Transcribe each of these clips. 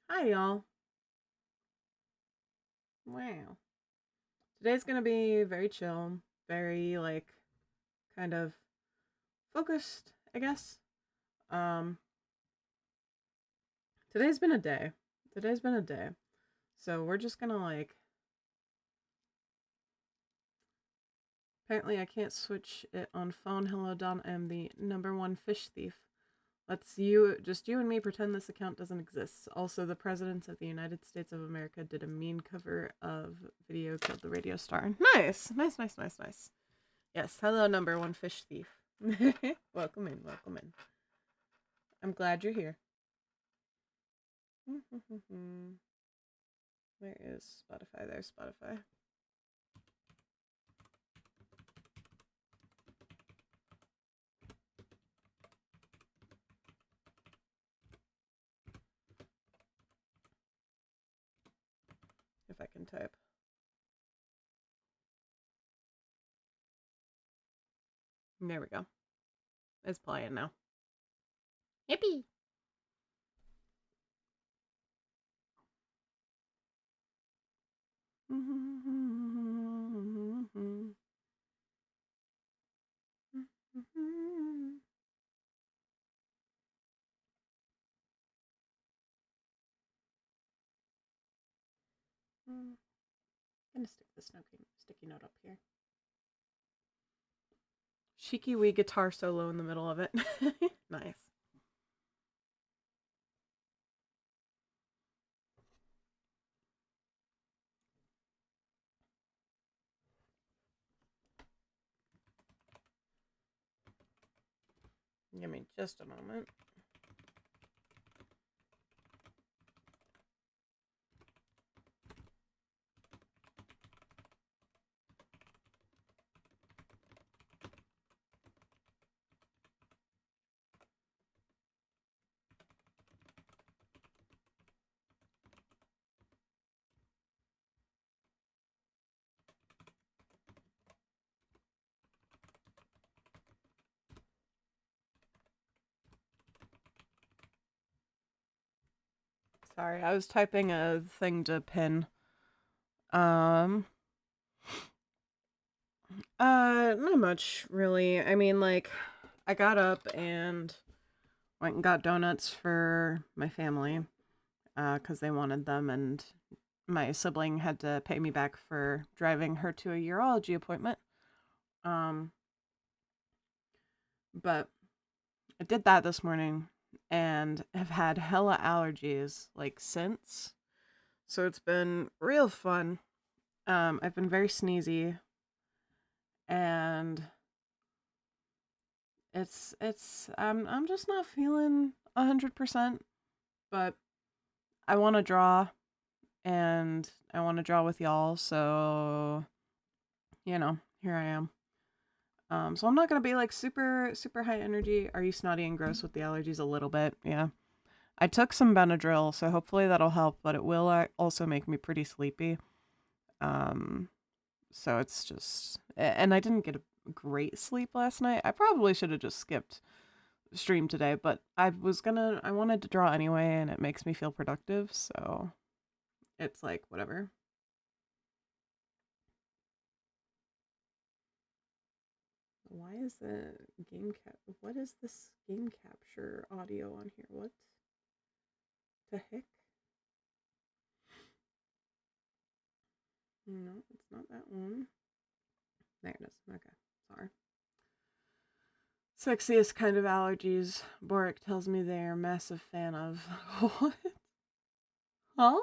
Hi, y'all. Wow. Today's gonna be very chill, very, kind of focused, I guess. Um, today's been a day. Today's been a day. So we're just gonna, apparently I can't switch it on phone. Hello, Don. I am the number one fish thief. Just you and me, pretend this account doesn't exist. Also, the President of the United States of America did a mean cover of Video Killed the Radio Star. Nice, nice, nice, nice, nice. Yes, hello, number one fish thief. Welcome in, welcome in. I'm glad you're here. Where is Spotify? There's Spotify. If I can type. There we go. It's playing now. Yippee! I'm gonna stick the sticky note up here. Cheeky wee guitar solo in the middle of it. Nice. Give me just a moment. Sorry, I was typing a thing to pin. Not much really. I mean, I got up and went and got donuts for my family, because they wanted them, and my sibling had to pay me back for driving her to a urology appointment. Um, but I did that this morning and have had hella allergies since. So it's been real fun. I've been very sneezy, and I'm just not feeling 100%, but I want to draw, and I want to draw with y'all, so here I am. So I'm not gonna be super super high energy. Are you snotty and gross with the allergies a little bit? Yeah. I took some Benadryl, so hopefully that'll help, but it will also make me pretty sleepy. Um, so it's just, and I didn't get a great sleep last night. I probably should have just skipped stream today, but I wanted to draw anyway, and it makes me feel productive, so it's whatever. Why is the what is this game capture audio on here? What the heck? No, it's not that one. There it is. Okay, sorry. Sexiest kind of allergies. Boric tells me they are a massive fan of. What? Huh?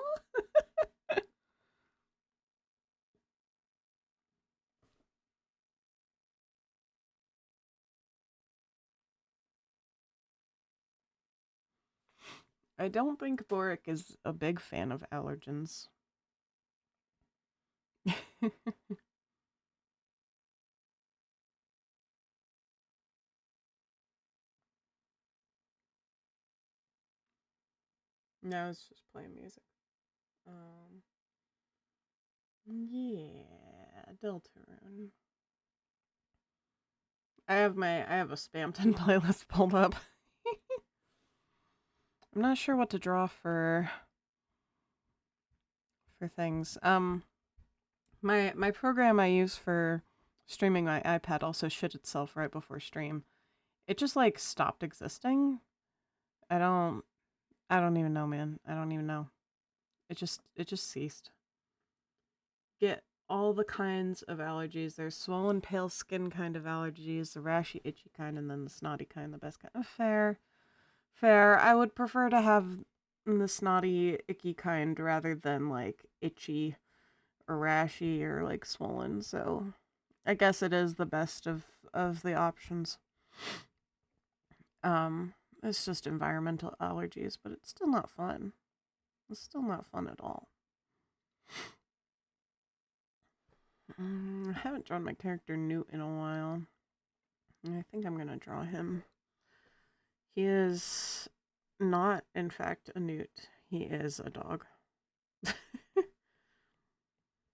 I don't think Boric is a big fan of allergens. No, it's just playing music. Um, yeah, Deltarune. I have a Spamton playlist pulled up. I'm not sure what to draw for for things. My program I use for streaming my iPad also shit itself right before stream. It just like stopped existing. I don't I don't even know, man. I don't even know. It just ceased. Get all the kinds of allergies. There's swollen, pale skin kind of allergies, the rashy, itchy kind, and then the snotty kind, the best kind. Fair, fair. I would prefer to have the snotty, icky kind rather than like itchy or rashy or like swollen. So I guess it is the best of the options. It's just environmental allergies, but it's still not fun. It's still not fun at all. I haven't drawn my character Newt in a while. I think I'm gonna draw him. He is not, in fact, a newt. He is a dog.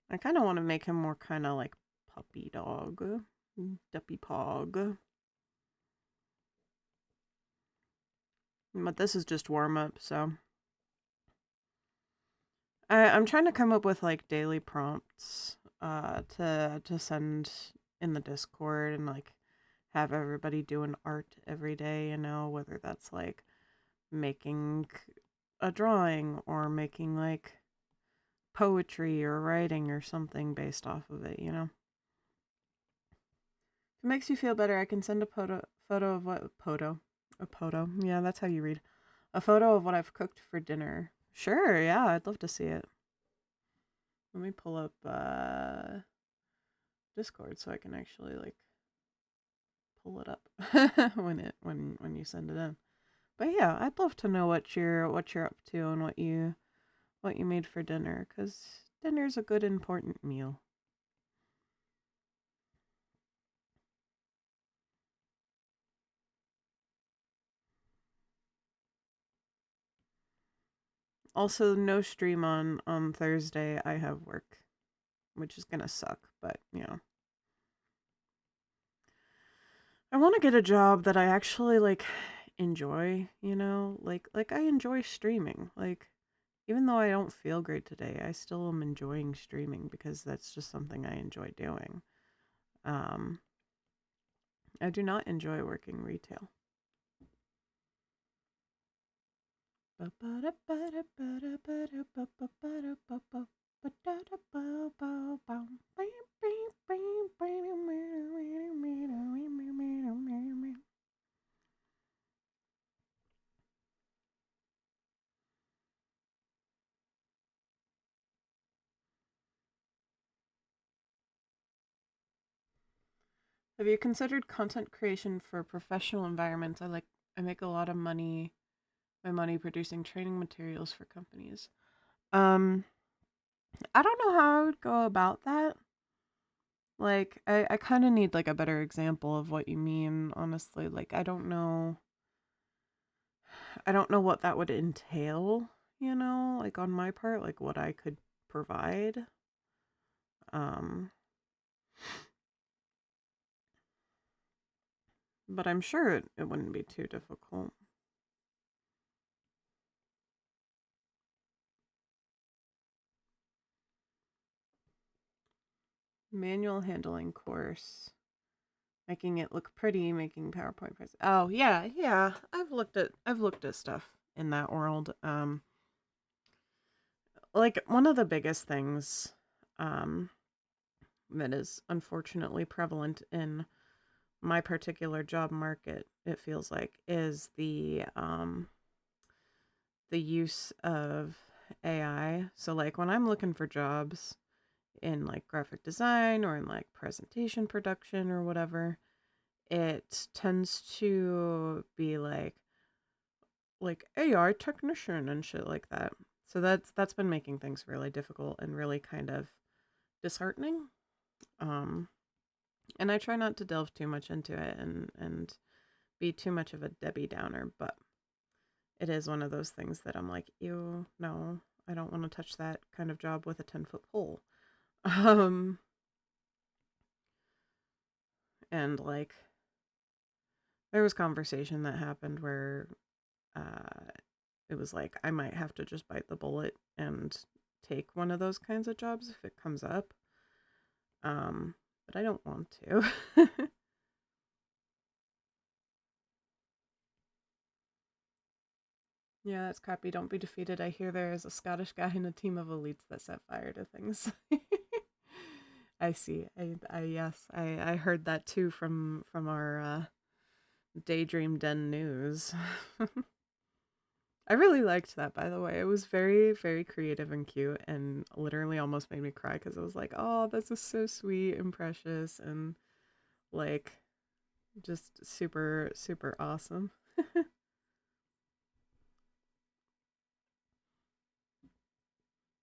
I kind of want to make him more kind of like puppy dog, duppy pog. But this is just warm up, so I'm trying to come up with like daily prompts, to send in the Discord and like have everybody do an art every day. You know, whether that's like making a drawing or making like poetry or writing or something based off of it, you know? If it makes you feel better, I can send a photo of what a photo. Yeah, that's how you read. A photo of what I've cooked for dinner. Sure, yeah, I'd love to see it. Let me pull up Discord so I can actually like pull it up when you send it in. But yeah, I'd love to know what you're up to and what you made for dinner, cuz dinner's a good important meal. Also, no stream on Thursday. I have work, which is gonna suck, but you know. I want to get a job that I actually like enjoy, you know? Like I enjoy streaming. Like even though I don't feel great today, I still am enjoying streaming because that's just something I enjoy doing. Um I do not enjoy working retail. Have you considered content creation for professional environments? I make a lot of my money producing training materials for companies. Um I don't know how I would go about that. Like I kind of need like a better example of what you mean, honestly. Like I don't know what that would entail, you know, like on my part, like what I could provide. Um but I'm sure it wouldn't be too difficult. Manual handling course. Making it look pretty, making PowerPoint present. Oh, yeah, yeah. I've looked at stuff in that world. Like one of the biggest things um that is unfortunately prevalent in my particular job market, it feels like, is the use of AI. So like when I'm looking for jobs in like graphic design or in like presentation production or whatever, it tends to be like AI technician and shit like that. So that's been making things really difficult and really kind of disheartening. Um and I try not to delve too much into it and be too much of a Debbie Downer, but it is one of those things that I'm like, ew, no, I don't want to touch that kind of job with a 10-foot pole. Um and like there was conversation that happened where uh it was like I might have to just bite the bullet and take one of those kinds of jobs if it comes up. But I don't want to. Yeah, that's crappy. Don't be defeated. I hear there is a Scottish guy in a team of elites that set fire to things. I see. I yes, I heard that too from our Daydream Den news. I really liked that, by the way. It was very, very creative and cute, and literally almost made me cry because I was like, "Oh, this is so sweet and precious, and like just super, super awesome."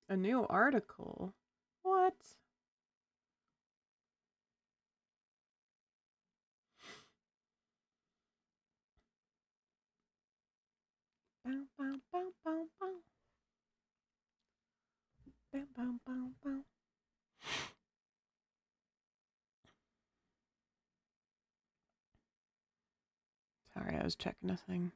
A new article. What? Bow, bow, bow, bow, bow. Bow, bow, bow, bow. Sorry, I was checking a thing.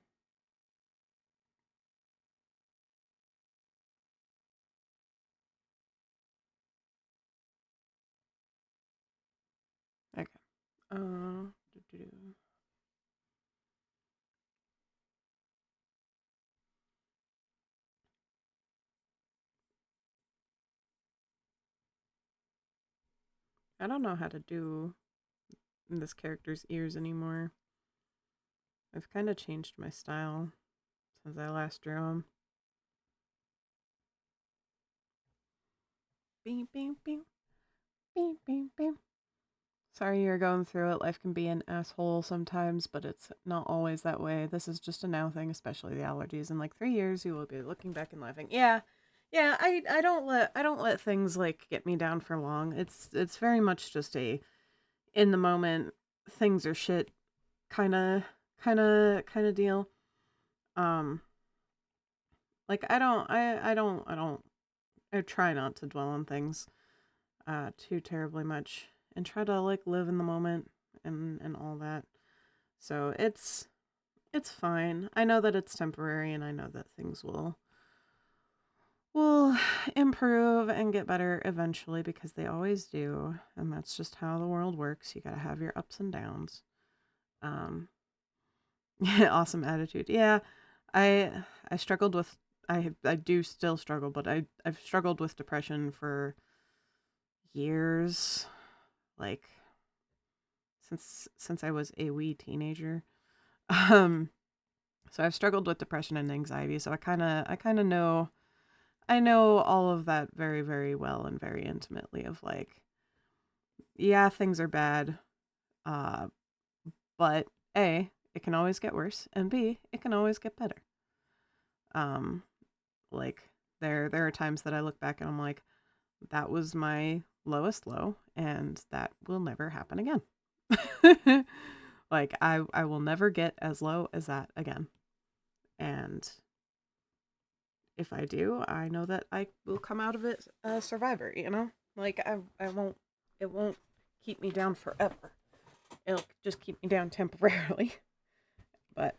Okay. Doo-doo-doo. I don't know how to do this character's ears anymore. I've kind of changed my style since I last drew him. Beep, beep, beep. Beep, beep, beep. Sorry you're going through it. Life can be an asshole sometimes, but it's not always that way. This is just a now thing, especially the allergies. In like 3 years, you will be looking back and laughing. Yeah, yeah. I don't let things like get me down for long. It's very much just a in the moment things are shit kind of deal. Um, like I try not to dwell on things too terribly much and try to like live in the moment and all that. So it's fine. I know that it's temporary and I know that things will improve and get better eventually because they always do, and that's just how the world works. You got to have your ups and downs. Um awesome attitude. Yeah. I I struggled with I do still struggle, but I've struggled with depression for years, like since I was a wee teenager. Um, so I've struggled with depression and anxiety. So I kind of know I know all of that very very well and very intimately. Of like, yeah, things are bad, uh, but a it can always get worse, and b it can always get better. Um, like there are times that I look back and I'm like, that was my lowest low, and that will never happen again. Like I will never get as low as that again. And if I do, I know that I will come out of it a survivor, you know? Like I won't it won't keep me down forever. It'll just keep me down temporarily. But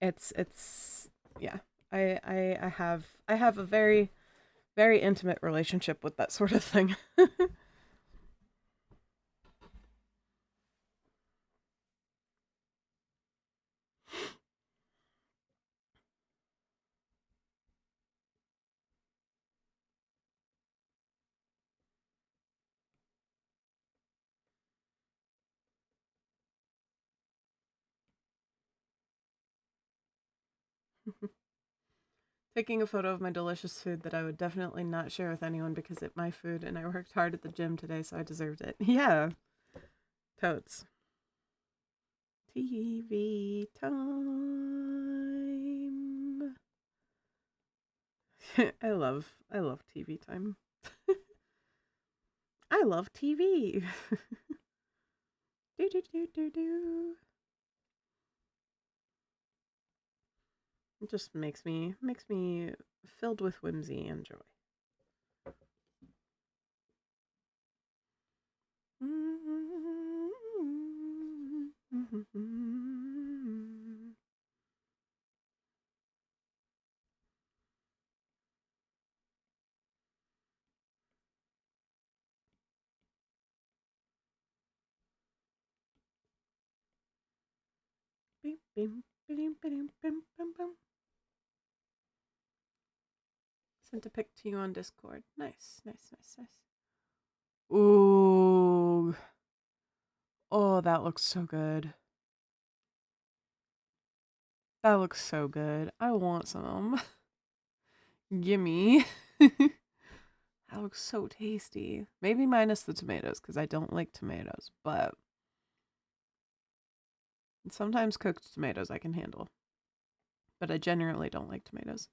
it's yeah. I have a very very intimate relationship with that sort of thing. Taking a photo of my delicious food that I would definitely not share with anyone because it's my food and I worked hard at the gym today, so I deserved it. Yeah, totes. TV time. I love TV time. I love TV. Do do do do do. It just makes me filled with whimsy and joy. Bim, bim, bim, bim, bim, bim. Sent a pic to you on Discord. Nice, nice, nice, nice. Ooh. Oh, that looks so good. That looks so good. I want some. Gimme. That looks so tasty. Maybe minus the tomatoes, because I don't like tomatoes, but sometimes cooked tomatoes I can handle. But I generally don't like tomatoes.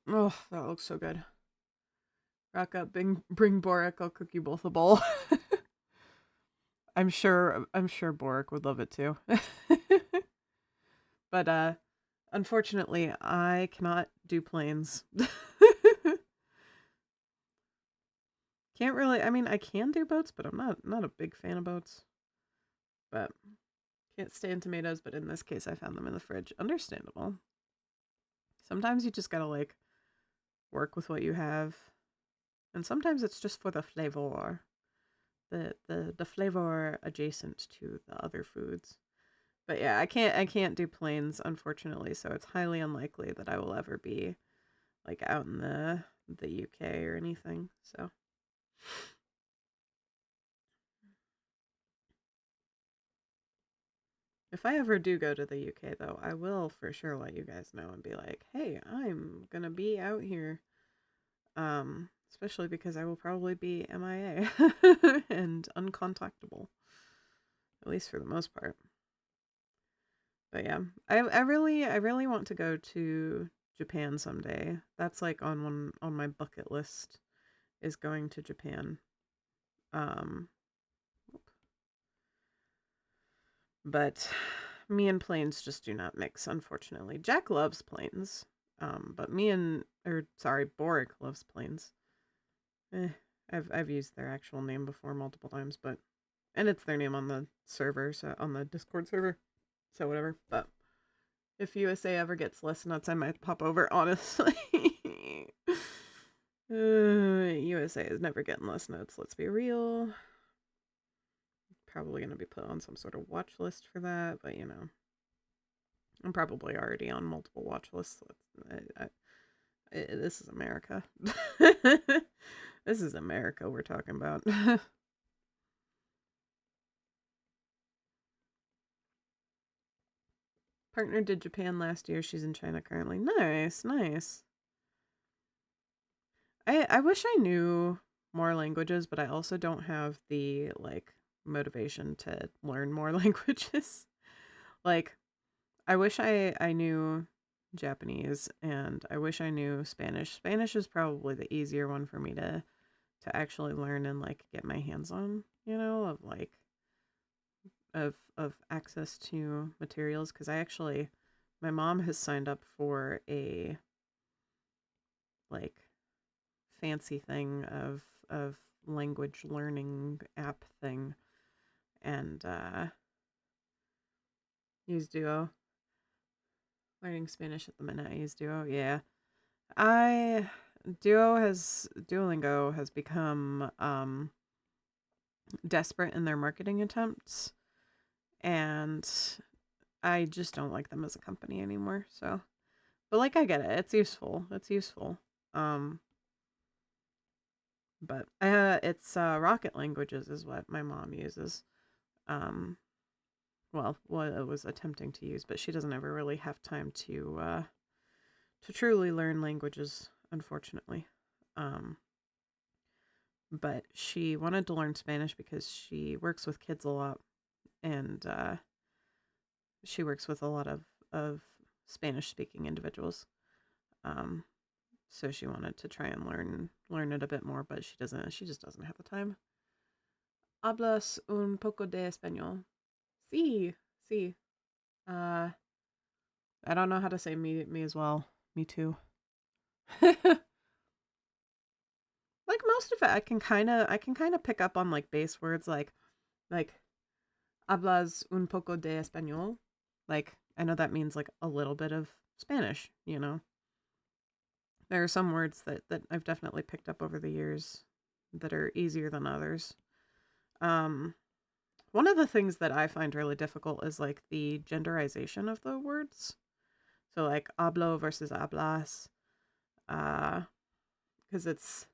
Oh, that looks so good. Rock up, bring Boric, I'll cook you both a bowl. I'm sure Boric would love it too. But unfortunately, I cannot do planes. Can't really. I mean, I can do boats, but I'm not a big fan of boats. But can't stand tomatoes. But in this case, I found them in the fridge. Understandable. Sometimes you just gotta like work with what you have, and sometimes it's just for the flavor, the flavor adjacent to the other foods. But yeah, I can't do planes, unfortunately. So it's highly unlikely that I will ever be like out in the UK or anything. So. If I ever do go to the UK, though, I will for sure let you guys know and be like, hey, I'm gonna be out here. Especially because I will probably be MIA and uncontactable, at least for the most part. But yeah, I really want to go to Japan someday. That's like on my bucket list, is going to Japan. Um, but me and planes just do not mix, unfortunately. Jack loves planes, but Boric loves planes. I've used their actual name before multiple times, and it's their name on the server, so on the Discord server, so whatever. But if USA ever gets less nuts, I might pop over. Honestly, USA is never getting less nuts. Let's be real. Probably gonna be put on some sort of watch list for that, but you know, I'm probably already on multiple watch lists. This is America. This is America we're talking about. Partner did Japan last year. She's in China currently. Nice, nice. I wish I knew more languages, but I also don't have the like motivation to learn more languages. Like, I wish I knew Japanese, and I wish I knew Spanish. Spanish is probably the easier one for me to actually learn and like get my hands on, you know, of like of access to materials, because my mom has signed up for a like fancy thing of language learning app thing, and use Duo. Learning Spanish at the minute. I use Duo. Yeah. I Duolingo has become desperate in their marketing attempts, and I just don't like them as a company anymore. So, but like I get it. It's useful. It's useful. But it's Rocket Languages is what my mom uses. Well, what I was attempting to use, but she doesn't ever really have time to truly learn languages, unfortunately. But she wanted to learn Spanish because she works with kids a lot, and she works with a lot of Spanish speaking individuals. So she wanted to try and learn it a bit more, but she just doesn't have the time. Hablas un poco de español. Sí, sí. I don't know how to say me as well. Me too. Like most of it, I can kind of pick up on like base words like hablas un poco de español. Like I know that means like a little bit of Spanish, you know. There are some words that I've definitely picked up over the years that are easier than others. What One of the things that I find really difficult is like the genderization of the words. So like hablo versus hablas, because it's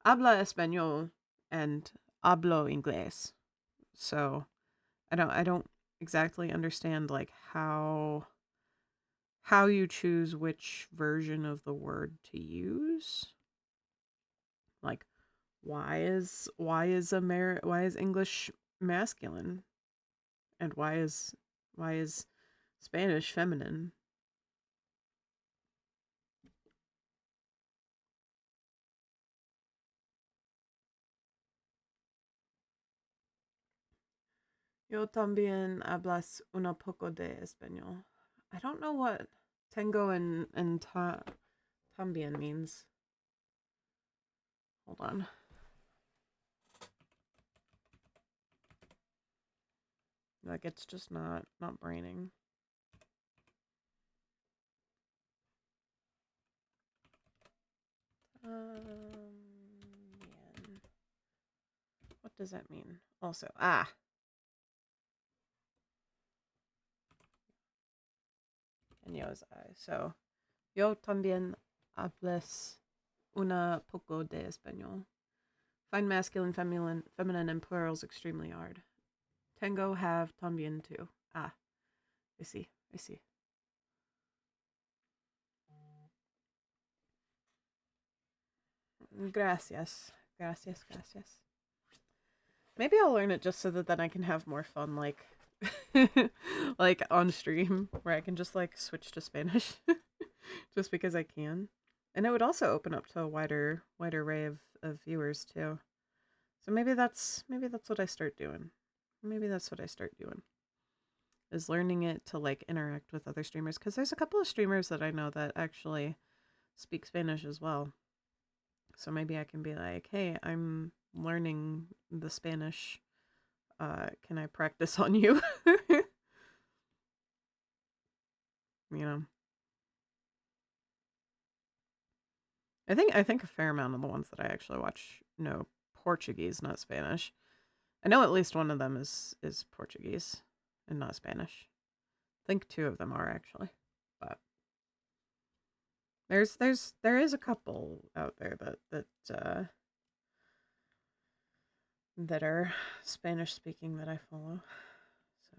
habla español and hablo inglés. So I don't exactly understand like how you choose which version of the word to use. Like why is English masculine and why is Spanish feminine? Yo también hablas un poco de español. I don't know what tengo and también means. Hold on. Like it's just not braining. Bien. What does that mean? Also, and yo's I. So, yo también hablas una poco de español. Find masculine, feminine, and plurals extremely hard. Tengo, have, también too. I see. I see. Gracias. Gracias, gracias. Maybe I'll learn it just so that then I can have more fun, like, like on stream, where I can just like switch to Spanish, just because I can, and it would also open up to a wider array of viewers too. So maybe that's what I start doing. Maybe that's what I start doing is learning it to like interact with other streamers, because there's a couple of streamers that I know that actually speak Spanish as well. So maybe I can be like, hey, I'm learning the Spanish. Can I practice on you? You know. I think a fair amount of the ones that I actually watch know Portuguese, not Spanish. I know at least one of them is Portuguese and not Spanish. I think two of them are actually. But there is a couple out there that are Spanish speaking that I follow. So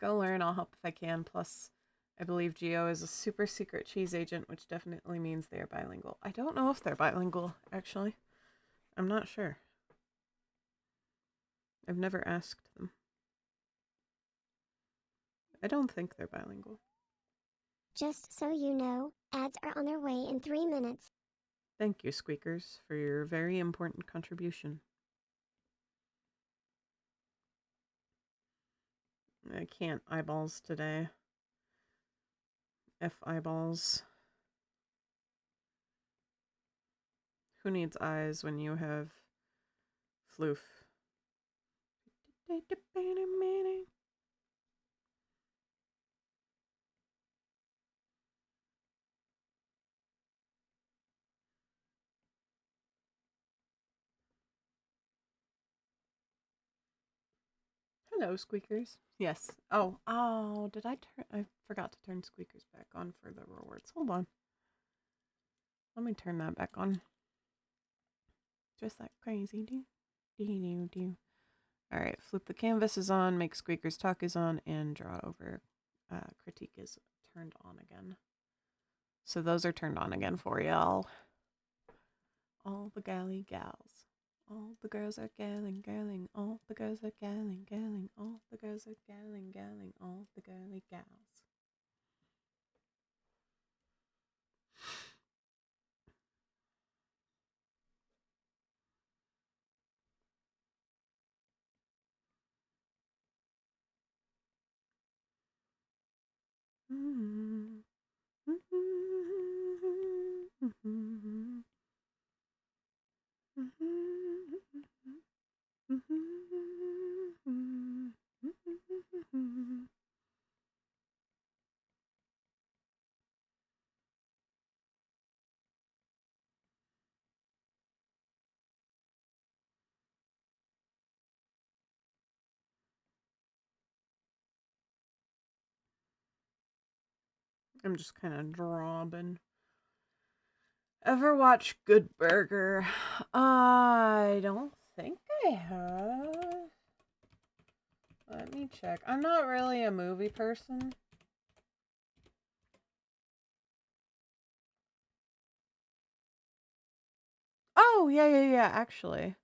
go learn, I'll help if I can. Plus I believe Geo is a super secret cheese agent, which definitely means they are bilingual. I don't know if they're bilingual, actually. I'm not sure. I've never asked them. I don't think they're bilingual. Just so you know, ads are on their way in 3 minutes. Thank you, Squeakers, for your very important contribution. I can't eyeballs today. F eyeballs. Who needs eyes when you have floof? Hello, Squeakers. Yes. Oh, did I turn? I forgot to turn Squeakers back on for the rewards. Hold on. Let me turn that back on. Just like crazy. Do. All right, flip the canvas is on, make Squeakers talk is on, and draw over critique is turned on again. So those are turned on again for y'all. All the galley gals. All the girls are galling. All the girls are galling. All the girls are galling. All the girly gals. I'm just kind of dropping. Ever watch Good Burger? I don't think I have. Let me check. I'm not really a movie person. Oh, yeah. Actually,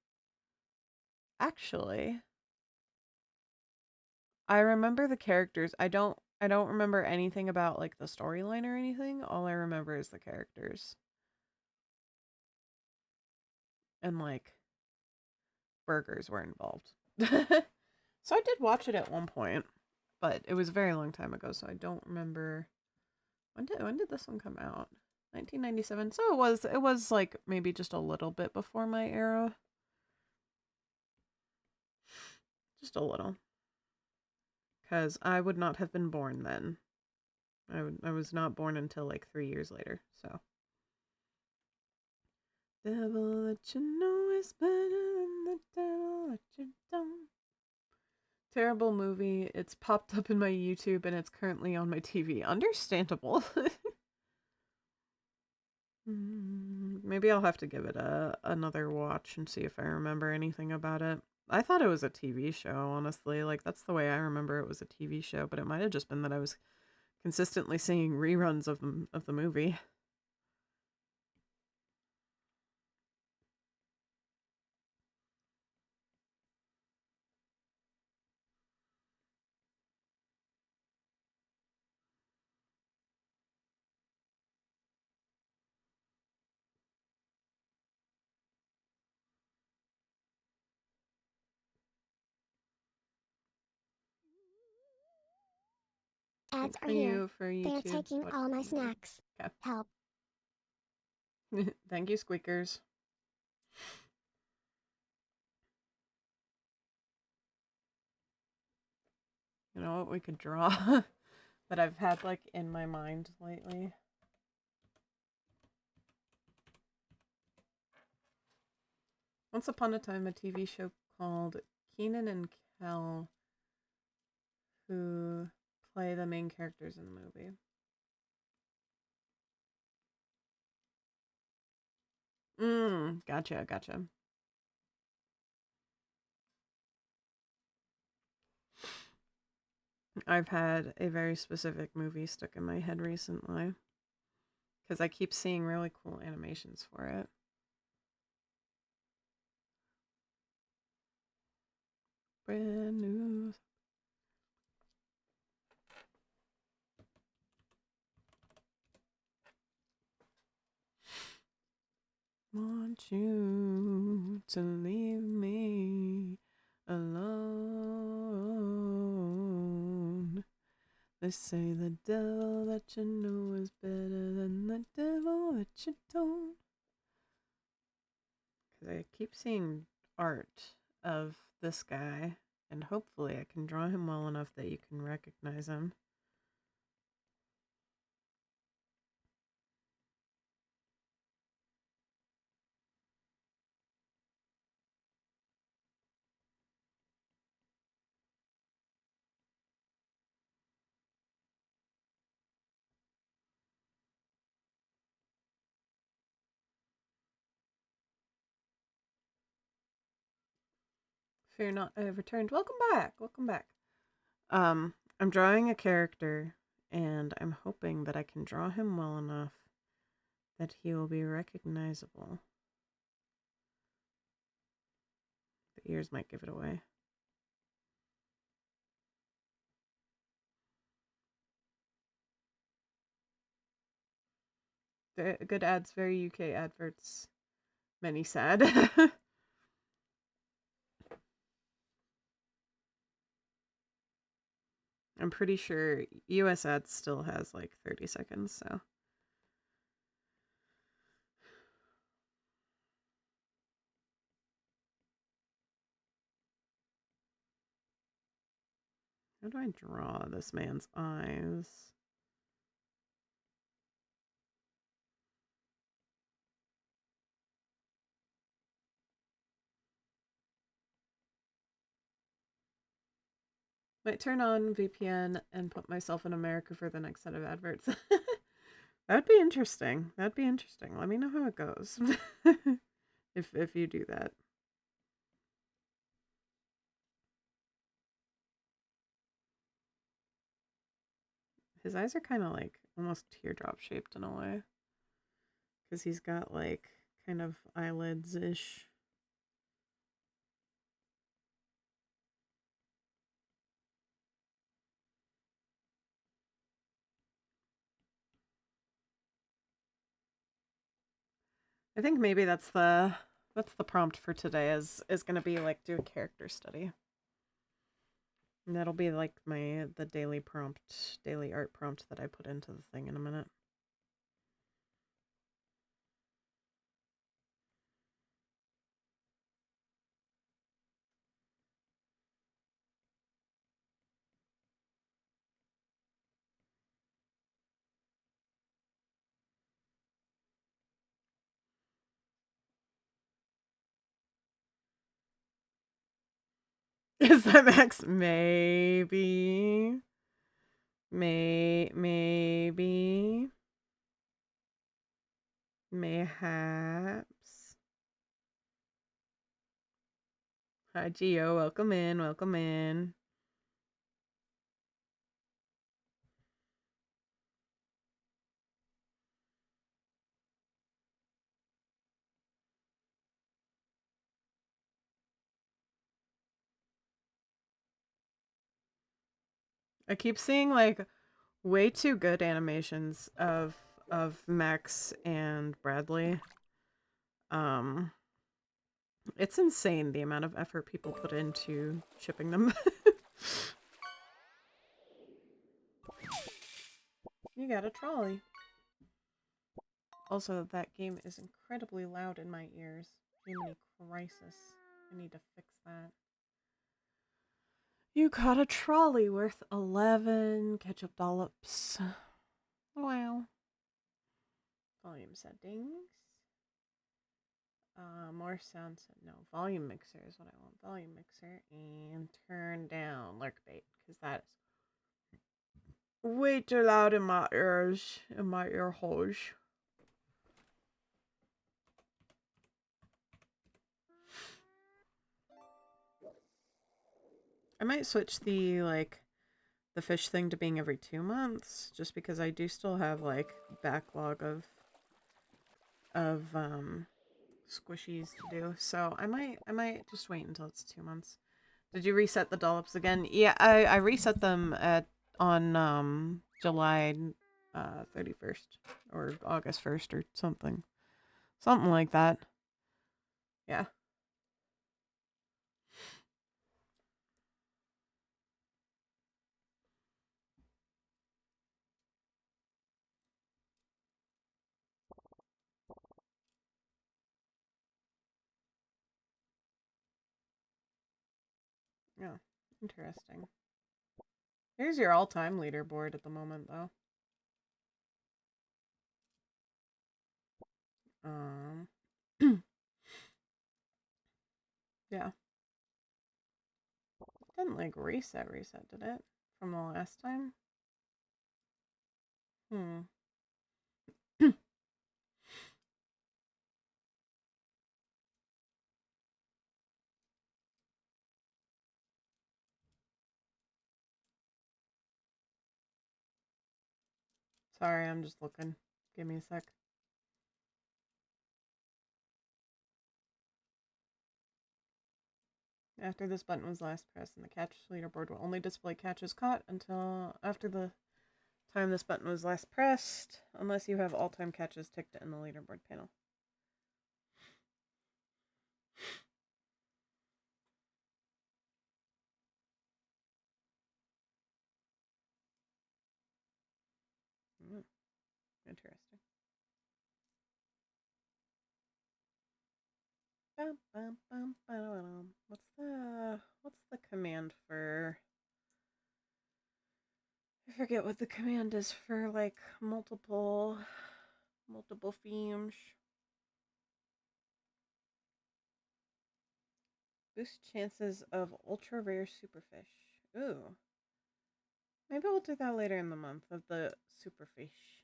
I remember the characters. I don't remember anything about like the storyline or anything. All I remember is the characters. And like burgers were involved. So I did watch it at one point, but it was a very long time ago, so I don't remember when did this one come out? 1997. So it was like maybe just a little bit before my era. Just a little. Cuz I would not have been born then. I was not born until like 3 years later. So devil that you know is better than the devil that you don't. Terrible movie. It's popped up in my YouTube and it's currently on my TV. Understandable. Maybe I'll have to give it another watch and see if I remember anything about it. I thought it was a TV show, honestly. Like that's the way I remember it was a TV show, but it might have just been that I was consistently seeing reruns of the movie. Ads are For here. you, for They are YouTube. taking Watch all the my movie. snacks. Okay. Help. Thank you, squeakers. You know what we could draw that I've had like in my mind lately? Once upon a time, a TV show called Keenan and Kel, who play the main characters in the movie. Gotcha. I've had a very specific movie stuck in my head recently because I keep seeing really cool animations for it. Brand new. Want you to leave me alone. They say the devil that you know is better than the devil that you don't. Because I keep seeing art of this guy, and hopefully I can draw him well enough that you can recognize him. Fear not, I have returned. Welcome back. I'm drawing a character, and I'm hoping that I can draw him well enough that he will be recognizable. The ears might give it away. Good ads, very UK adverts. Many sad. I'm pretty sure US ads still has like 30 seconds, so. How do I draw this man's eyes? Might turn on VPN and put myself in America for the next set of adverts. That'd be interesting. That'd be interesting. Let me know how it goes. If you do that. His eyes are kind of like almost teardrop shaped in a way. Because he's got like kind of eyelids ish. I think maybe that's the prompt for today is gonna be like do a character study. And that'll be like the daily prompt, daily art prompt that I put into the thing in a minute. Is that Max? Maybe. Maybe. Mayhaps. Hi Gio, welcome in, welcome in. I keep seeing like way too good animations of Max and Bradley. Um it's insane the amount of effort people put into shipping them. You got a trolley. Also, that game is incredibly loud in my ears. Jiminy crisis. I need to fix that. You caught a trolley worth 11 ketchup dollops. Wow. Volume settings. More sound set. No, volume mixer is what I want. Volume mixer. And turn down lurk bait. Because that is way too loud in my ears. In my ear holes. I might switch the fish thing to being every 2 months, just because I do still have like backlog of squishies to do. So I might just wait until it's 2 months. Did you reset the dollops again? Yeah, I reset them on July 31st or August 1st or something. Something like that. Yeah. Yeah. Interesting. Here's your all-time leaderboard at the moment though. Um yeah. Didn't like reset, did it? From the last time? Hmm. Sorry, I'm just looking. Give me a sec. After this button was last pressed, and the catch leaderboard will only display catches caught until after the time this button was last pressed, unless you have all-time catches ticked in the leaderboard panel. Interesting. What's the command for? I forget what the command is for like multiple themes. Boost chances of ultra rare superfish. Ooh. Maybe we'll do that later in the month of the superfish.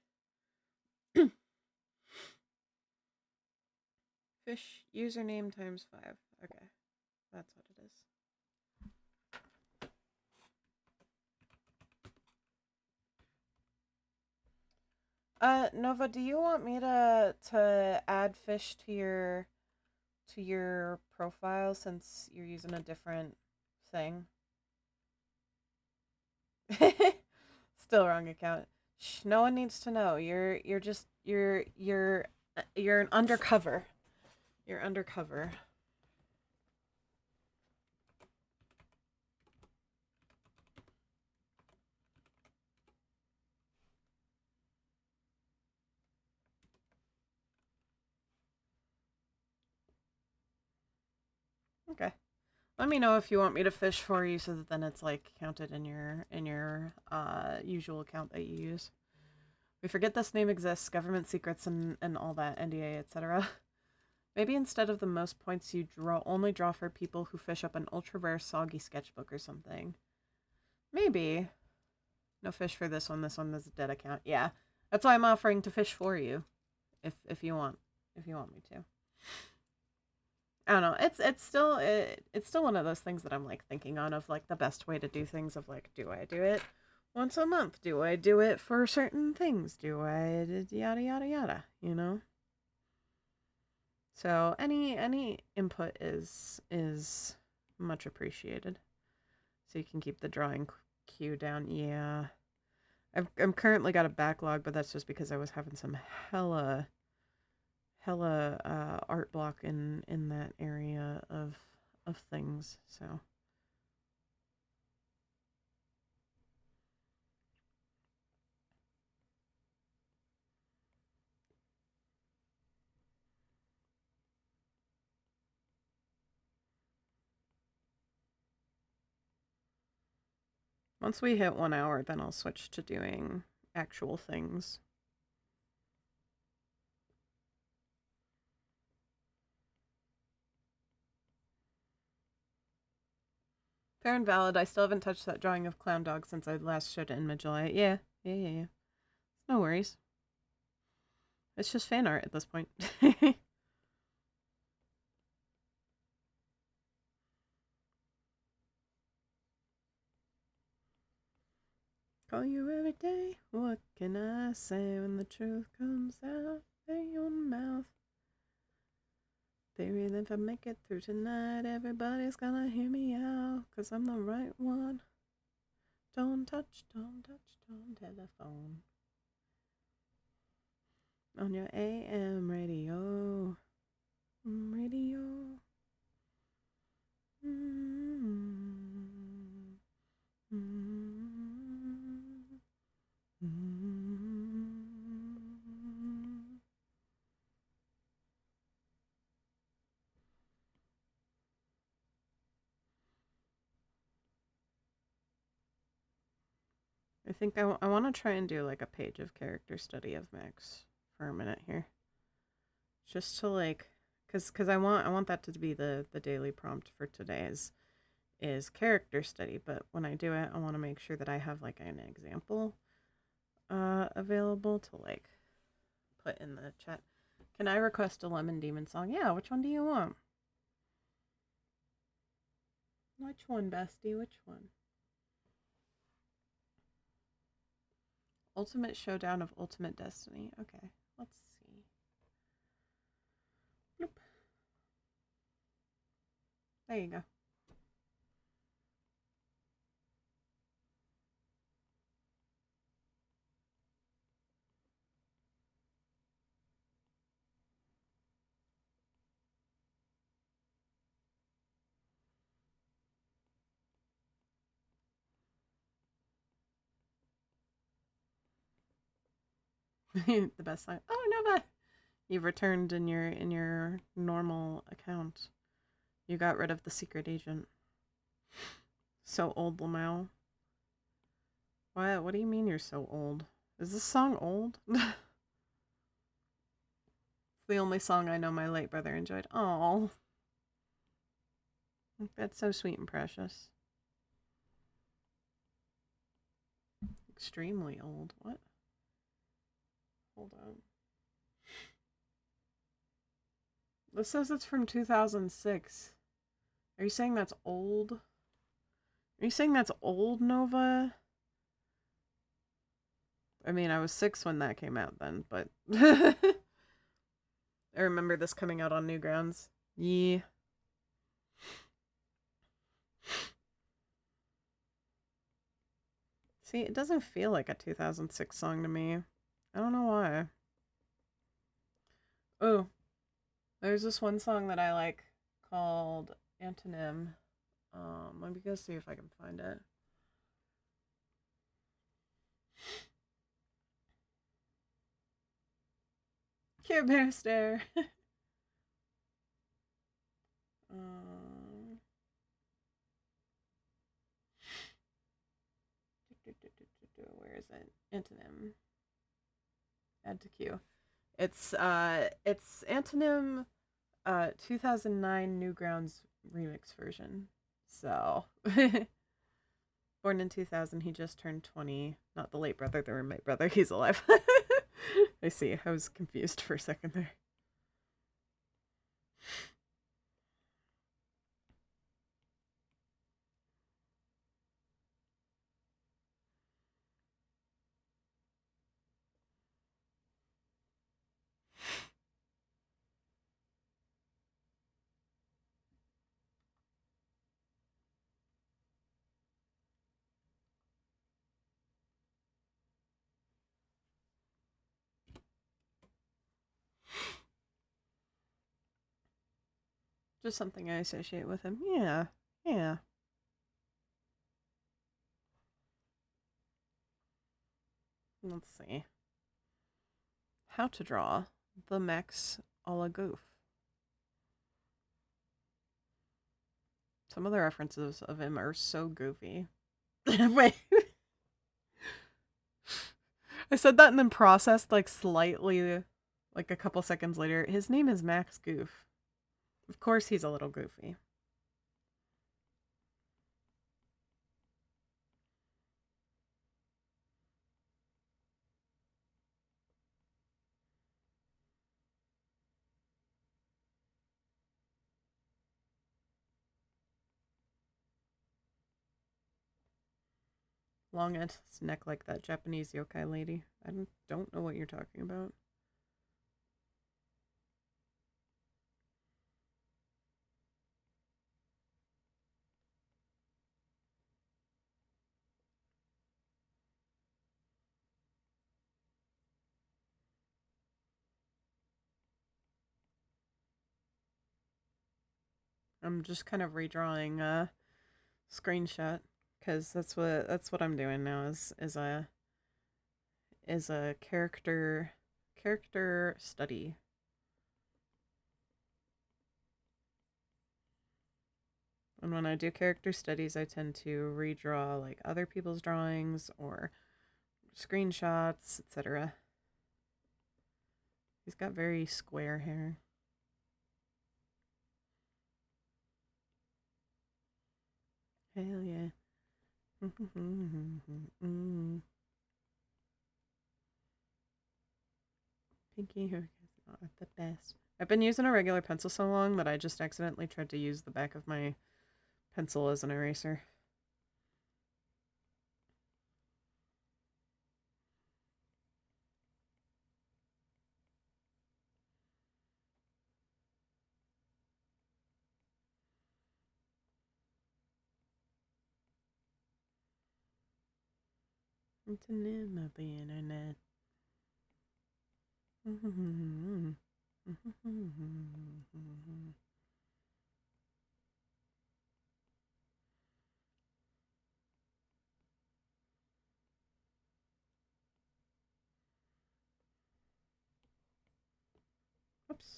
Fish username times 5. Okay, that's what it is. Nova, do you want me to add fish to your profile since you're using a different thing? Still wrong account. Shh, no one needs to know. You're just you're an undercover. You're undercover. Okay. Let me know if you want me to fish for you so that then it's like counted in your usual account that you use. We forget this name exists, government secrets and all that, NDA, etc. Maybe instead of the most points you only draw for people who fish up an ultra rare soggy sketchbook or something. Maybe. No fish for this one. This one is a dead account. Yeah. That's why I'm offering to fish for you. If you want me to. I don't know. It's still one of those things that I'm like thinking on of like the best way to do things of like, do I do it once a month? Do I do it for certain things? Do I yada yada yada, you know? So any input is much appreciated. So you can keep the drawing queue down. Yeah. I'm currently got a backlog, but that's just because I was having some hella art block in that area of things. So once we hit 1 hour, then I'll switch to doing actual things. Fair and valid. I still haven't touched that drawing of Clown Dog since I last showed it in mid-July. Yeah. No worries. It's just fan art at this point. Call you every day. What can I say when the truth comes out of your mouth? Baby, if I make it through tonight, everybody's gonna hear me out, 'cause I'm the right one. Don't touch telephone. On your AM radio. Radio. I think I want to try and do like a page of character study of Max for a minute here. Just to like, cause I want that to be the daily prompt for today is character study. But when I do it, I want to make sure that I have like an example available to like put in the chat. Can I request a Lemon Demon song? Yeah, which one do you want? Which one, bestie? Which one? Ultimate Showdown of Ultimate Destiny. Okay, let's see. Bloop. There you go. The best song. Oh, Nova! You've returned in your normal account. You got rid of the secret agent. So old, Lamau. What do you mean you're so old? Is this song old? It's the only song I know my late brother enjoyed. Oh, that's so sweet and precious. Extremely old. What? Hold on. This says it's from 2006. Are you saying that's old? Are you saying that's old, Nova? I mean, I was 6 when that came out then, but I remember this coming out on Newgrounds. Yeah. See, it doesn't feel like a 2006 song to me. I don't know why. Oh, there's this one song that I like called Antonym. Let me go see if I can find it. Cute Bear Stare. Where is it? Antonym. Add to queue. It's Antonym 2009 Newgrounds remix version. So born in 2000, he just turned 20. Not the late brother, the roommate brother. He's alive. I see. I was confused for a second there. Just something I associate with him. Yeah. Yeah. Let's see. How to draw the Max a la Goof. Some of the references of him are so goofy. Wait. I said that and then processed like slightly, like a couple seconds later. His name is Max Goof. Of course he's a little goofy. Long ass neck like that Japanese yokai lady. I don't know what you're talking about. I'm just kind of redrawing a screenshot because that's what I'm doing now is a character study. And when I do character studies, I tend to redraw like other people's drawings or screenshots, etc. He's got very square hair. Hell yeah. Pinky hair is not the best. I've been using a regular pencil so long that I just accidentally tried to use the back of my pencil as an eraser. It's a name of the internet. Oops.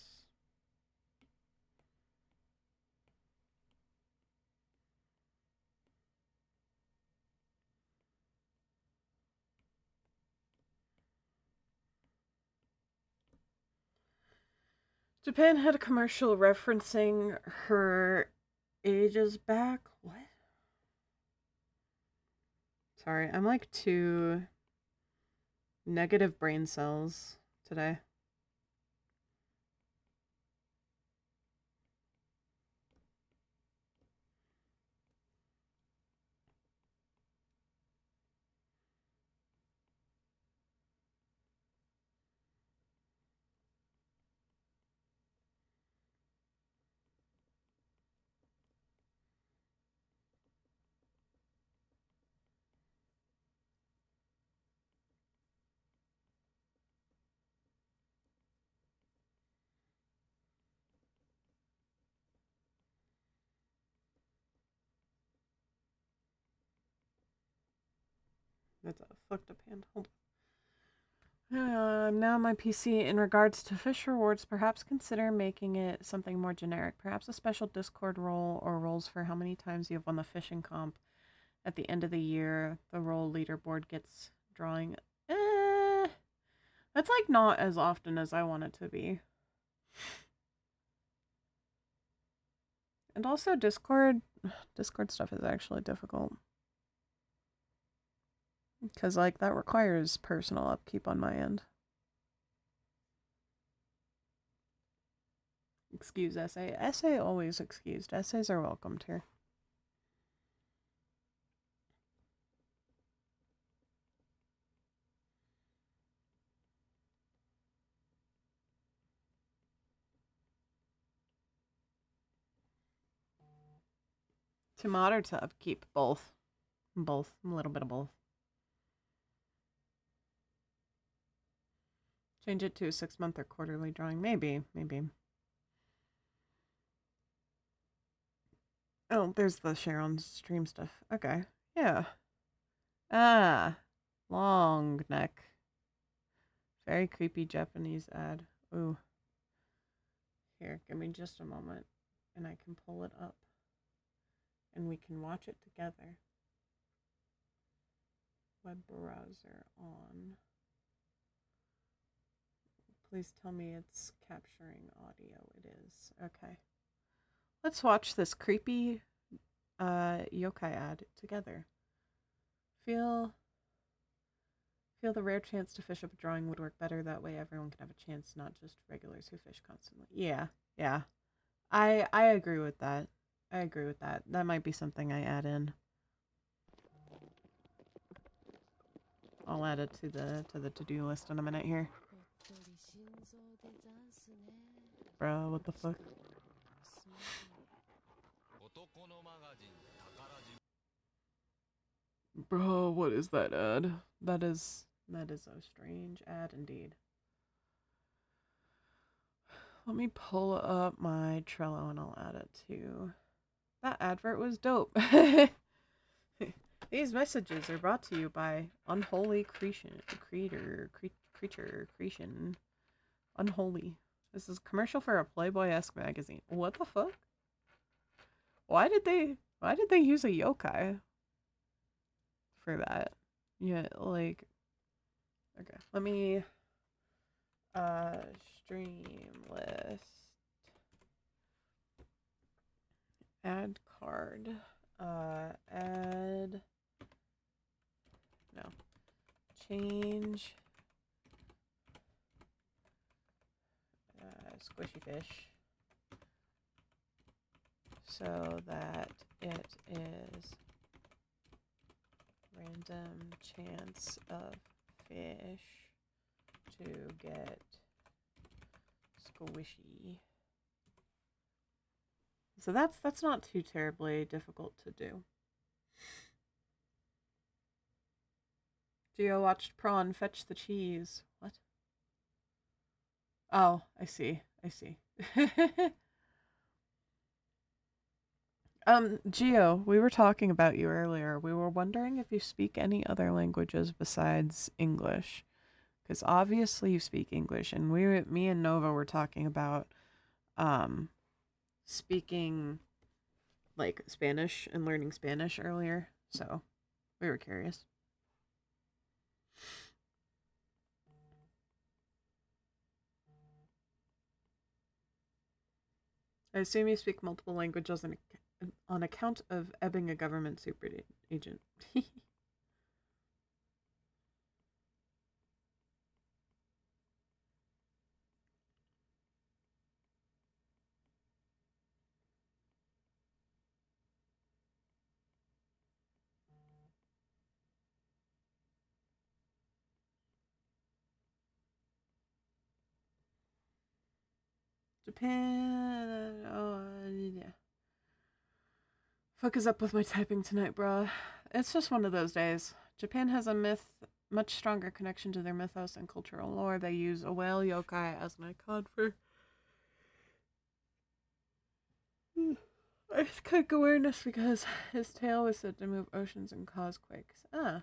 Japan had a commercial referencing her ages back. What? Sorry, I'm like 2 negative brain cells today. That's a fucked up hand. Hold on. Now my PC. In regards to fish rewards, perhaps consider making it something more generic. Perhaps a special Discord role or roles for how many times you have won the fishing comp. At the end of the year, the role leaderboard gets drawing. That's like not as often as I want it to be. And also Discord stuff is actually difficult. Because, like, that requires personal upkeep on my end. Excuse essay. Essay always excused. Essays are welcomed here. To mod or to upkeep? Both. Both. A little bit of both. Change it to a 6-month or quarterly drawing. Maybe. Oh, there's the share on stream stuff. Okay. Yeah. Ah. Long neck. Very creepy Japanese ad. Ooh. Here, give me just a moment. And I can pull it up. And we can watch it together. Web browser on. Please tell me it's capturing audio. It is. Okay. Let's watch this creepy yokai ad together. Feel the rare chance to fish up a drawing would work better. That way everyone can have a chance, not just regulars who fish constantly. Yeah. I agree with that. That might be something I add in. I'll add it to the to-do list in a minute here. Bro, what the fuck? Bro, what is that ad? That is a strange ad indeed. Let me pull up my Trello and I'll add it too. That advert was dope. These messages are brought to you by Unholy Creation. Unholy. This is a commercial for a Playboy-esque magazine. What the fuck? Why did they use a yokai for that? Yeah, like, okay. Let me stream list. Add card. Add. No. Change. Squishy fish. So that it is random chance of fish to get squishy. So that's not too terribly difficult to do. Geo watched Prawn fetch the cheese. What? Oh, I see. Geo, we were talking about you earlier. We were wondering if you speak any other languages besides English. Because obviously you speak English, and me and Nova were talking about speaking like Spanish and learning Spanish earlier, so we were curious. I assume you speak multiple languages on account of ebbing a government super agent. Japan. Oh, yeah. Fuck is up with my typing tonight, bruh. It's just one of those days. Japan has a much stronger connection to their mythos and cultural lore. They use a whale yokai as an icon for earthquake awareness because his tail was said to move oceans and cause quakes. Ah.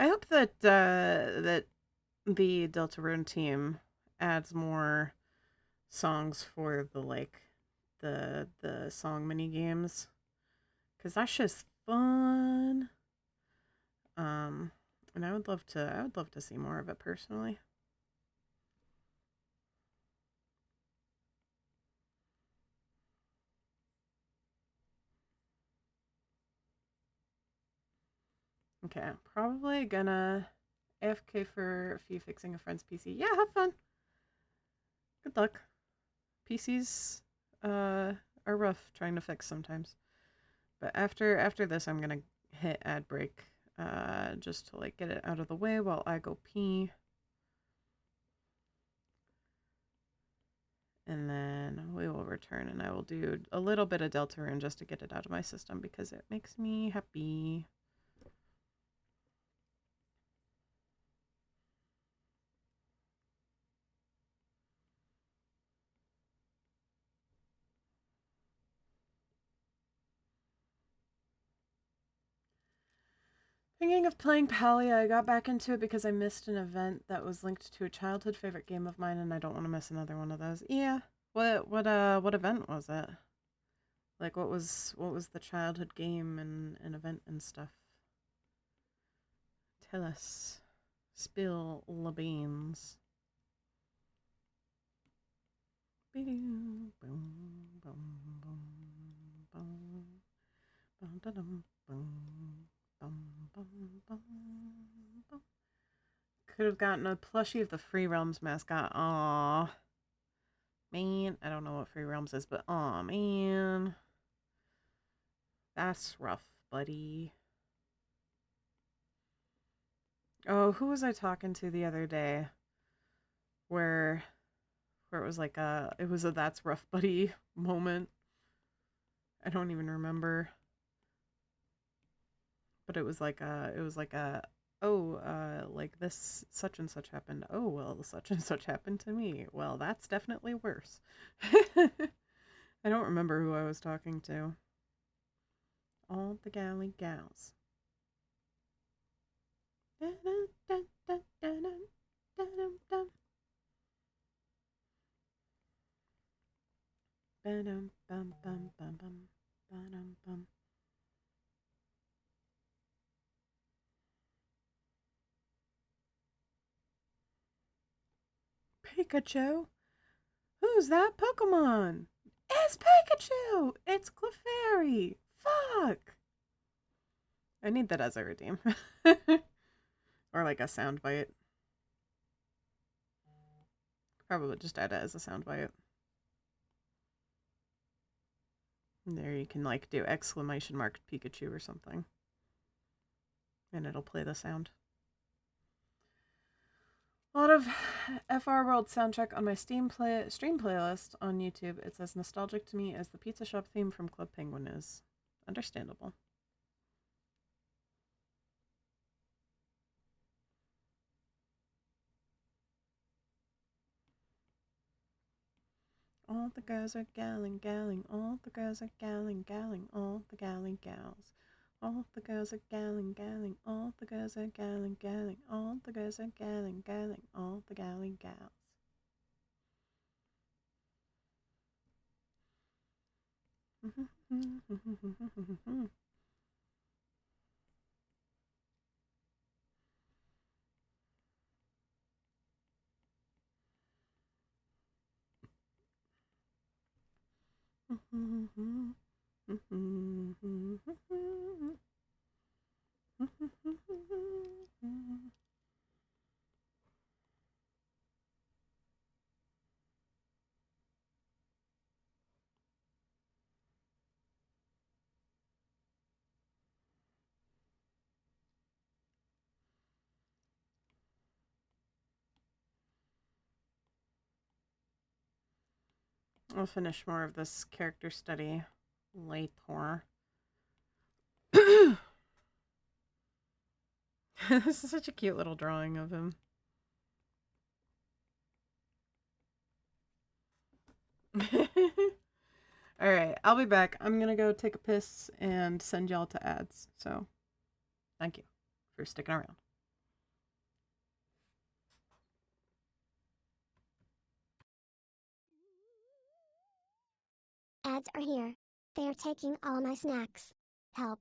I hope that that the Deltarune team adds more songs for the song mini games, cause that's just fun. And I would love to see more of it personally. Okay, I'm probably gonna AFK for a few fixing a friend's PC. Yeah, have fun. Good luck. PCs are rough trying to fix sometimes. But after this I'm gonna hit ad break just to like get it out of the way while I go pee. And then we will return and I will do a little bit of Deltarune just to get it out of my system because it makes me happy. Thinking of playing Palia, I got back into it because I missed an event that was linked to a childhood favorite game of mine, and I don't want to miss another one of those. Yeah. What event was it? Like, what was the childhood game and event and stuff? Tell us. Spill the beans. Could have gotten a plushie of the Free Realms mascot. Aww. Man, I don't know what Free Realms is, but aw, man. That's rough, buddy. Oh, who was I talking to the other day? Where it was like it was a that's rough buddy moment. I don't even remember. But it was like like this such and such happened. Oh, well, such and such happened to me. Well, that's definitely worse. I don't remember who I was talking to. All the galley gals. Pikachu? Who's that Pokemon? It's Pikachu! It's Clefairy! Fuck! I need that as a redeem. Or like a soundbite. Probably just add it as a soundbite. There you can like do exclamation mark Pikachu or something. And it'll play the sound. A lot of FR World soundtrack on my stream playlist on YouTube. It's as nostalgic to me as the pizza shop theme from Club Penguin is. Understandable. All the girls are galling, galling. All the girls are galling, galling. All the galley gals. All the girls are galling, galling. All the girls are galling, galling. All the girls are galling, galling. All the galley gals. I'll finish more of this character study later. This is such a cute little drawing of him. Alright, I'll be back. I'm gonna go take a piss and send y'all to ads. So, thank you for sticking around. Ads are here. They are taking all my snacks. Help.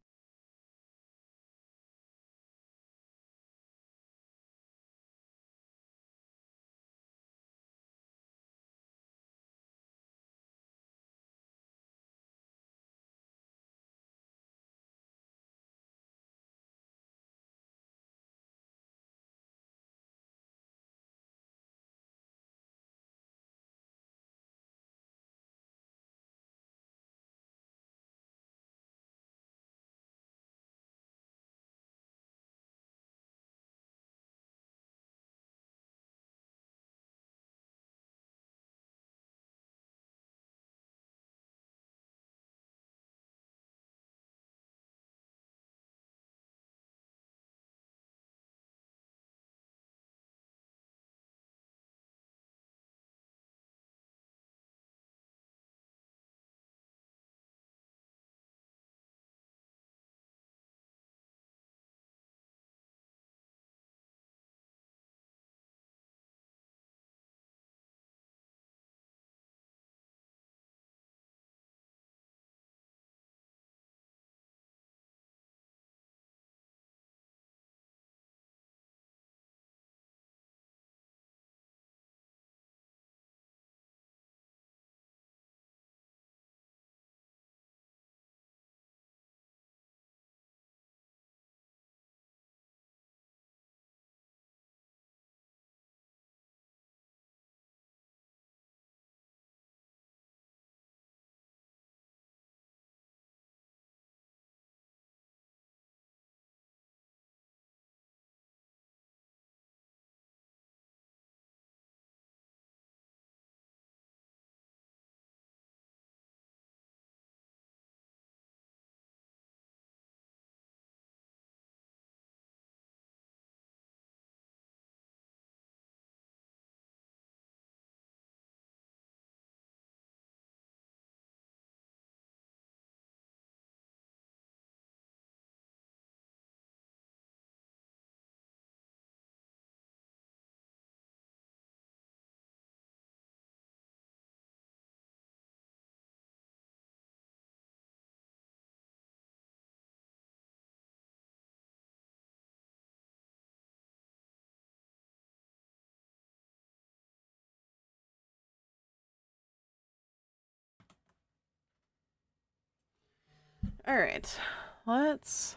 Alright, let's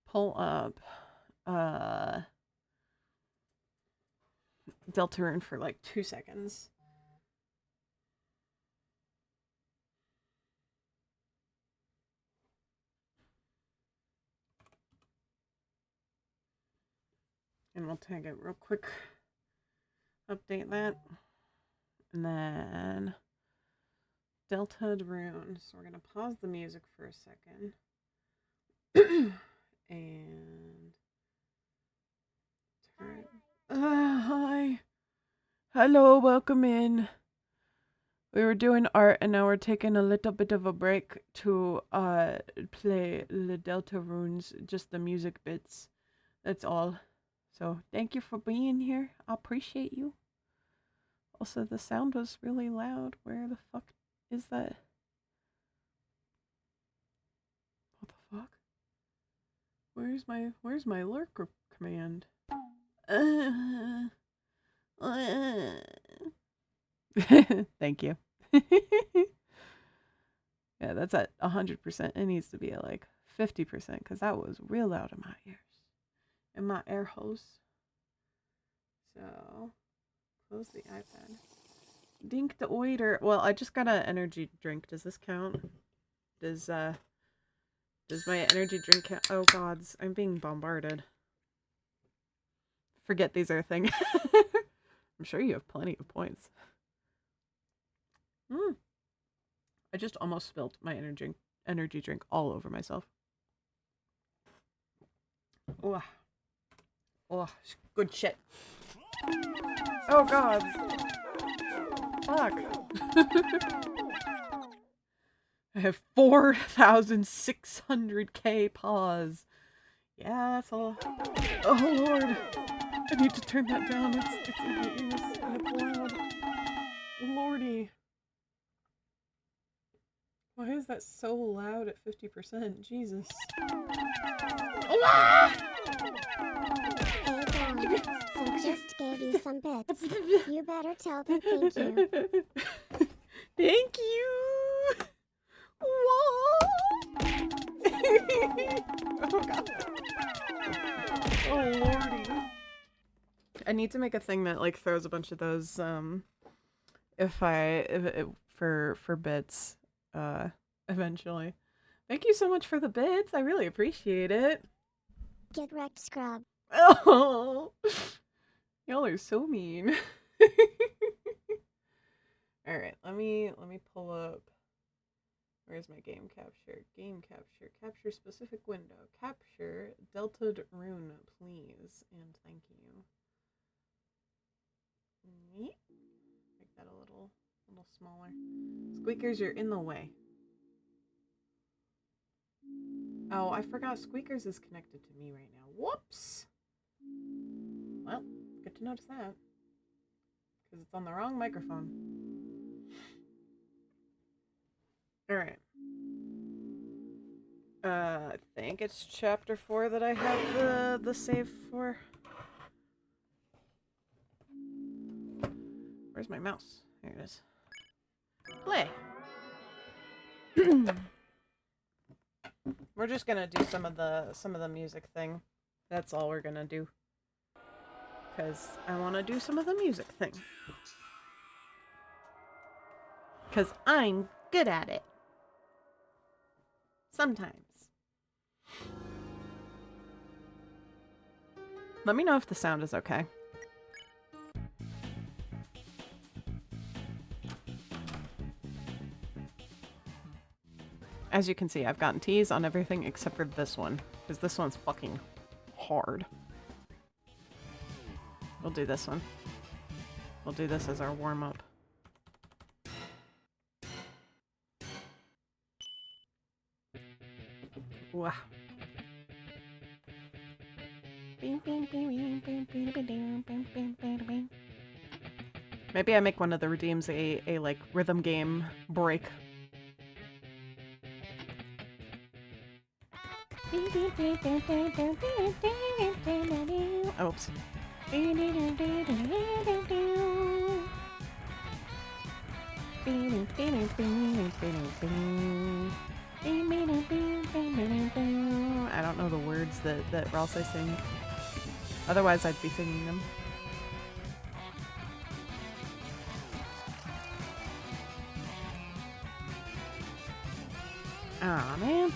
pull up Deltarune for like 2 seconds. And we'll take it real quick. Update that. And then Deltarune. So we're gonna pause the music for a second. And turn. Hi. Hello, welcome in. We were doing art and now we're taking a little bit of a break to play the Deltarunes, just the music bits. That's all. So thank you for being here. I appreciate you. Also, the sound was really loud. Where the fuck is that? What the fuck? Where's my lurker command? Thank you. Yeah, that's at 100%. It needs to be at like 50% because that was real loud in my ears. In my air holes. So, close the iPad. Dink the oiter. Well, I just got an energy drink. Does this count? Does my energy drink count? Oh gods, I'm being bombarded. Forget these are a thing. I'm sure you have plenty of points. Mm. I just almost spilled my energy drink all over myself. Oh, oh, good shit. Oh god. Fuck. I have 4,600k paws. Yeah, that's all. Oh lord. I need to turn that down. It's in my ears and it's loud. Lordy. Why is that so loud at 50%? Jesus. Hey Dawn, so just gave you some bits. You better tell them thank you. Thank you. Whoa. Oh god. Oh lordy. I need to make a thing that like throws a bunch of those for bits eventually. Thank you so much for the bits. I really appreciate it. Get wrecked, scrub. Oh. Y'all are so mean. All right, let me pull up. Where's my game capture? Game capture. Capture specific window. Capture delta rune, please, and thank you. Make that a little smaller. Squeakers, you're in the way. Oh, I forgot Squeakers is connected to me right now. Whoops. Well, good to notice that. Because it's on the wrong microphone. Alright. I think it's chapter 4 that I have the save for. Where's my mouse? Here it is. Play! We're just gonna do some of the music thing. That's all we're gonna do. Because I want to do some of the music thing. Because I'm good at it. Sometimes. Let me know if the sound is okay. As you can see, I've gotten T's on everything except for this one. Because this one's fucking hard. We'll do this one. We'll do this as our warm-up. Wow. Maybe I make one of the redeems a like rhythm game break. Oops. I don't know the words that Ralsei sing. Otherwise, I'd be singing them. Aw, man.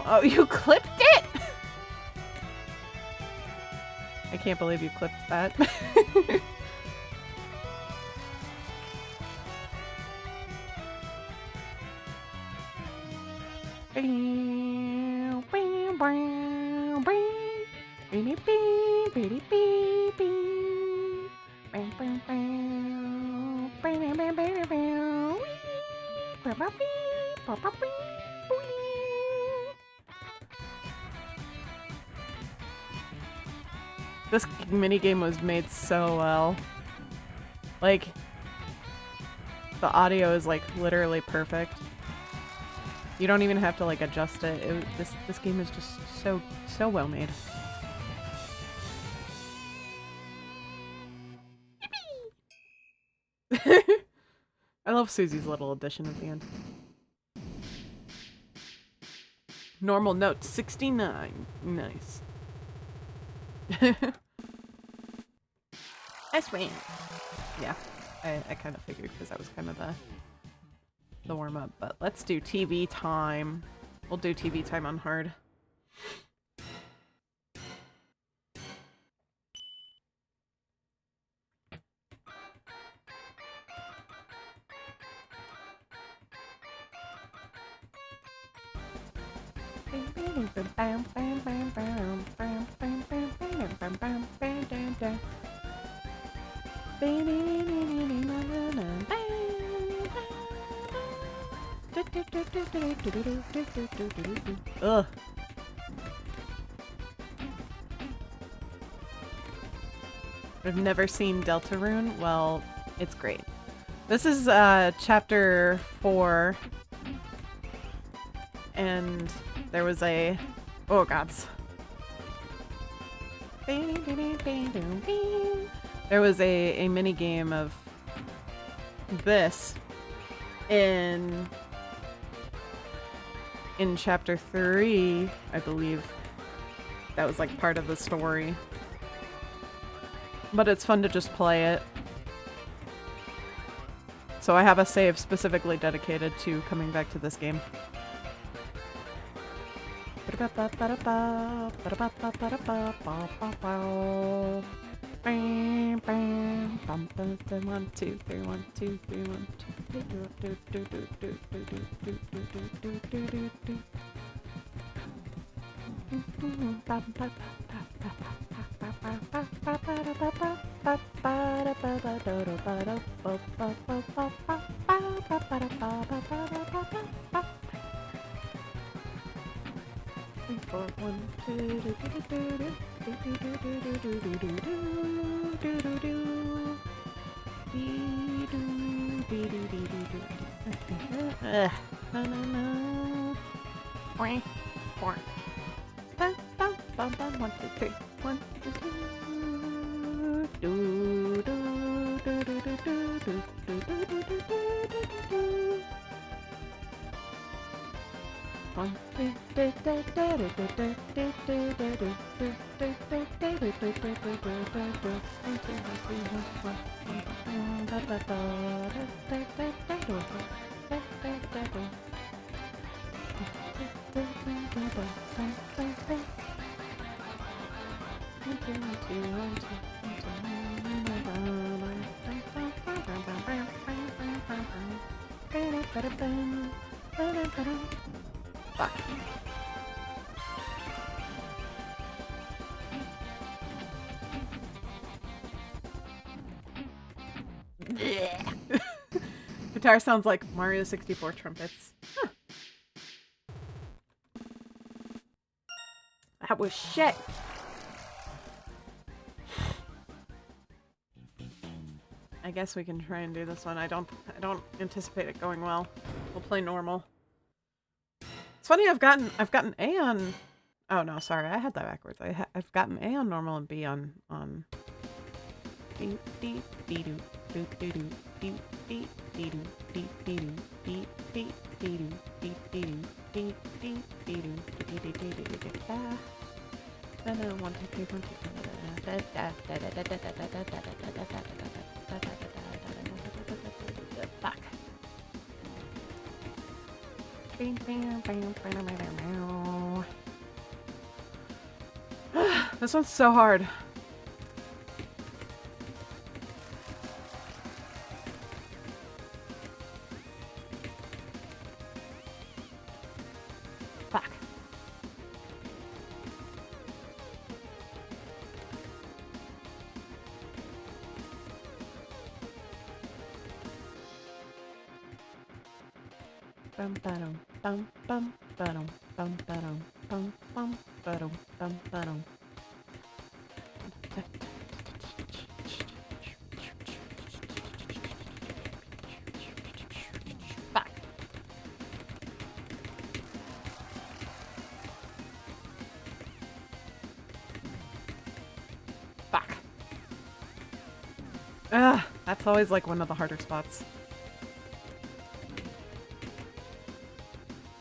Oh, you clipped it? I can't believe you clipped that. This minigame was made so well. Like, the audio is like literally perfect. You don't even have to like adjust it. This game is just so well made. love Susie's little addition at the end. Normal note 69. Nice. S-Wing. Yeah, I kind of figured because that was kind of the warm-up. But let's do TV time. We'll do TV time on hard. Ugh. I've never seen Deltarune. Well, it's great. This is chapter 4. And there was a... Oh, gods. There was a mini game of this in chapter 3, I believe. That was like part of the story. But it's fun to just play it. So I have a save specifically dedicated to coming back to this game. One, two, three, one, two, three, one, Fuck. Guitar sounds like Mario 64 trumpets. Huh. That was shit. I guess we can try and do this one. I don't anticipate it going well. We'll play normal. It's funny, I've gotten A on... Oh no, sorry, I had that backwards. I've gotten A on normal and B on... Fuck. This one's so hard. Fuck. Bum ba-dum, bum bum ba-dum, bum ba-dum, bum bum ba-dum, bum ba-dum. Fuck. Fuck. Ugh, that's always like one of the harder spots.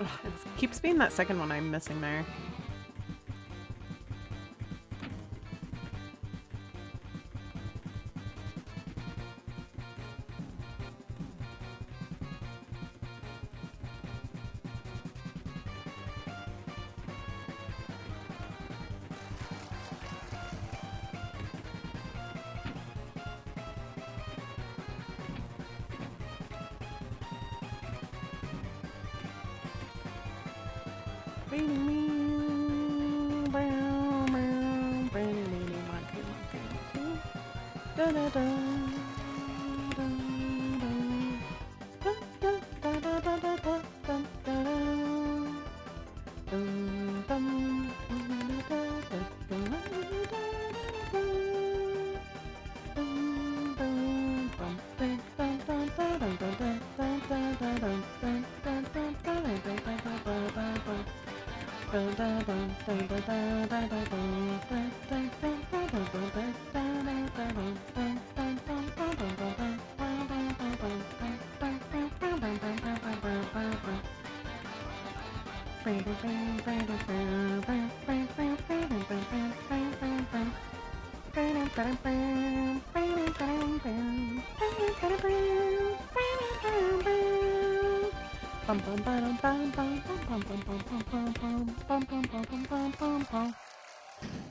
It keeps being that second one I'm missing there.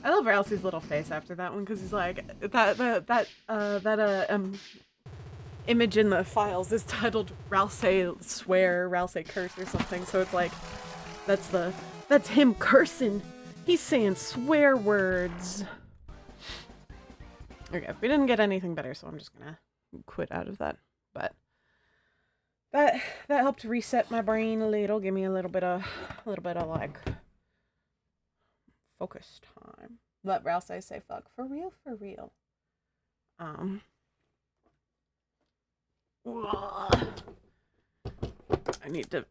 I love Ralsei's little face after that one because he's like that image in the files is titled Ralsei swear, Ralsei curse or something. So it's like that's him cursing. He's saying swear words. Okay, we didn't get anything better, so I'm just gonna quit out of that. But that helped reset my brain a little, give me a little bit of like focus time. Let Ralsei say fuck for real, for real. I need to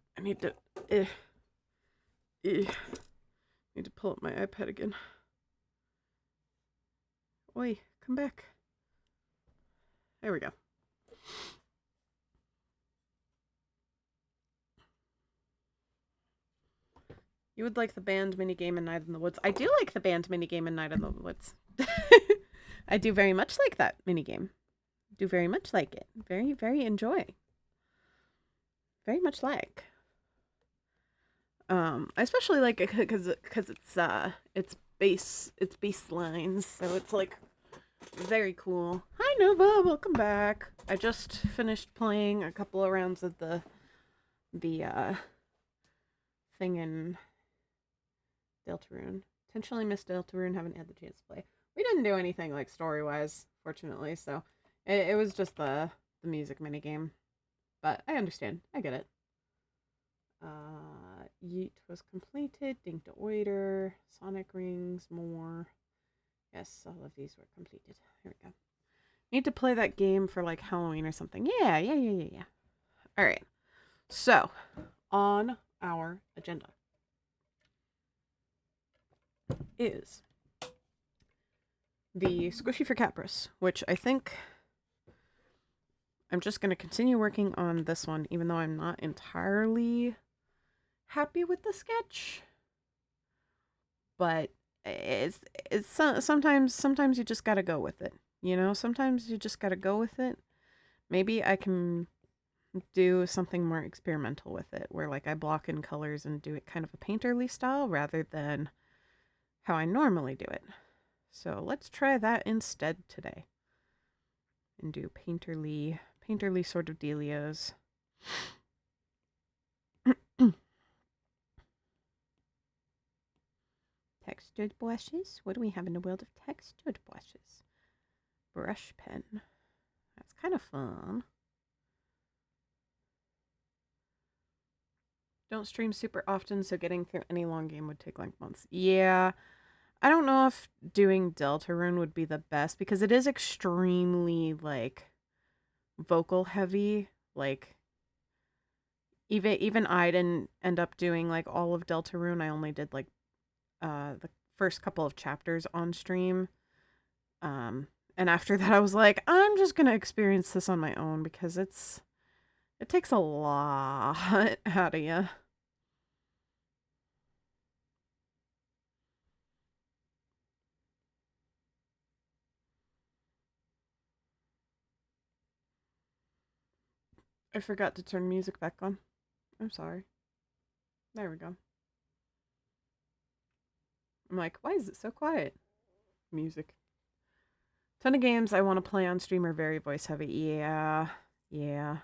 pull up my iPad again. Oi, come back. There we go. You would like the band minigame in Night in the Woods. I do like the band minigame in Night in the Woods. I do very much like that minigame. Do very much like it. Very, very enjoy. Very much like. I especially like it because it's bass lines, so it's like very cool. Hi Nova, welcome back. I just finished playing a couple of rounds of the thing in Deltarune. Intentionally missed Deltarune, haven't had the chance to play. We didn't do anything like story-wise, fortunately, so it was just the music minigame. But I understand. I get it. Yeet was completed. Dink to Oiter. Sonic Rings. More. Yes, all of these were completed. Here we go. Need to play that game for like Halloween or something. Yeah. Alright. So, on our agenda is the Squishy for Capris, which I think I'm just going to continue working on this one, even though I'm not entirely happy with the sketch. But it's sometimes you just got to go with it. You know, sometimes you just got to go with it. Maybe I can do something more experimental with it, where like I block in colors and do it kind of a painterly style rather than how I normally do it. So let's try that instead today. And do painterly sort of dealios. Textured brushes. What do we have in the world of textured brushes? Brush pen. That's kind of fun. Don't stream super often, so getting through any long game would take like months. Yeah. I don't know if doing Deltarune would be the best because it is extremely like vocal heavy. Like even I didn't end up doing like all of Deltarune. I only did like the first couple of chapters on stream. And after that I was like, I'm just gonna experience this on my own because it takes a lot out of you. I forgot to turn music back on. I'm sorry. There we go. I'm like, why is it so quiet? Music. Ton of games I want to play on stream are very voice heavy. Yeah. Yeah.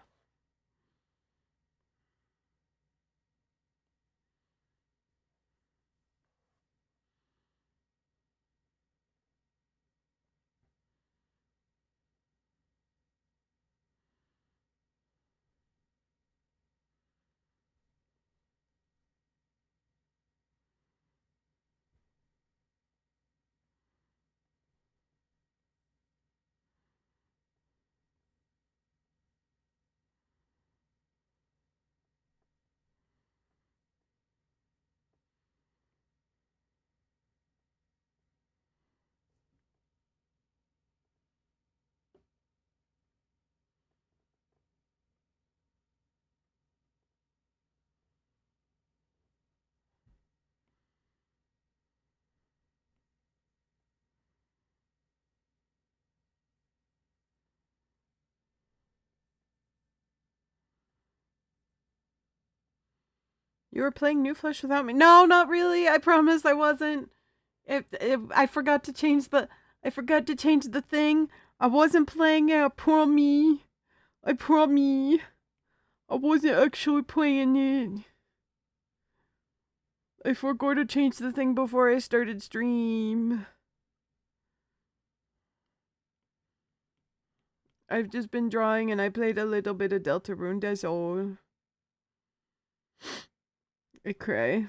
You were playing New Flesh without me? No, not really. I promise I wasn't. If I forgot to change the thing. I wasn't playing it. Poor me. I promise. I wasn't actually playing it. I forgot to change the thing before I started stream. I've just been drawing and I played a little bit of Deltarune, that's all. I cry.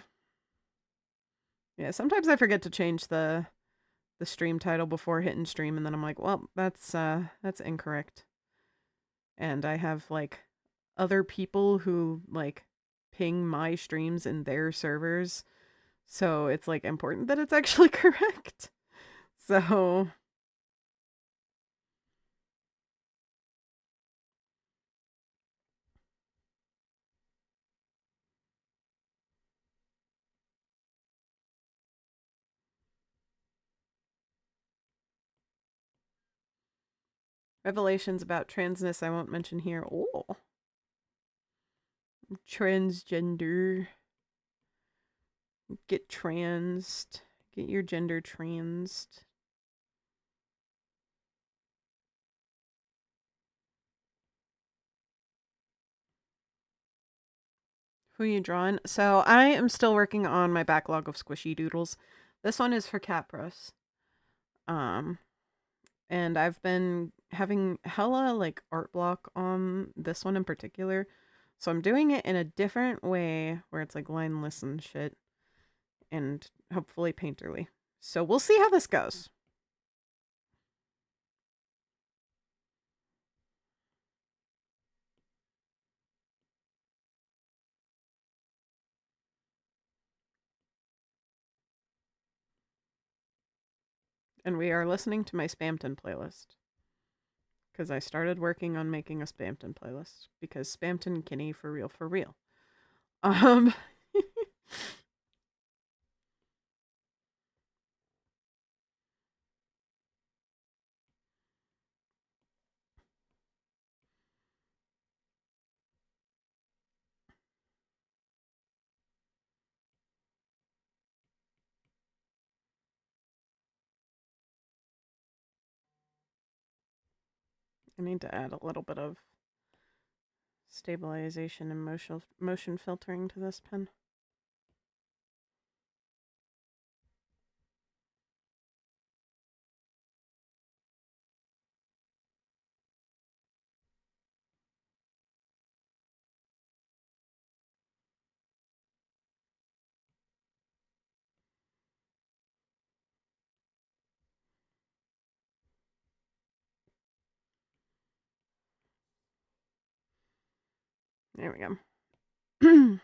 Yeah, sometimes I forget to change the stream title before hitting stream and then I'm like, well, that's incorrect. And I have like other people who like ping my streams in their servers. So it's like important that it's actually correct. So revelations about transness I won't mention here. Oh. Transgender. Get transed. Get your gender transed. Who are you drawing? So I am still working on my backlog of squishy doodles. This one is for Capros. And I've been having hella like art block on this one in particular. So I'm doing it in a different way where it's like lineless and shit. And hopefully painterly. So we'll see how this goes. And we are listening to my Spamton playlist. Because I started working on making a Spamton playlist. Because Spamton and Kinney for real, for real. Um I need to add a little bit of stabilization and motion filtering to this pen. There we go.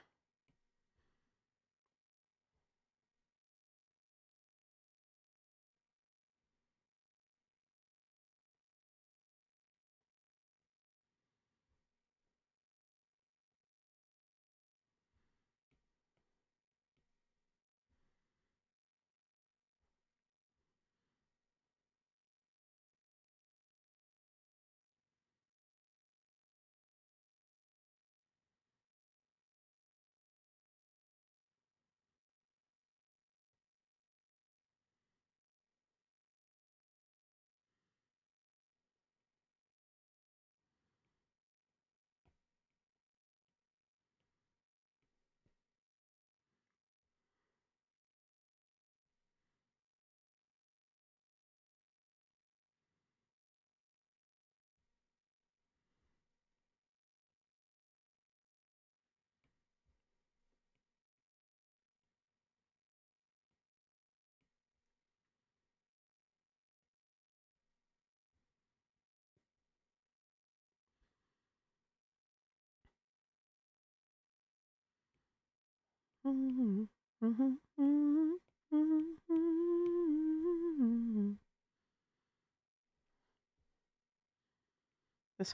This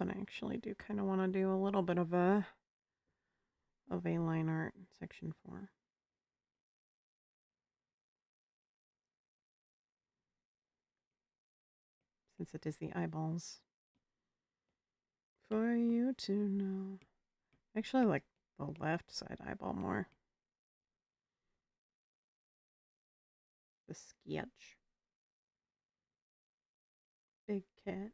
one I actually do kind of want to do a little bit of a line art section 4. Since it is the eyeballs. For you to know. Actually, I like the left side eyeball more. The sketch. Big cat.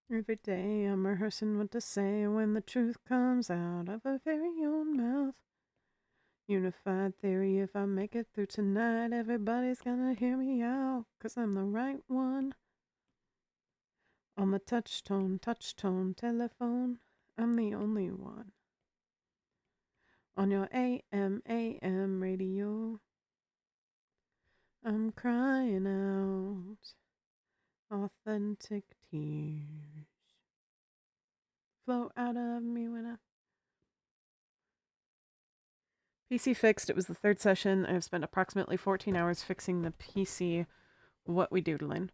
Every day I'm rehearsing what to say when the truth comes out of her very own mouth. Unified theory, if I make it through tonight, everybody's gonna hear me out, 'cause I'm the right one. On the touch tone telephone, I'm the only one. On your AM radio, I'm crying out authentic tears flow out of me when I... PC fixed. It was the third session. I've spent approximately 14 hours fixing the PC. What we doodling?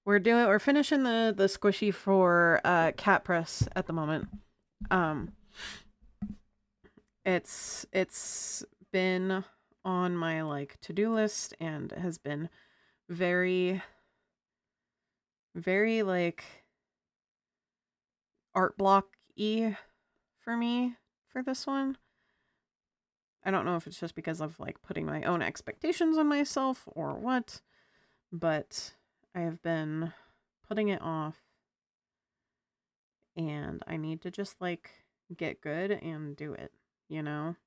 We're finishing the squishy for cat press at the moment. It's been on my like to-do list and has been very like art block-y for me for this one. I don't know if it's just because of like putting my own expectations on myself or what, but I have been putting it off and I need to just like get good and do it, you know?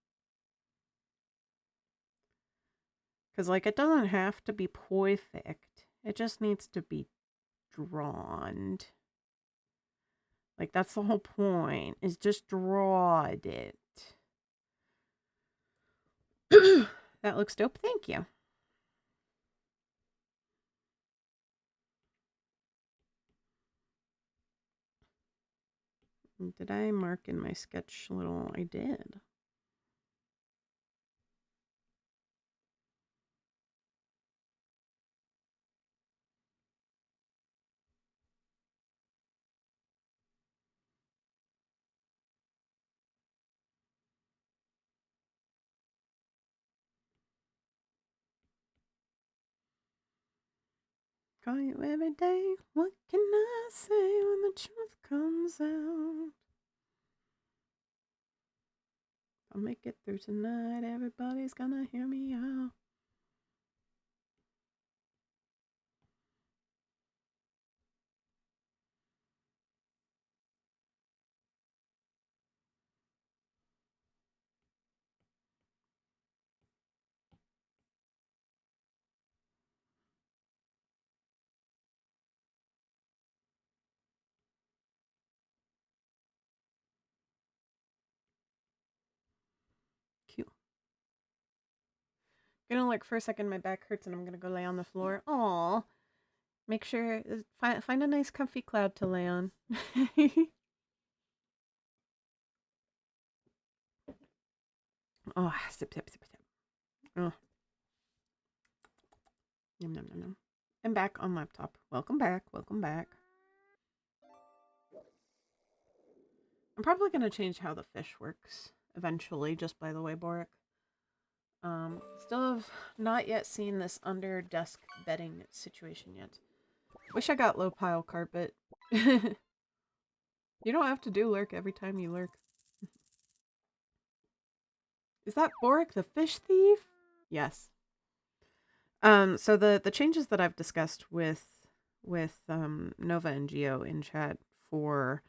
Because like it doesn't have to be perfect, it just needs to be drawn. Like that's the whole point, is just draw it. That looks dope, thank you. Did I mark in my sketch little? I did. Call you every day. What can I say when the truth comes out? I'll make it through tonight. Everybody's gonna hear me out. Cute. Gonna look for a second. My back hurts, and I'm gonna go lay on the floor. Aw. Make sure find a nice comfy cloud to lay on. Oh, sip. Oh. Nom. I'm back on laptop. Welcome back. I'm probably gonna change how the fish works eventually, just by the way, Boric. Still have not yet seen this under desk bedding situation yet. Wish I got low pile carpet. You don't have to do lurk every time you lurk. Is that Boric the fish thief? Yes. So the changes that I've discussed with Nova and Geo in chat for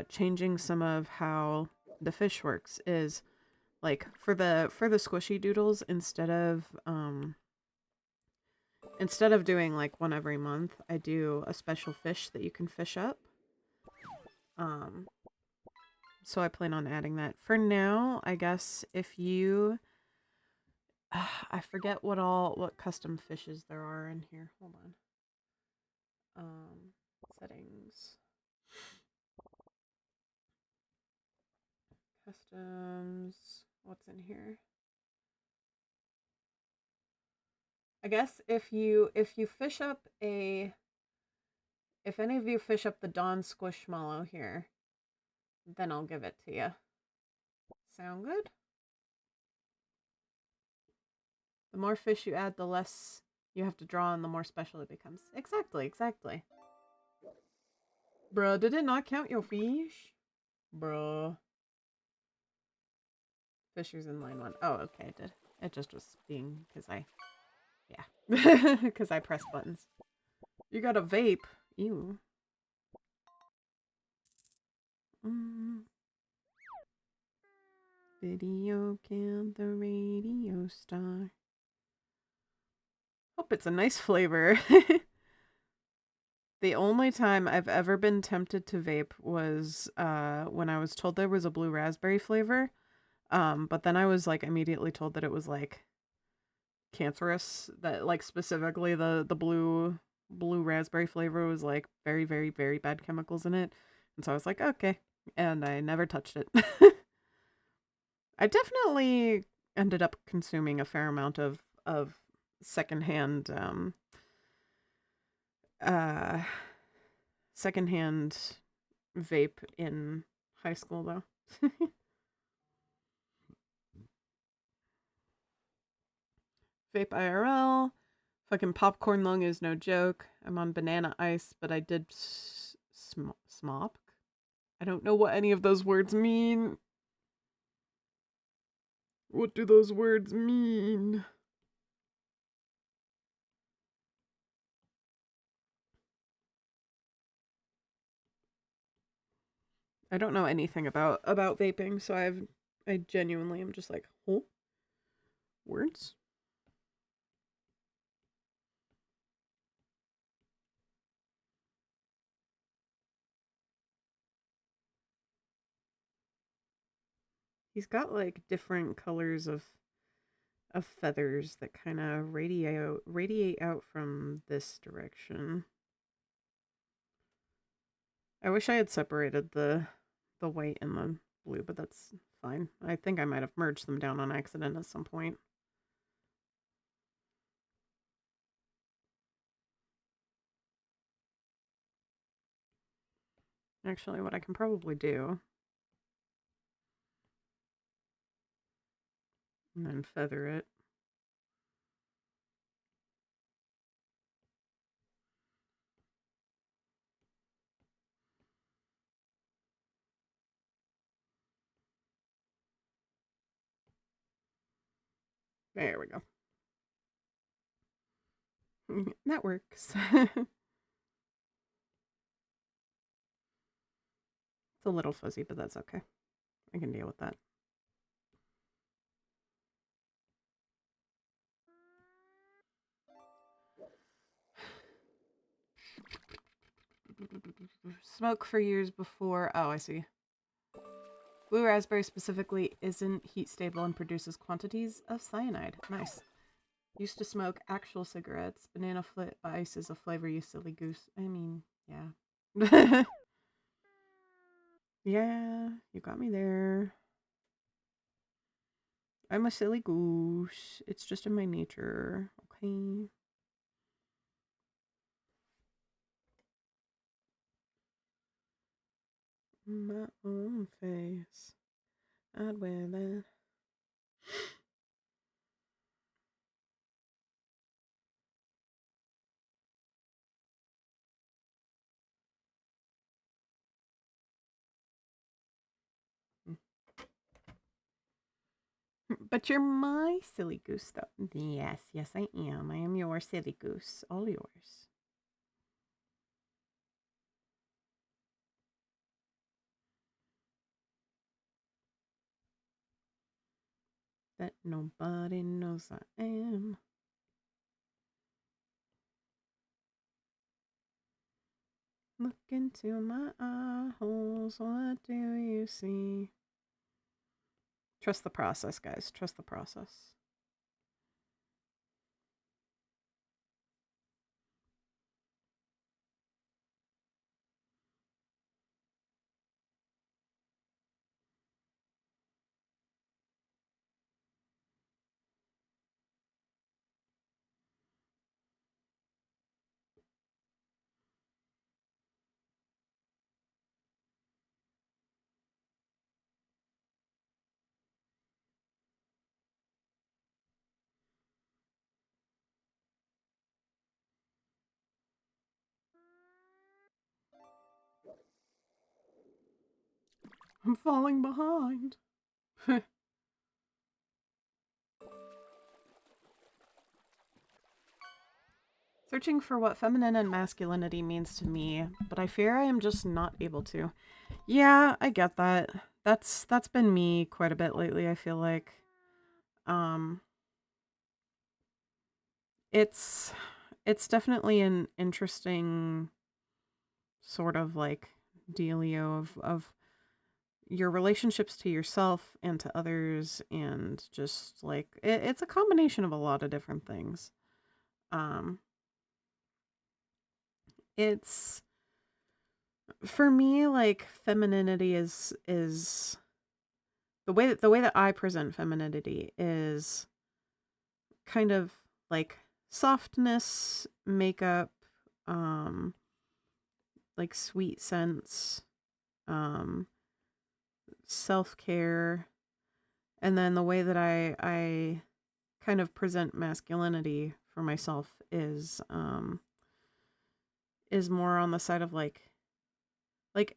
changing some of how the fish works is like for the squishy doodles, instead of doing like one every month, I do a special fish that you can fish up. So I plan on adding that. For now, I guess if you I forget what custom fishes there are in here. Hold on. Settings. Customs. What's in here? I guess if you fish up a, if any of you fish up the Dawn Squishmallow here, then I'll give it to you. Sound good? The more fish you add, the less you have to draw and the more special it becomes. Exactly, exactly. Bruh, did it not count your fish? Bruh. Fisher's in line 1. Oh, okay, it did. It just was being, because I, yeah. Because I pressed buttons. You got a vape. Ew. Video killed the radio star. Hope it's a nice flavor. The only time I've ever been tempted to vape was when I was told there was a blue raspberry flavor. But then I was like immediately told that it was like cancerous, that like specifically the blue raspberry flavor was like very, very, very bad chemicals in it. And so I was like, okay. And I never touched it. I definitely ended up consuming a fair amount of secondhand secondhand vape in high school though. Vape IRL. Fucking popcorn lung is no joke. I'm on banana ice, but I did smop. I don't know what any of those words mean. What do those words mean? I don't know anything about vaping, so I genuinely am just like, oh, words? He's got like different colors of feathers that kind of radiate out from this direction. I wish I had separated the white and the blue, but that's fine. I think I might have merged them down on accident at some point. Actually, what I can probably do, and then feather it. There we go. That works. It's a little fuzzy, but that's okay. I can deal with that. Smoke for years before. Oh, I see. Blue raspberry specifically isn't heat stable and produces quantities of cyanide. Nice. Used to smoke actual cigarettes. Banana ice is a flavor, you silly goose. I mean, yeah. Yeah, you got me there. I'm a silly goose. It's just in my nature. Okay. My own face. I'd wear that. But you're my silly goose, though. Yes, yes, I am. I am your silly goose. All yours. That nobody knows I am. Look into my eye holes. What do you see? Trust the process, guys. Trust the process. I'm falling behind. Searching for what feminine and masculinity means to me, but I fear I am just not able to. Yeah, I get that. That's been me quite a bit lately, I feel like. Um it's it's definitely an interesting sort of like dealio of your relationships to yourself and to others, and just like it's a combination of a lot of different things. Um it's for me, like femininity is the way that I present femininity is kind of like softness, makeup, um like sweet scents, um self-care, and then the way that I kind of present masculinity for myself is more on the side of like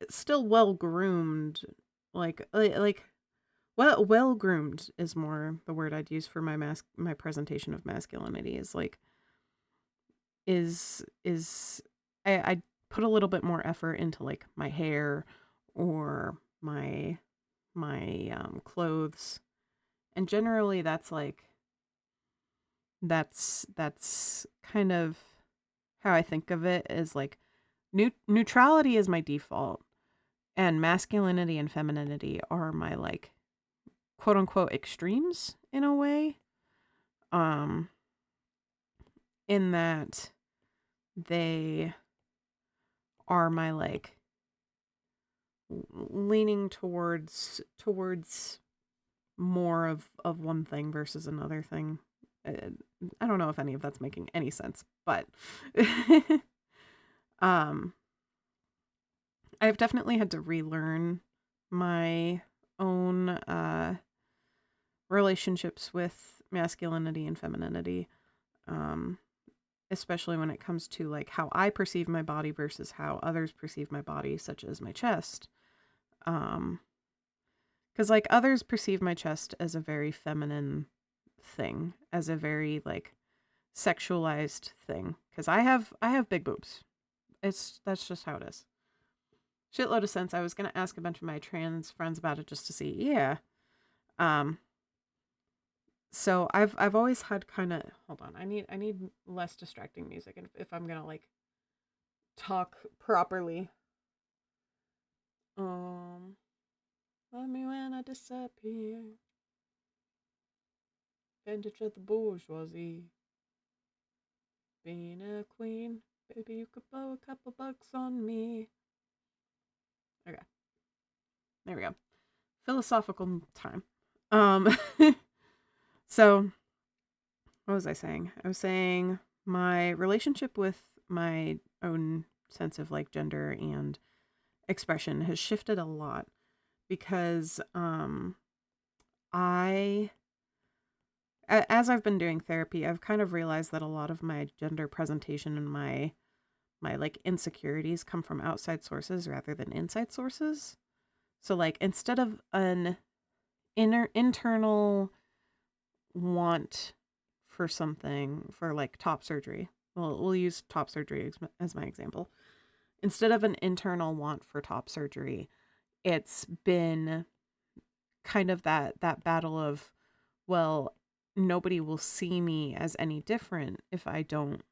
still well groomed, like well groomed is more the word I'd use for my presentation of masculinity is like is I put a little bit more effort into like my hair or my clothes, and generally that's kind of how I think of it, is like neutrality is my default, and masculinity and femininity are my like quote unquote extremes in a way. Um in that they are my like leaning towards more of one thing versus another thing. Uh, I don't know if any of that's making any sense, but um I've definitely had to relearn my own relationships with masculinity and femininity, um, especially when it comes to like how I perceive my body versus how others perceive my body, such as my chest. Um, because like others perceive my chest as a very feminine thing, as a very like sexualized thing. Because I have big boobs. That's just how it is. Shitload of sense. I was gonna ask a bunch of my trans friends about it just to see. Yeah. Um, so I've always had kind of, hold on, I need less distracting music if I'm gonna like talk properly. Um, Love me when I disappear. Vintage of the bourgeoisie. Being a queen, baby, you could blow a couple bucks on me. Okay, there we go. Philosophical time. Um, so what was I saying? I was saying my relationship with my own sense of like gender and expression has shifted a lot because I as I've been doing therapy, I've kind of realized that a lot of my gender presentation and my like insecurities come from outside sources rather than inside sources. So like instead of an internal want for something, for like top surgery. Well, we'll use top surgery as my example. Instead of an internal want for top surgery, it's been kind of that battle of, well, nobody will see me as any different if I don't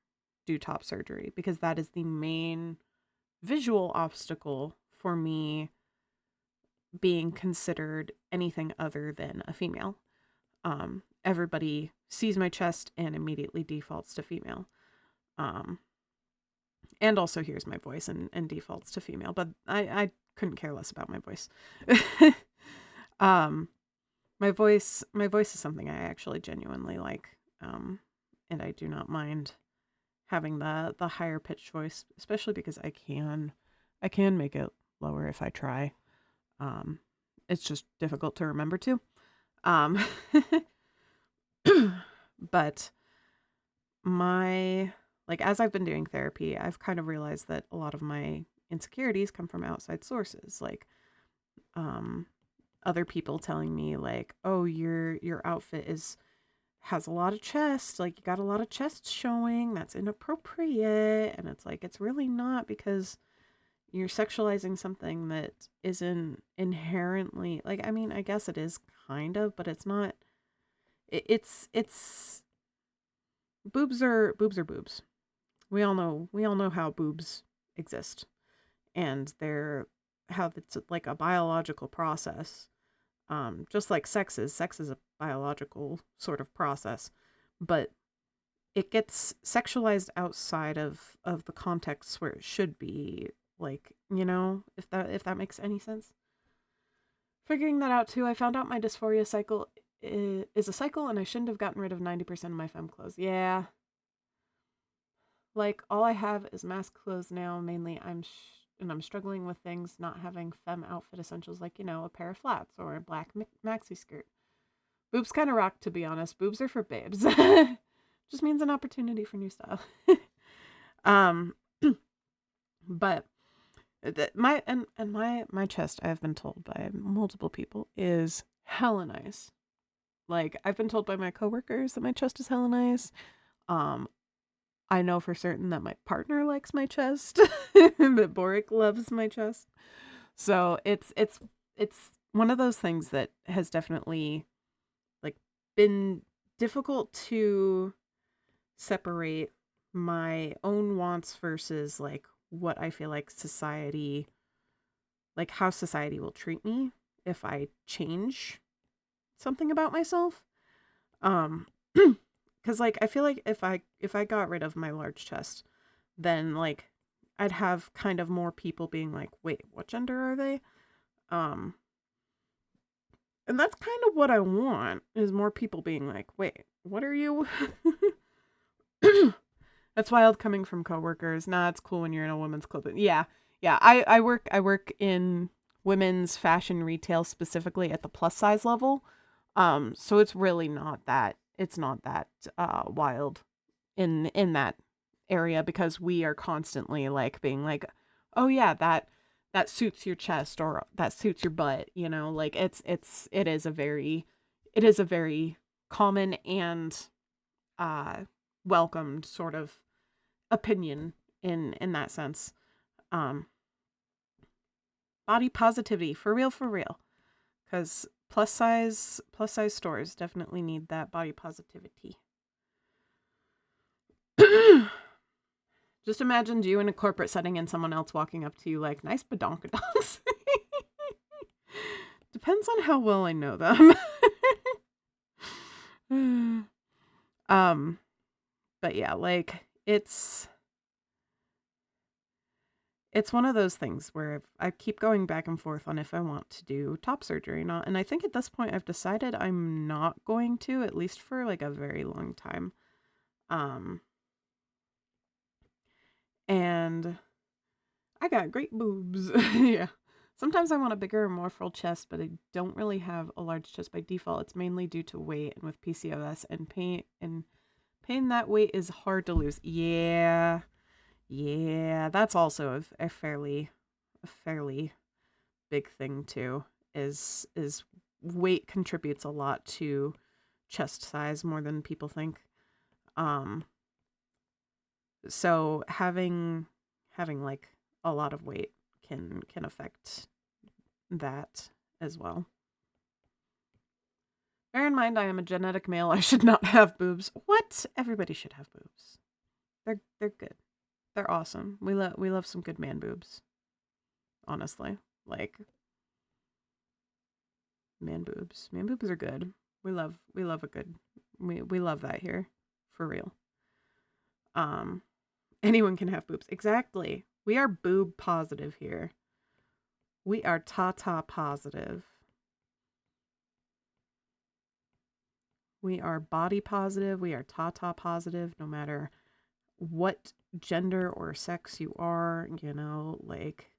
do top surgery, because that is the main visual obstacle for me being considered anything other than a female. Everybody sees my chest and immediately defaults to female. Um, and also hears my voice and defaults to female, but I couldn't care less about my voice. um, my voice is something I actually genuinely like, and I do not mind having the higher pitched voice, especially because I can make it lower if I try. Um, it's just difficult to remember to. Um, but my like as I've been doing therapy, I've kind of realized that a lot of my insecurities come from outside sources. Like other people telling me like, "Oh, your outfit has a lot of chest, like you got a lot of chest showing, that's inappropriate." And it's like, it's really not, because you're sexualizing something that isn't inherently, like, I mean, I guess it is kind of, but it's not. It's boobs are boobs. We all know how boobs exist, and they're how it's like a biological process. Just like sex is a biological sort of process, but it gets sexualized outside of the context where it should be. Like, if that makes any sense. Figuring that out too, I found out my dysphoria cycle is a cycle, and I shouldn't have gotten rid of 90% of my femme clothes. Yeah, like all I have is mask clothes now. Mainly, I'm struggling with things not having femme outfit essentials, like a pair of flats or a black maxi skirt. Boobs kind of rock, to be honest. Boobs are for babes. Just means an opportunity for new style. um, but my chest, I've been told by multiple people, is hella nice. Like, I've been told by my coworkers that my chest is hella nice. Um, I know for certain that my partner likes my chest. That Boric loves my chest. So it's one of those things that has definitely like been difficult to separate my own wants versus like what I feel like society, like how society will treat me if I change something about myself. Um cuz like I feel like if I got rid of my large chest, then like I'd have kind of more people being like, "Wait, what gender are they?" Um and that's kind of what I want, is more people being like, "Wait, what are you?" That's wild coming from coworkers. Nah, it's cool when you're in a women's clothing. Yeah. Yeah, I work in women's fashion retail, specifically at the plus size level. So it's really not that wild in that area, because we are constantly like being like, "Oh yeah, that suits your chest, or that suits your butt," like it is a very common and uh welcomed sort of opinion in that sense. Um Body positivity, for real, cuz plus size stores definitely need that body positivity. Just imagine you in a corporate setting and someone else walking up to you like, "Nice badonkadonks." Depends on how well I know them. um but yeah, like it's one of those things where I keep going back and forth on if I want to do top surgery or not. And I think at this point I've decided I'm not going to, at least for like a very long time. Um, and I got great boobs. Yeah. Sometimes I want a bigger, more full chest, but I don't really have a large chest by default. It's mainly due to weight, and with PCOS and pain, that weight is hard to lose. Yeah. Yeah, that's also a fairly big thing too, is weight contributes a lot to chest size, more than people think. Um so having like a lot of weight can affect that as well. Bear in mind, I am a genetic male. I should not have boobs. What? Everybody should have boobs. They're good. They're awesome. We love some good man boobs. Honestly, like, man boobs. Man boobs are good. We love a good, we love that here. For real. Um Anyone can have boobs. Exactly. We are boob positive here. We are ta-ta positive. We are body positive. We are ta-ta positive, no matter what gender or sex you are, like,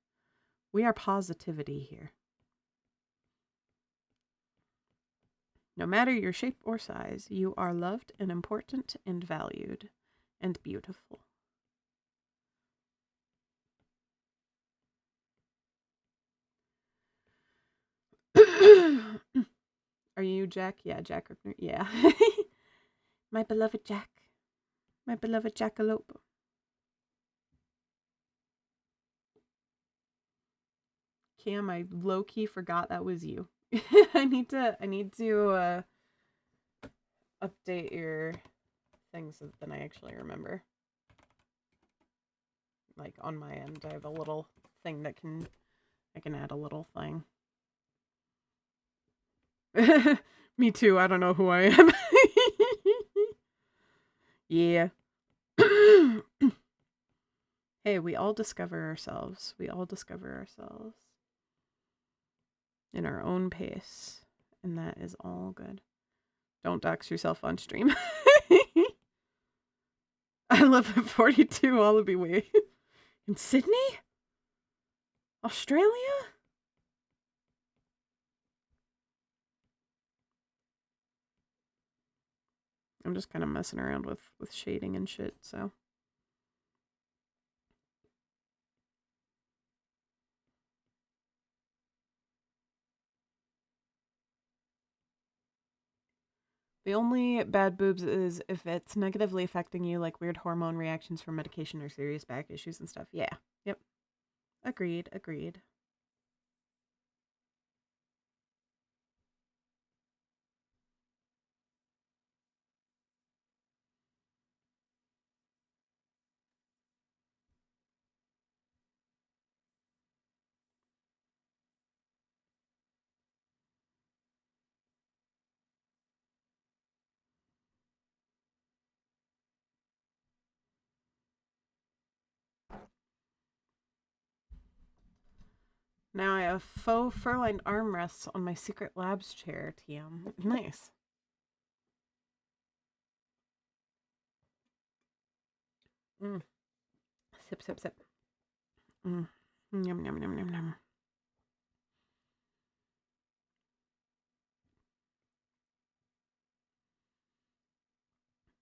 we are positivity here. No matter your shape or size, you are loved and important and valued and beautiful. Are you Jack? Yeah, Jack Ripner. Yeah. My beloved Jack. My beloved Jackalope. Cam, I low-key forgot that was you. I need to update your things so then I actually remember. Like on my end, I have a little thing that I can add a little thing. Me too, I don't know who I am. Yeah. Hey, we all discover ourselves. We all discover ourselves. In our own pace. And that is all good. Don't dox yourself on stream. I live at 42 Wallaby Way. In Sydney? Australia? I'm just kind of messing around with shading and shit, so. The only bad boobs is if it's negatively affecting you, like weird hormone reactions from medication or serious back issues and stuff. Yeah. Yep. Agreed. Agreed. Now I have faux fur-lined armrests on my secret labs chair, TM. Nice. Mm. Sip, sip, sip. Mm. Yum, yum, yum, yum, yum.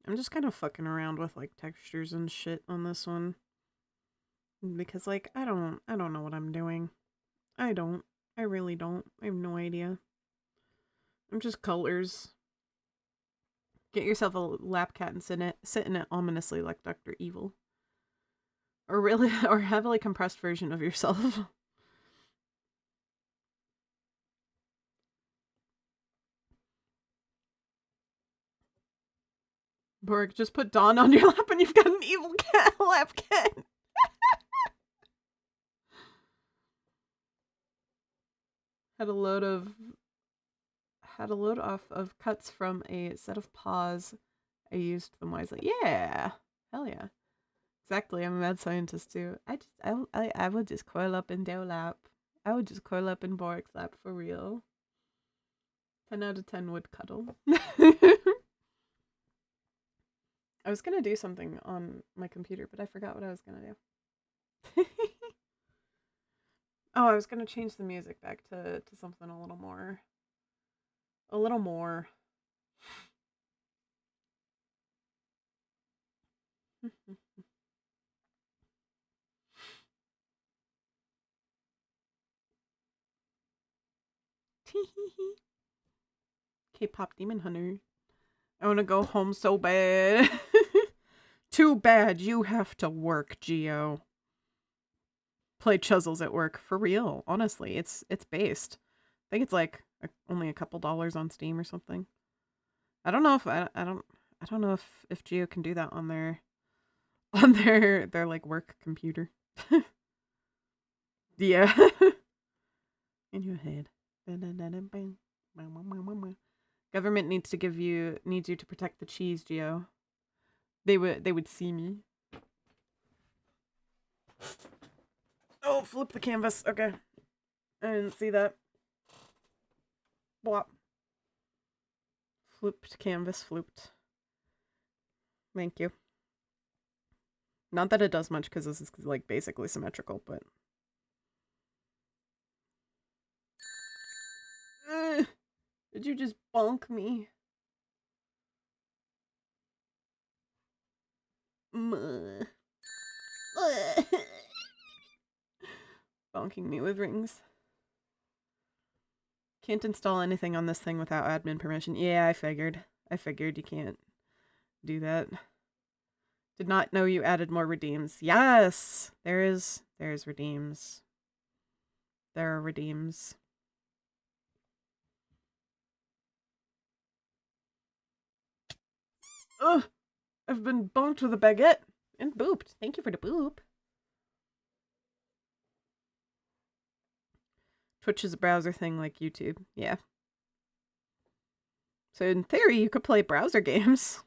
I'm just kind of fucking around with like textures and shit on this one. Because like I don't know what I'm doing. I don't. I really don't. I have no idea. I'm just colors. Get yourself a lap cat and sit in it ominously like Dr. Evil. Or really or heavily compressed version of yourself. Borg, just put Dawn on your lap and you've got an evil cat lap cat. Had a load off of cuts from a set of paws. I used them wisely. Yeah. Hell yeah. Exactly. I'm a mad scientist too. I would just coil up in their lap. I would just coil up in Borg's lap for real. 10 out of 10 would cuddle. I was gonna do something on my computer, but I forgot what I was gonna do. Oh, I was gonna change the music back to something a little more. A little more. K-pop Demon Hunter. I want to go home so bad. Too bad you have to work, Geo. Play Chuzzles at work for real. Honestly, it's based. I think it's like only a couple dollars on Steam or something. I don't know if I don't know if Geo can do that on their like work computer. Yeah. In your head. Government needs you to protect the cheese, Geo. They would see me. Oh, flip the canvas. Okay. I didn't see that. Blop. Flipped canvas, flooped. Thank you. Not that it does much because this is like basically symmetrical, but. Did you just bonk me? Bonking me with rings. Can't install anything on this thing without admin permission. Yeah, I figured. I figured you can't do that. Did not know you added more redeems. Yes! There's redeems. There are redeems. Ugh! I've been bonked with a baguette. And booped. Thank you for the boop. Twitch is a browser thing like YouTube. Yeah. So in theory, you could play browser games.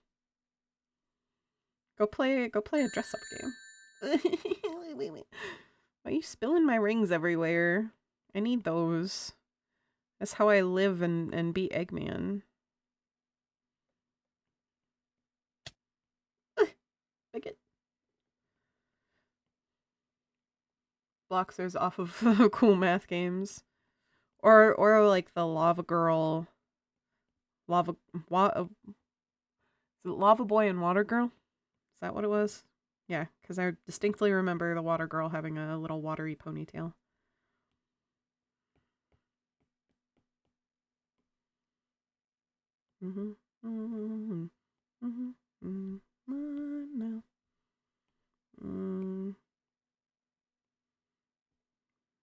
Go play a dress-up game. Wait. Why are you spilling my rings everywhere? I need those. That's how I live and beat Eggman. Bigot. Bloxers off of cool math games. Or like the Lava Girl. Lava Boy and Water Girl? Is that what it was? Yeah, because I distinctly remember the Water Girl having a little watery ponytail.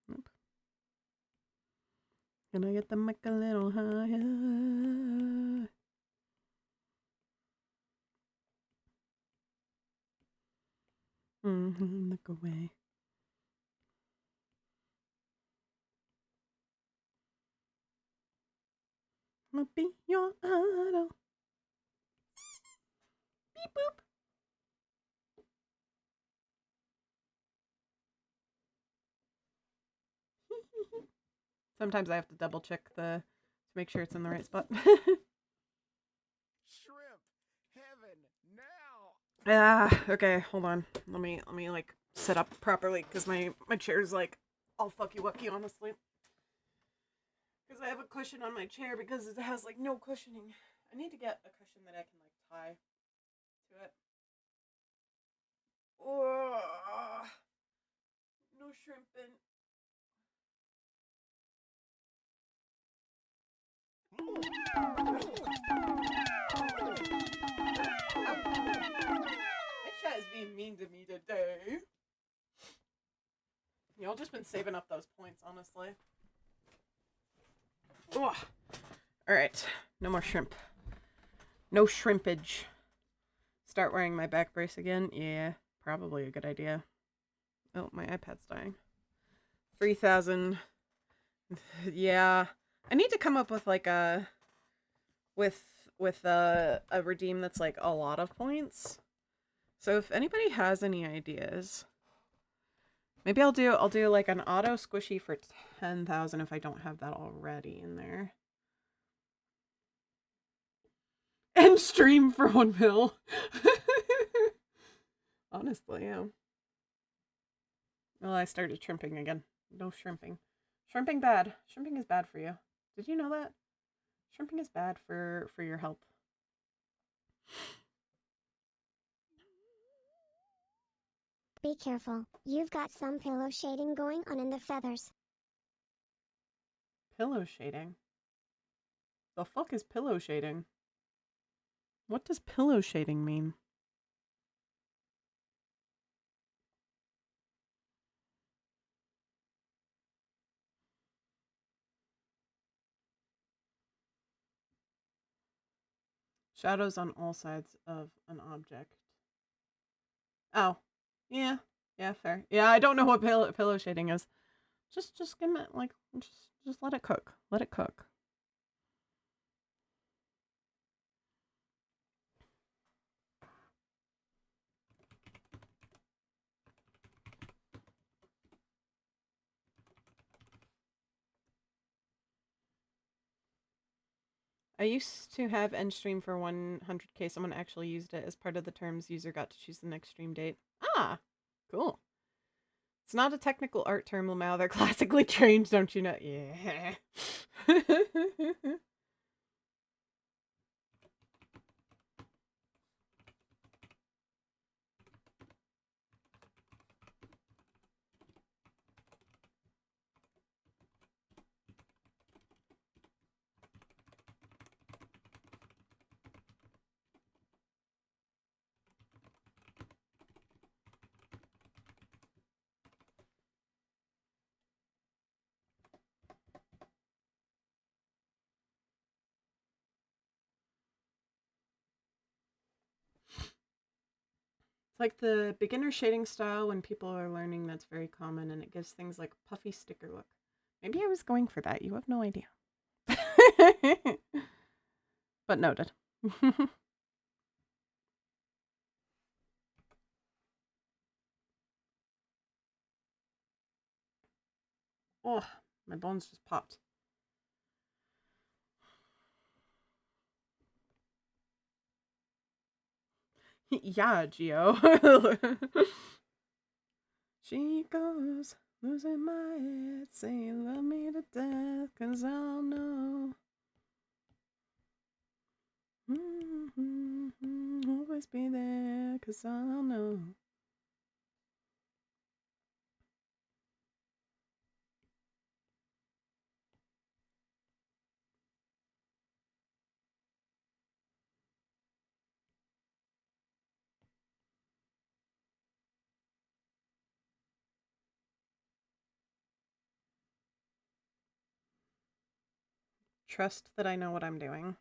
Nope. Gonna get the mic a little higher. Look away. I'll be your idol. Beep boop. Sometimes I have to double check to make sure it's in the right spot. Shrimp heaven now. Okay, hold on. Let me like sit up properly because my chair's like all fucky wucky, honestly. Because I have a cushion on my chair because it has like no cushioning. I need to get a cushion that I can like tie to it. Oh, no shrimping. My chat is being mean to me today. Y'all just been saving up those points, honestly. Ugh. Alright, no more shrimp. No shrimpage. Start wearing my back brace again? Yeah, probably a good idea. Oh, my iPad's dying. 3,000. Yeah. I need to come up with like a a redeem that's like a lot of points. So if anybody has any ideas, maybe I'll do like an auto squishy for 10,000 if I don't have that already in there. And stream for 1 mil. Honestly, yeah. Well, I started shrimping again. No shrimping. Shrimping bad. Shrimping is bad for you. Did you know that? Shrimping is bad for your health. Be careful, you've got some pillow shading going on in the feathers. Pillow shading? The fuck is pillow shading? What does pillow shading mean? Shadows on all sides of an object. Oh. Yeah. Yeah, fair. Yeah, I don't know what pillow shading is. Just give it like just let it cook. Let it cook. I used to have end stream for 100k. Someone actually used it as part of the terms. User got to choose the next stream date. Ah, cool. It's not a technical art term, Lamau. They're classically trained, don't you know? Yeah. It's like the beginner shading style when people are learning that's very common, and it gives things like a puffy sticker look. Maybe I was going for that. You have no idea. But noted. Oh, my bones just popped. Yeah, Geo. She goes, losing my head, saying love me to death, 'cause I'll know. Always be there, 'cause I'll know. Trust that I know what I'm doing.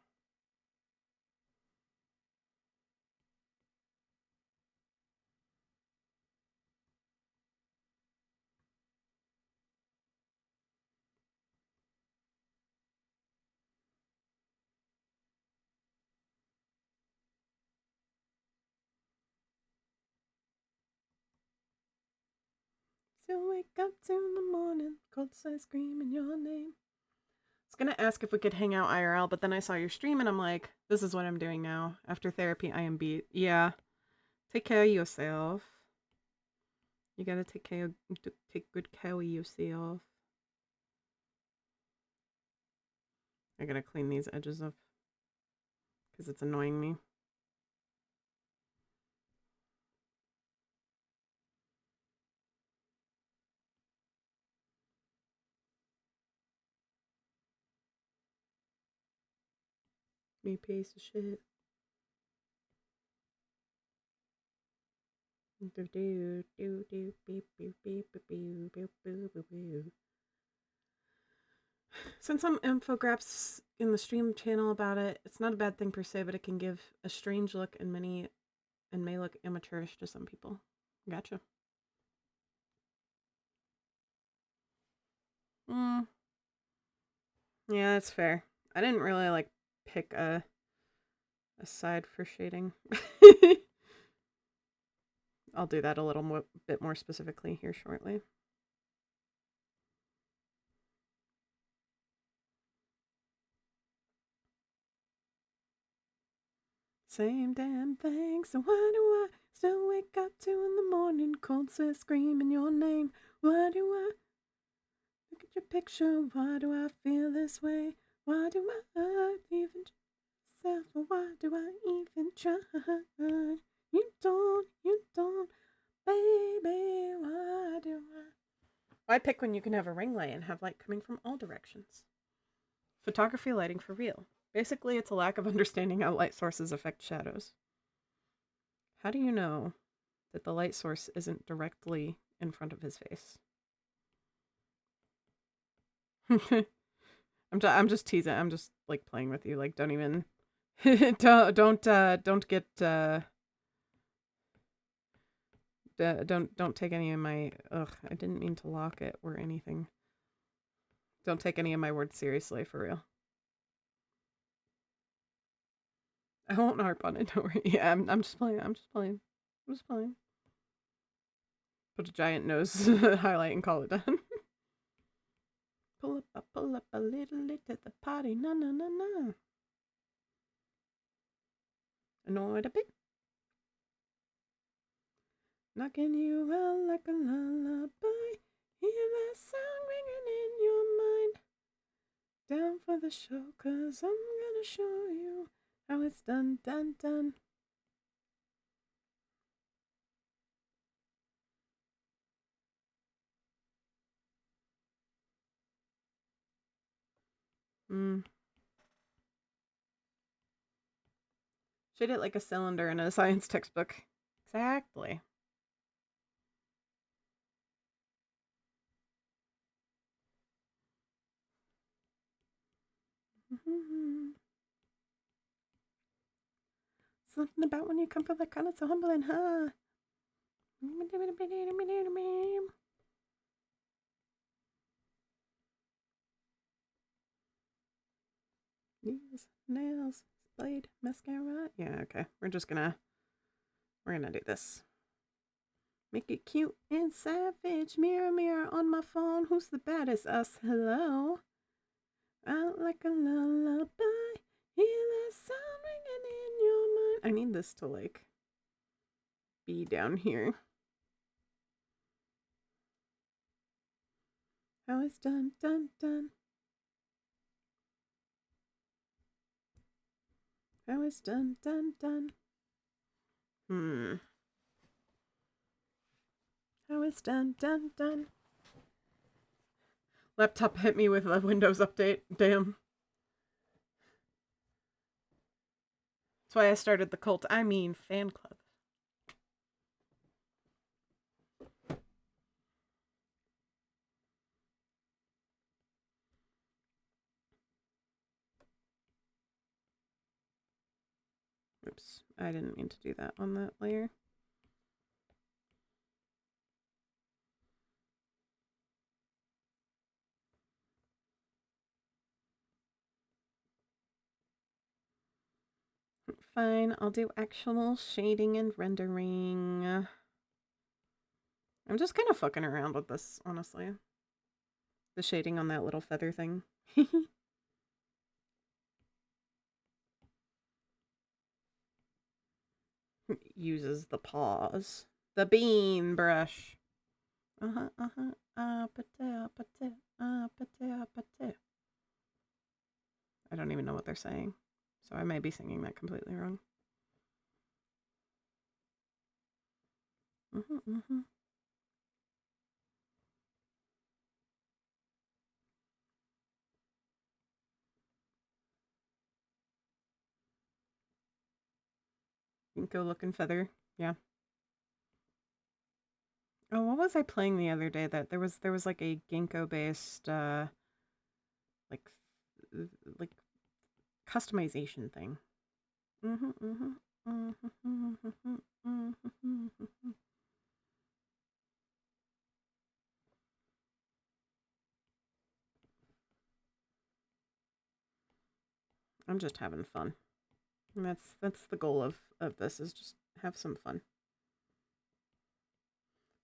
Still wake up 2 in the morning, cold side screaming your name. I was gonna ask if we could hang out IRL, but then I saw your stream and I'm like, this is what I'm doing now. After therapy, I am beat. Yeah. Take care of yourself. You gotta take good care of yourself. I gotta clean these edges up because it's annoying me. Me piece of shit. Since some infographics in the stream channel about it, it's not a bad thing per se, but it can give a strange look and may look amateurish to some people. Gotcha. Yeah, that's fair. I didn't really like pick a side for shading. I'll do that a little bit more specifically here shortly. Same damn thing, so why do I still wake up 2 in the morning, cold sweat screaming your name? Why do I look at your picture? Why do I feel this way? Why do I even try myself? Or why do I even try? You don't, baby, why do I? Why pick when you can have a ring light and have light coming from all directions? Photography lighting for real. Basically, it's a lack of understanding how light sources affect shadows. How do you know that the light source isn't directly in front of his face? I'm just teasing. I'm just like playing with you. Like, don't even don't get don't take any of my I didn't mean to lock it or anything. Don't take any of my words seriously, for real. I won't harp on it. Don't worry. Yeah, I'm just playing. I'm just playing. Put a giant nose highlight and call it done. Pull up a little late at the party. No. Annoyed a bit. Knocking you out like a lullaby. Hear that sound ringing in your mind. Down for the show, 'cause I'm gonna show you how it's done. Shade it like a cylinder in a science textbook. Exactly. Something about when you come from the kind, it's so humbling, huh? Nails, blade, mascara. Yeah, okay. We're gonna do this. Make it cute and savage. Mirror, mirror on my phone. Who's the baddest? Us. Hello. Out like a lullaby. Hear that sound ringing in your mind. I need this to like be down here. How it's done, done, done. How it's done, done, done. How it's done, done, done. Laptop hit me with a Windows update. Damn. That's why I started the cult. I mean, fan club. Oops, I didn't mean to do that on that layer. Fine, I'll do actual shading and rendering. I'm just kind of fucking around with this, honestly. The shading on that little feather thing. Uses the paws. The bean brush. I don't even know what they're saying, so I may be singing that completely wrong. Ginkgo looking feather, yeah. Oh, what was I playing the other day? That there was like a ginkgo based like like customization thing. I'm just having fun. And that's the goal of this, is just have some fun.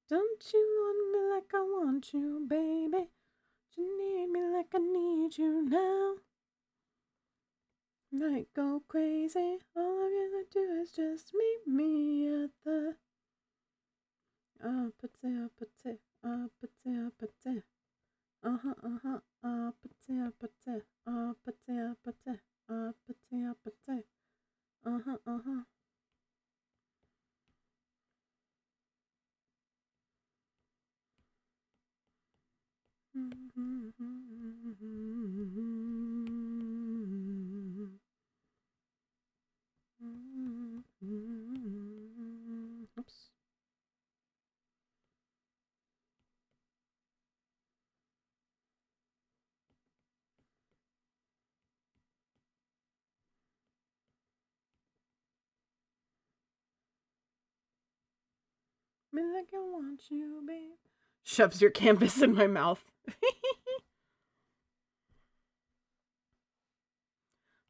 Don't you want me like I want you, baby? You need me like I need you now. Might go crazy. All I'm gonna do is just meet me at the uppity. Oops. Me like I want you, babe. Shoves your canvas in my mouth.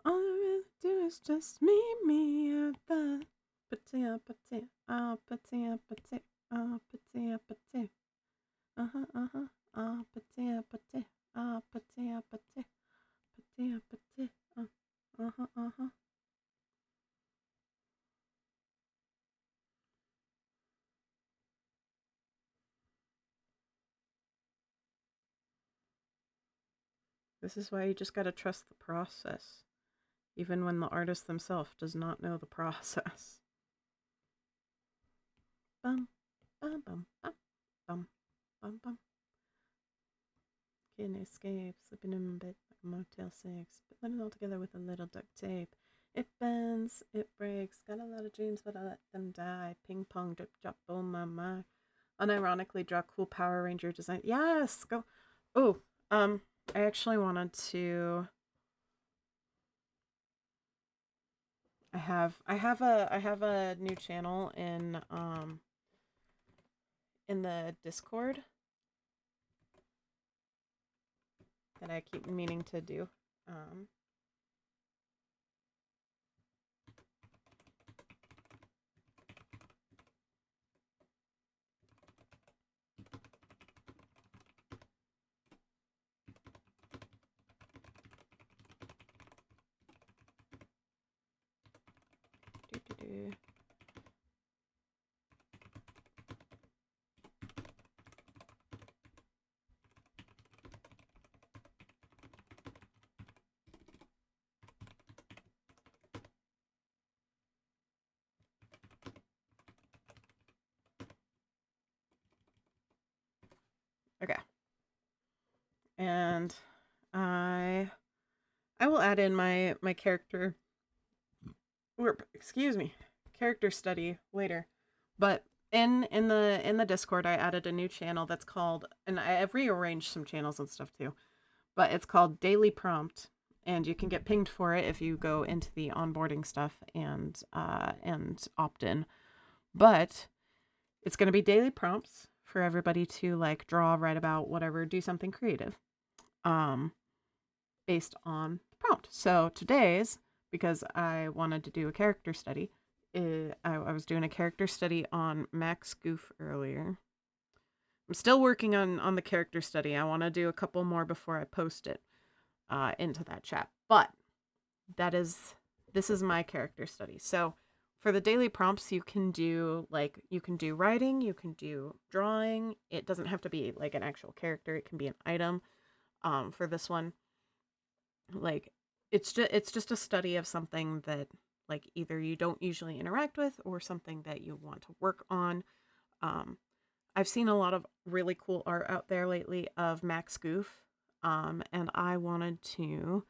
All I really do is just meet me at the patia. Patia. This is why you just gotta trust the process, even when the artist themselves does not know the process. Bum, bum, bum, bum, bum, bum, bum. Can't escape, slipping in bed like a Motel 6, but let it all together with a little duct tape. It bends, it breaks, got a lot of dreams, but I let them die. Ping pong, drip drop, oh my my. Unironically draw cool Power Ranger design. Yes, go. Oh, I actually wanted to. I have a new channel in in the Discord that I keep meaning to do. Do-do-do. Okay. And I will add in my character, or excuse me, character study later. But in the Discord, I added a new channel that's called, and I've rearranged some channels and stuff too, but it's called Daily Prompt, and you can get pinged for it if you go into the onboarding stuff and opt in. But it's going to be daily prompts for everybody to like draw, write about, whatever, do something creative, based on the prompt. So today's, because I wanted to do a character study, I was doing a character study on Max Goof earlier. I'm still working on the character study. I want to do a couple more before I post it into that chat. But this is my character study. So for the daily prompts, you can do writing, you can do drawing. It doesn't have to be like an actual character. It can be an item. For this one, like it's just a study of something that like either you don't usually interact with or something that you want to work on. I've seen a lot of really cool art out there lately of Max Goof, and I wanted to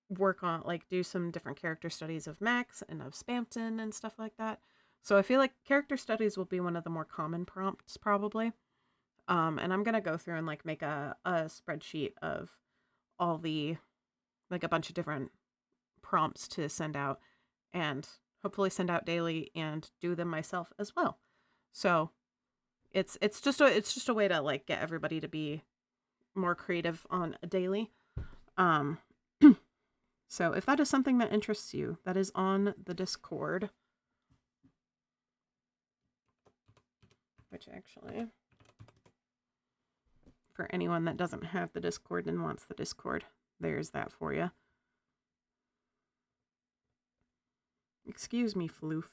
work on like do some different character studies of Max and of Spamton and stuff like that. So I feel like character studies will be one of the more common prompts probably. And I'm gonna go through and like make a spreadsheet of all the like a bunch of different prompts to send out and hopefully send out daily and do them myself as well. So it's just a way to like get everybody to be more creative on a daily. So if that is something that interests you, that is on the Discord. Which actually, for anyone that doesn't have the Discord and wants the Discord, there's that for you. Excuse me, Floof.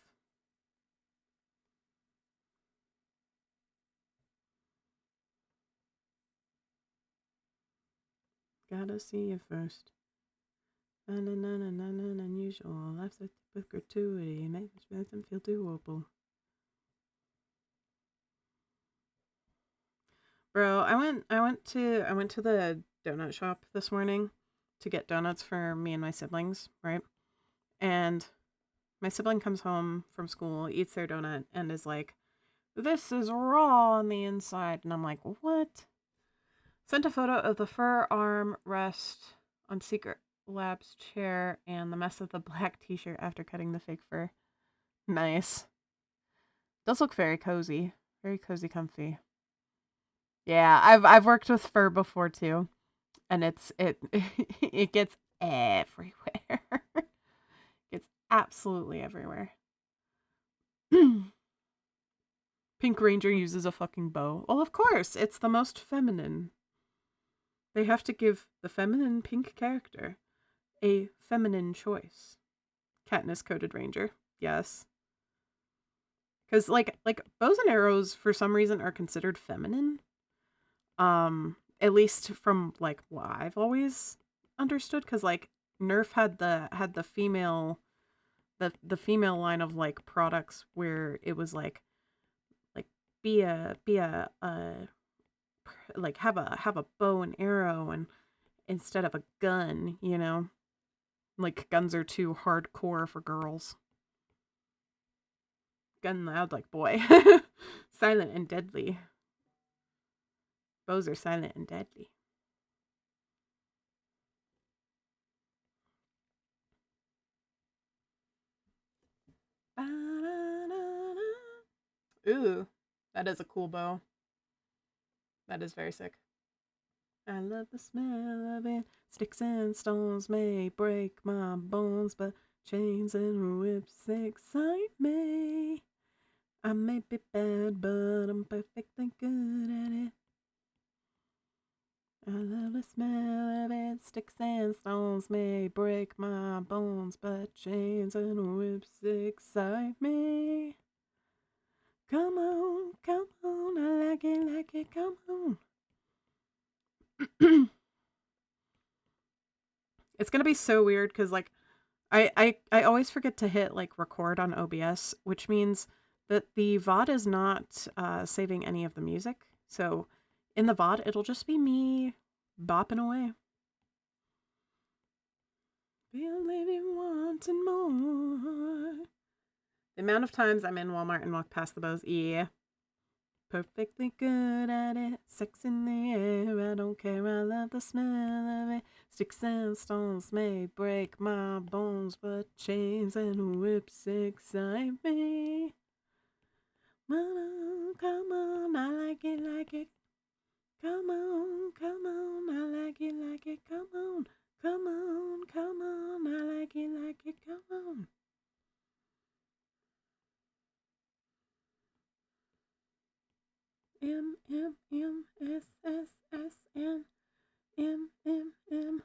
Gotta see you first. Unusual. Life's with gratuity. Makes them feel doable. Bro, I went to the donut shop this morning to get donuts for me and my siblings, right? And my sibling comes home from school, eats their donut, and is like, "This is raw on the inside." And I'm like, "What?" Sent a photo of the fur arm rest on Secret Lab's chair and the mess of the black t-shirt after cutting the fake fur. Nice. Does look very cozy. Very cozy, comfy. Yeah, I've worked with fur before too. And it it gets everywhere. It's absolutely everywhere. Pink Ranger uses a fucking bow. Well, of course, it's the most feminine. They have to give the feminine pink character a feminine choice. Katniss Coated Ranger. Yes. Because like bows and arrows for some reason are considered feminine. At least from like what I've always understood. Because like Nerf had the female the female line of like products where it was like be a like have a bow and arrow and instead of a gun, you know. Like guns are too hardcore for girls. Gun loud like boy. Silent and deadly. Bows are silent and deadly. Ooh. That is a cool bow. That is very sick. I love the smell of it. Sticks and stones may break my bones, but chains and whips excite me. I may be bad, but I'm perfectly good at it. I love the smell of it. Sticks and stones may break my bones, but chains and whips excite me. Come on, I like it, come on. It's gonna be so weird because like I always forget to hit like record on OBS, which means that the VOD is not saving any of the music. So in the VOD, it'll just be me bopping away. Feel living wanting more. The amount of times I'm in Walmart and walk past the bows, yeah. Perfectly good at it, sex in the air, I don't care, I love the smell of it. Sticks and stones may break my bones, but chains and whips excite me. Come on, I like it. Come on, I like it, come on. Come on, I like it, come on. M, S, S, S, N, M.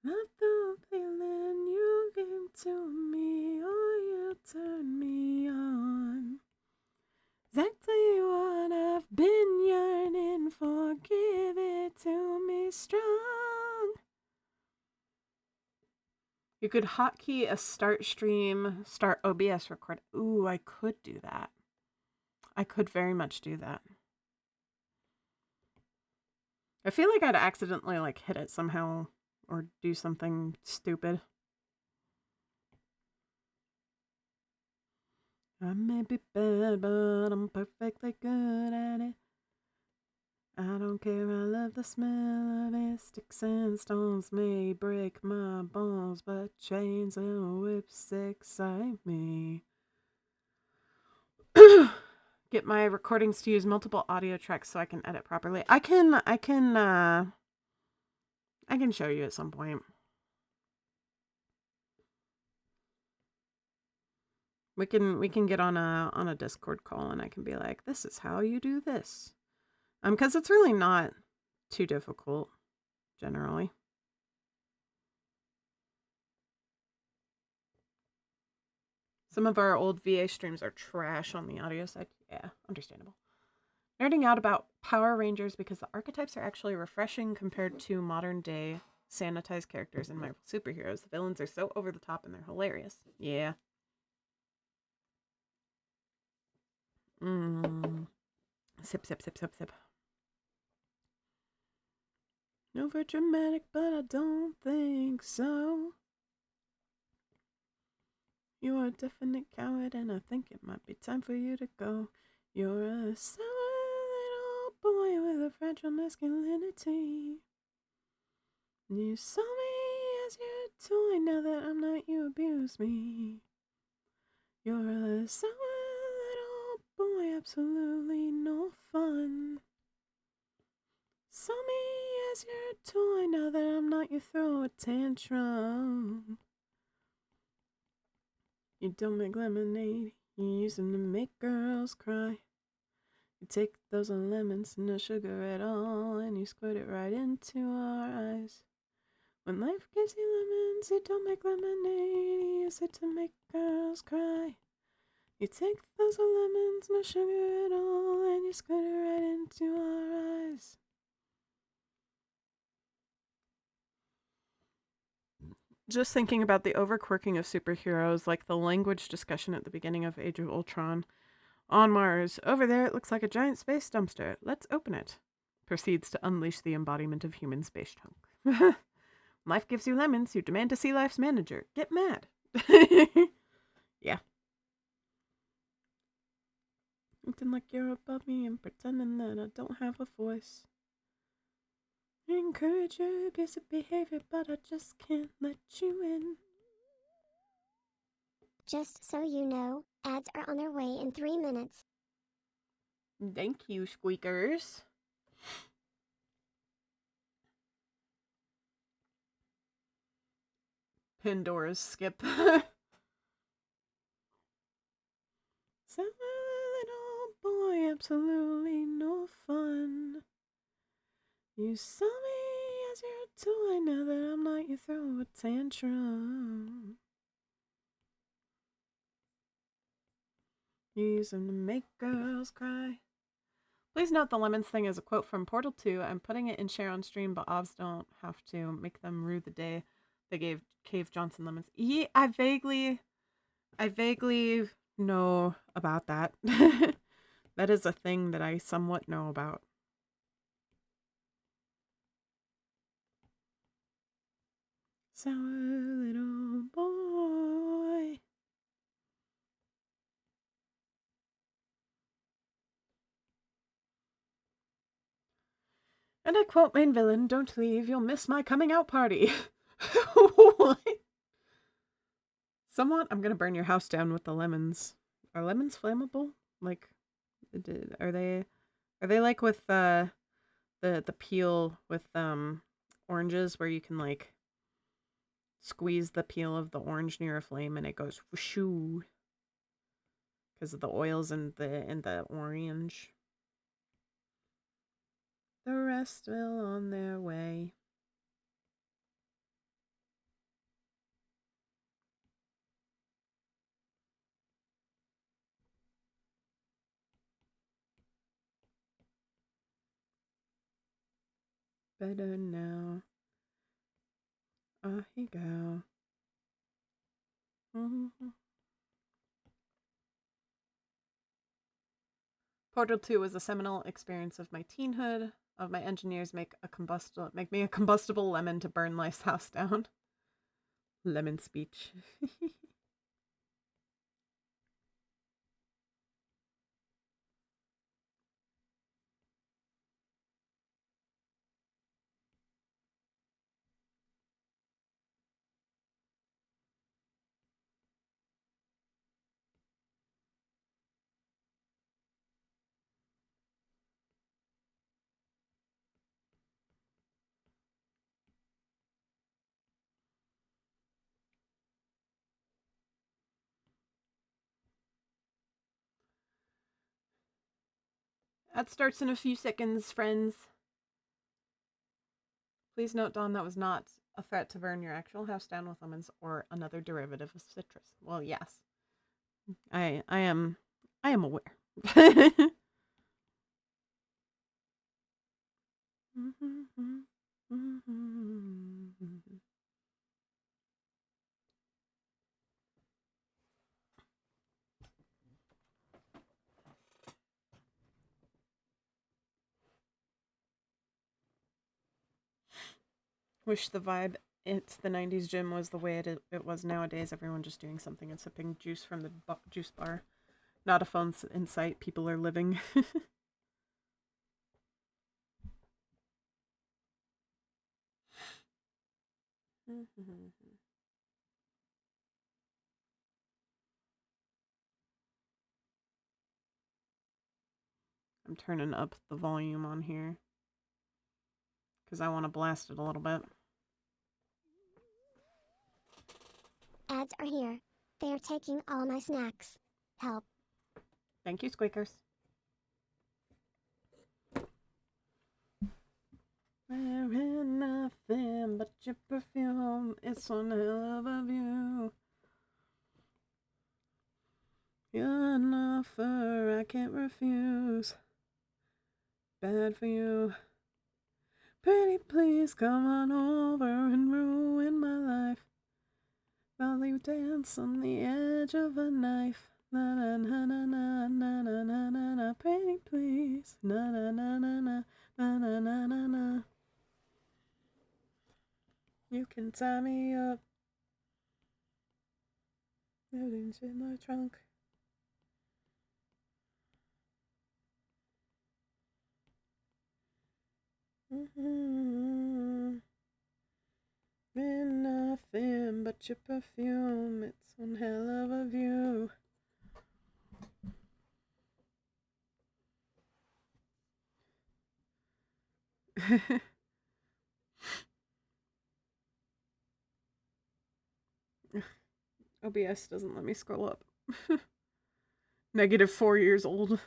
Love the feeling you give to me, or you turn me on. Exactly what I've been yearning for, give it to me strong. You could hotkey a start stream, start OBS record. Ooh, I could do that. I could very much do that. I feel like I'd accidentally like hit it somehow or do something stupid. I may be bad, but I'm perfectly good at it. I don't care, I love the smell of it. Sticks and stones may break my bones, but chains and whips excite me. Get my recordings to use multiple audio tracks so I can edit properly. I can show you at some point. We can get on a Discord call and I can be like, this is how you do this. Because it's really not too difficult, generally. Some of our old VA streams are trash on the audio side. Yeah, understandable. Nerding out about Power Rangers because the archetypes are actually refreshing compared to modern day sanitized characters in Marvel superheroes. The villains are so over the top and they're hilarious. Yeah. Sip. Over dramatic, but I don't think so. You're a definite coward, and I think it might be time for you to go. You're a sour little boy with a fragile masculinity. You saw me as your toy, now that I'm not, you abuse me. You're a sour little boy, absolutely no fun. Saw me as your toy, now that I'm not, you throw a tantrum. You don't make lemonade, you use them to make girls cry. You take those lemons, no sugar at all, and you squirt it right into our eyes. When life gives you lemons, you don't make lemonade, you use it to make girls cry. You take those lemons, no sugar at all, and you squirt it right into our eyes. Just thinking about the overquirking of superheroes, like the language discussion at the beginning of Age of Ultron. On Mars, over there it looks like a giant space dumpster. Let's open it. Proceeds to unleash the embodiment of human space junk. Life gives you lemons, you demand to see life's manager. Get mad. Yeah. Acting like you're above me and pretending that I don't have a voice. I encourage your abusive behavior, but I just can't let you in. Just so you know, ads are on their way in 3 minutes. Thank you, squeakers. Pandora's skip. So little boy, absolutely no fun. You saw me as your toy, now that I'm not, you throw a tantrum. You use them to make girls cry. Please note the lemons thing is a quote from Portal 2. I'm putting it in share on stream, but OBS don't have to make them rue the day they gave Cave Johnson lemons. I vaguely know about that. That is a thing that I somewhat know about. Sour little boy. And I quote main villain, "Don't leave, you'll miss my coming out party." What? Someone, I'm gonna burn your house down with the lemons. Are lemons flammable? Like, are they like with the peel with oranges where you can like squeeze the peel of the orange near a flame and it goes whooshoo because of the oils in the orange. The rest will on their way. Better now. Off you go. Mm-hmm. Portal 2 was a seminal experience of my teenhood. Of my engineers make me a combustible lemon to burn life's house down. Lemon speech. That starts in a few seconds, friends. Please note, Dawn, that was not a threat to burn your actual house down with lemons or another derivative of citrus. Well, yes. I am aware. Wish the vibe at the 90s gym was the way it was nowadays. Everyone just doing something and sipping juice from the juice bar. Not a phone in sight. People are living. I'm turning up the volume on here because I want to blast it a little bit. Ads are here. They are taking all my snacks. Help. Thank you, squeakers. Wearing nothing but your perfume. It's one hell of a view. You're an offer I can't refuse. Bad for you. Pretty please come on over and ruin my life. While you dance on the edge of a knife. Na na na na na na na na na na. Pretty please. Na na na na na na na na na na. You can tie me up. Everything's in my trunk. In nothing but your perfume. It's one hell of a view. OBS doesn't let me scroll up. -4 years old.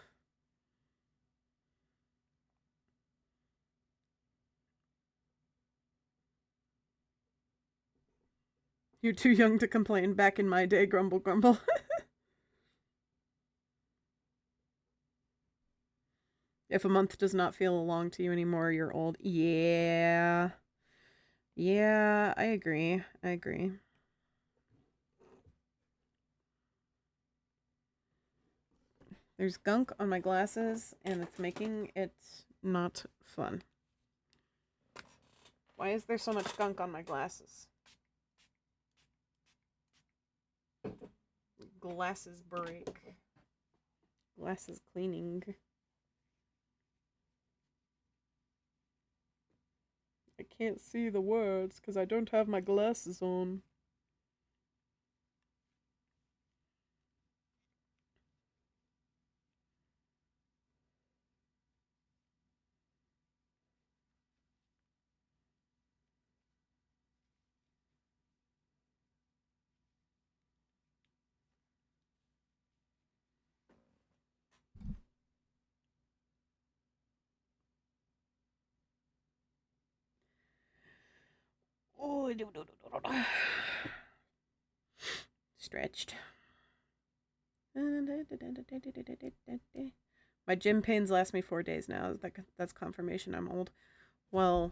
You're too young to complain. Back in my day, grumble grumble. If a month does not feel long to you anymore, you're old. Yeah. Yeah, I agree. I agree. There's gunk on my glasses, and it's making it not fun. Why is there so much gunk on my glasses? Glasses break. Glasses cleaning. I can't see the words because I don't have my glasses on. Oh, stretched. My gym pains last me 4 days now. That's confirmation I'm old. Well,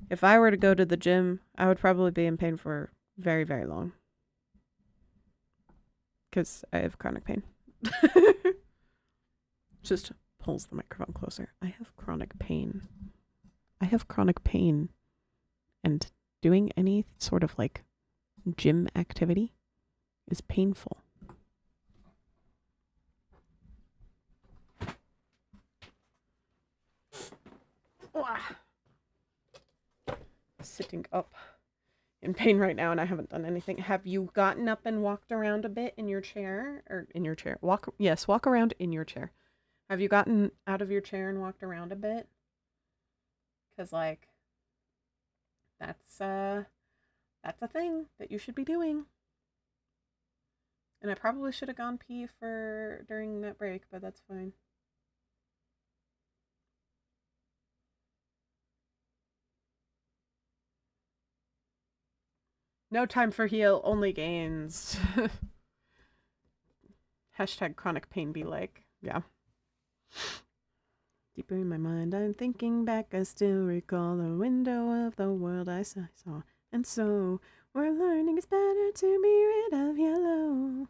if I were to go to the gym, I would probably be in pain for very, very long. Because I have chronic pain. Just pulls the microphone closer. I have chronic pain. I have chronic pain. And doing any sort of like gym activity is painful. Sitting up in pain right now, and I haven't done anything. Have you gotten up and walked around a bit in your chair? Or in your chair? Walk around in your chair. Have you gotten out of your chair and walked around a bit? Because, like, that's a thing that you should be doing. And I probably should have gone pee during that break, but that's fine. No time for heal, only gains. Hashtag chronic pain be like, yeah. Deeper in my mind, I'm thinking back, I still recall the window of the world I saw. And so, we're learning it's better to be rid of yellow.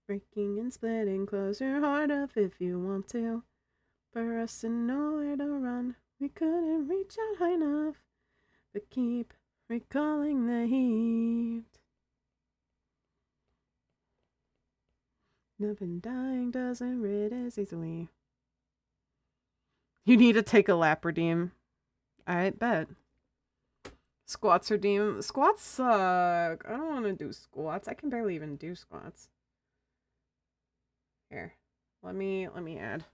Breaking and splitting, close your heart up if you want to. For us to know where to run, we couldn't reach out high enough. But keep recalling the heat. Nothing dying doesn't rid as easily. You need to take a lap, Redeem. I bet. Squats, Redeem. Squats suck. I don't want to do squats. I can barely even do squats. Here. Let me add.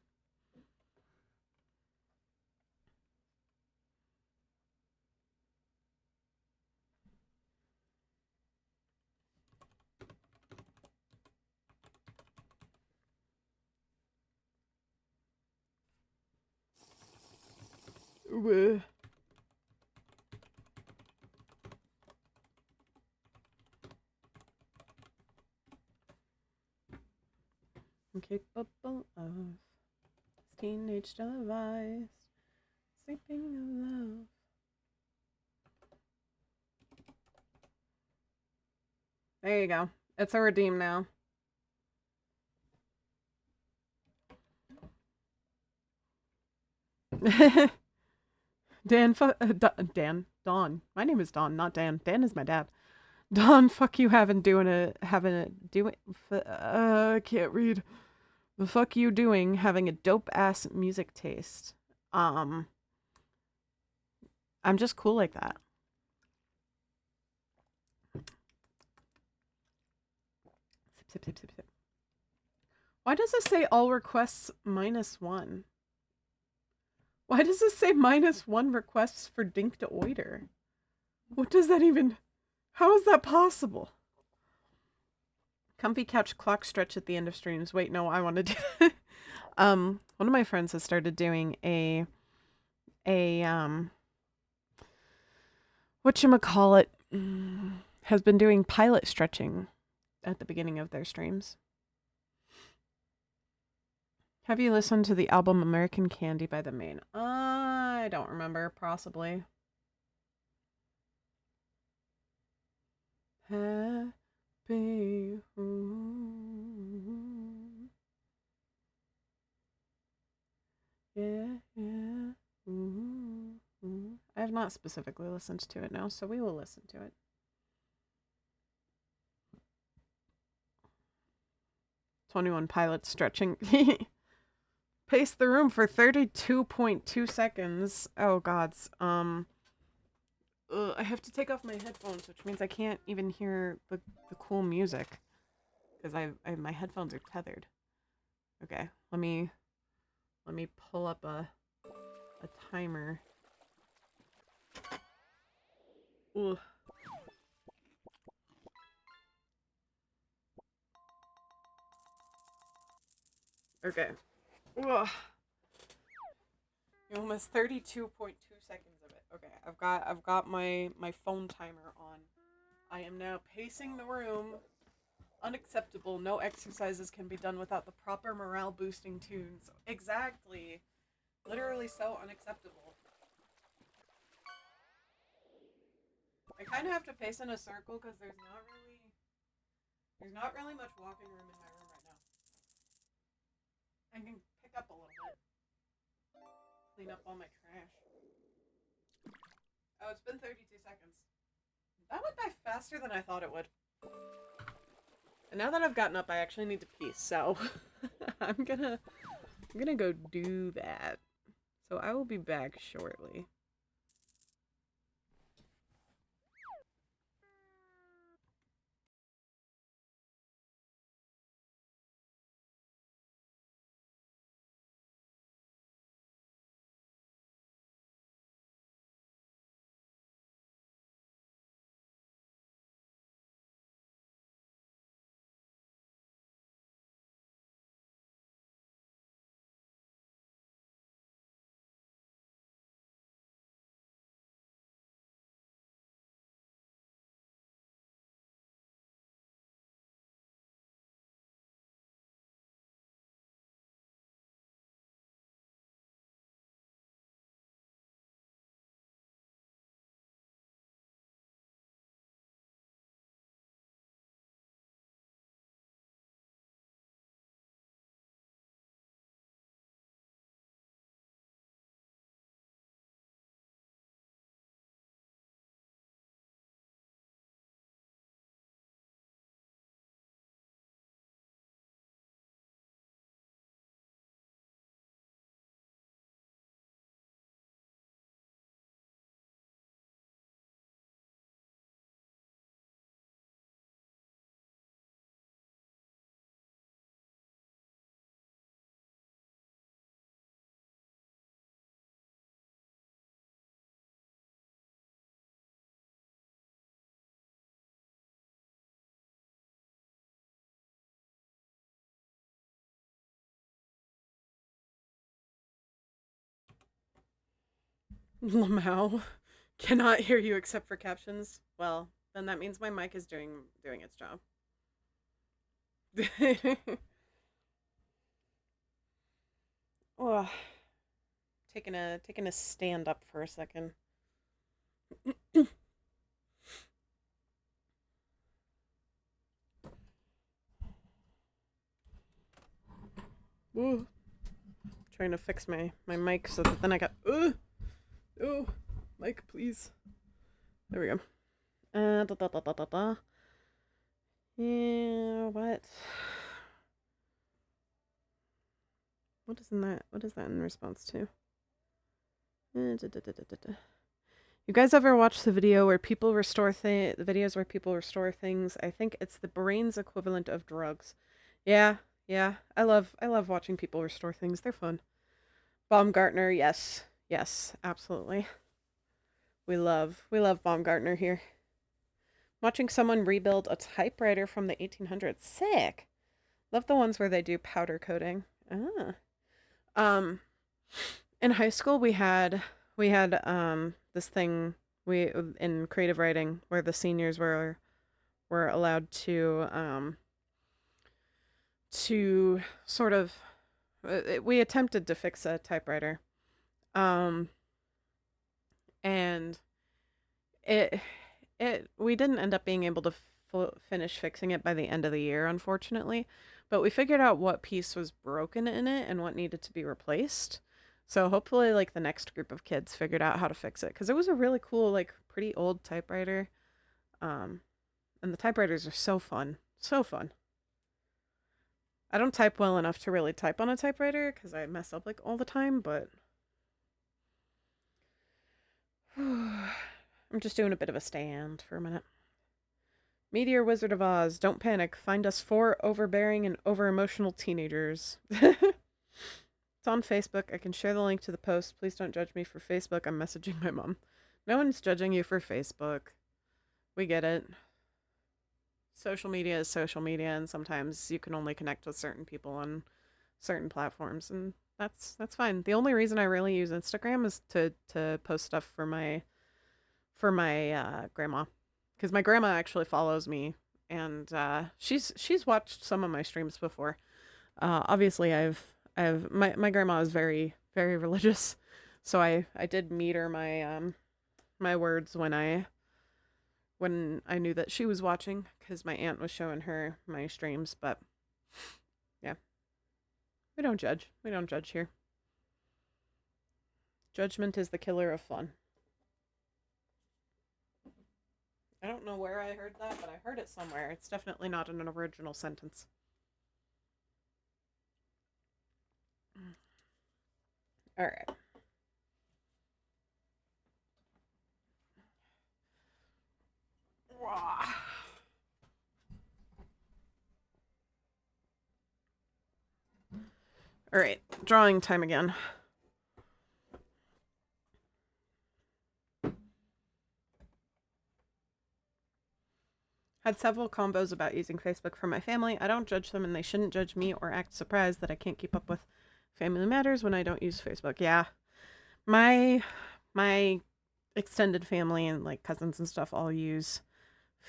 Ooh. Incapable of teenage device, sleeping of love. There you go. It's a redeem now. Don. My name is Don, not Dan. Dan is my dad. Don, fuck you having I can't read. The fuck you doing having a dope ass music taste. I'm just cool like that. Sip, sip, sip, sip, sip. Why does it say all requests -1? Why does it say -1 requests for Dink to Oiter? What does that even... How is that possible? Comfy couch clock stretch at the end of streams. Wait, no, I want to do that. One of my friends has started doing a whatchamacallit, has been doing pilot stretching at the beginning of their streams. Have you listened to the album American Candy by The Maine? I don't remember, possibly. Happy. Yeah, yeah. I have not specifically listened to it now, so we will listen to it. 21 Pilots stretching. Pace the room for 32.2 seconds. Oh, gods. I have to take off my headphones, which means I can't even hear the cool music. Because my headphones are tethered. Okay, let me pull up a timer. Ugh. Okay. Ugh. Almost 32.2 seconds of it. Okay, I've got my phone timer on. I am now pacing the room. Unacceptable. No exercises can be done without the proper morale boosting tunes. Exactly. Literally so unacceptable. I kind of have to pace in a circle because there's not really much walking room in my room right now. I can pick up a little bit. Clean up all my trash. Oh, it's been 32 seconds. That went by faster than I thought it would. And now that I've gotten up, I actually need to pee, so I'm gonna go do that. So I will be back shortly. Lamau. Cannot hear you except for captions. Well, then that means my mic is doing its job. Oh, taking a stand up for a second. Ooh. Trying to fix my mic so that then I got oh, mic please. There we go. Da, da, da, da, da, da. Yeah, what? What is in that? What is that in response to? Da, da, da, da, da, da. You guys ever watch the video where people restore the videos where people restore things? I think it's the brain's equivalent of drugs. Yeah, yeah. I love watching people restore things. They're fun. Baumgartner, yes. Yes, absolutely. We love Baumgartner here. Watching someone rebuild a typewriter from the 1800s. Sick. Love the ones where they do powder coating. Ah. Um in high school we had this thing we in creative writing where the seniors were allowed to sort of we attempted to fix a typewriter. Um and it we didn't end up being able to finish fixing it by the end of the year, unfortunately, but we figured out what piece was broken in it and what needed to be replaced. So hopefully like the next group of kids figured out how to fix it because it was a really cool like pretty old typewriter. um and the typewriters are so fun, so fun. I don't type well enough to really type on a typewriter because I mess up like all the time, but I'm just doing a bit of a stand for a minute. Meteor Wizard of Oz, don't panic. Find us 4 overbearing and over-emotional teenagers. It's on Facebook. I can share the link to the post. Please don't judge me for Facebook. I'm messaging my mom. No one's judging you for Facebook. We get it. Social media is social media, and sometimes you can only connect with certain people on certain platforms, and that's fine. The only reason I really use Instagram is to post stuff for my grandma, because my grandma actually follows me, and she's watched some of my streams before. Obviously, I've my grandma is very very religious, so I did meet her my words when I knew that she was watching, because my aunt was showing her my streams. But yeah, we don't judge. We don't judge here. Judgment is the killer of fun. I don't know where I heard that, but I heard it somewhere. It's definitely not in an original sentence. All right. All right, drawing time again. Had several combos about using Facebook for my family. I don't judge them, and they shouldn't judge me or act surprised that I can't keep up with family matters when I don't use Facebook. Yeah, my extended family and like cousins and stuff all use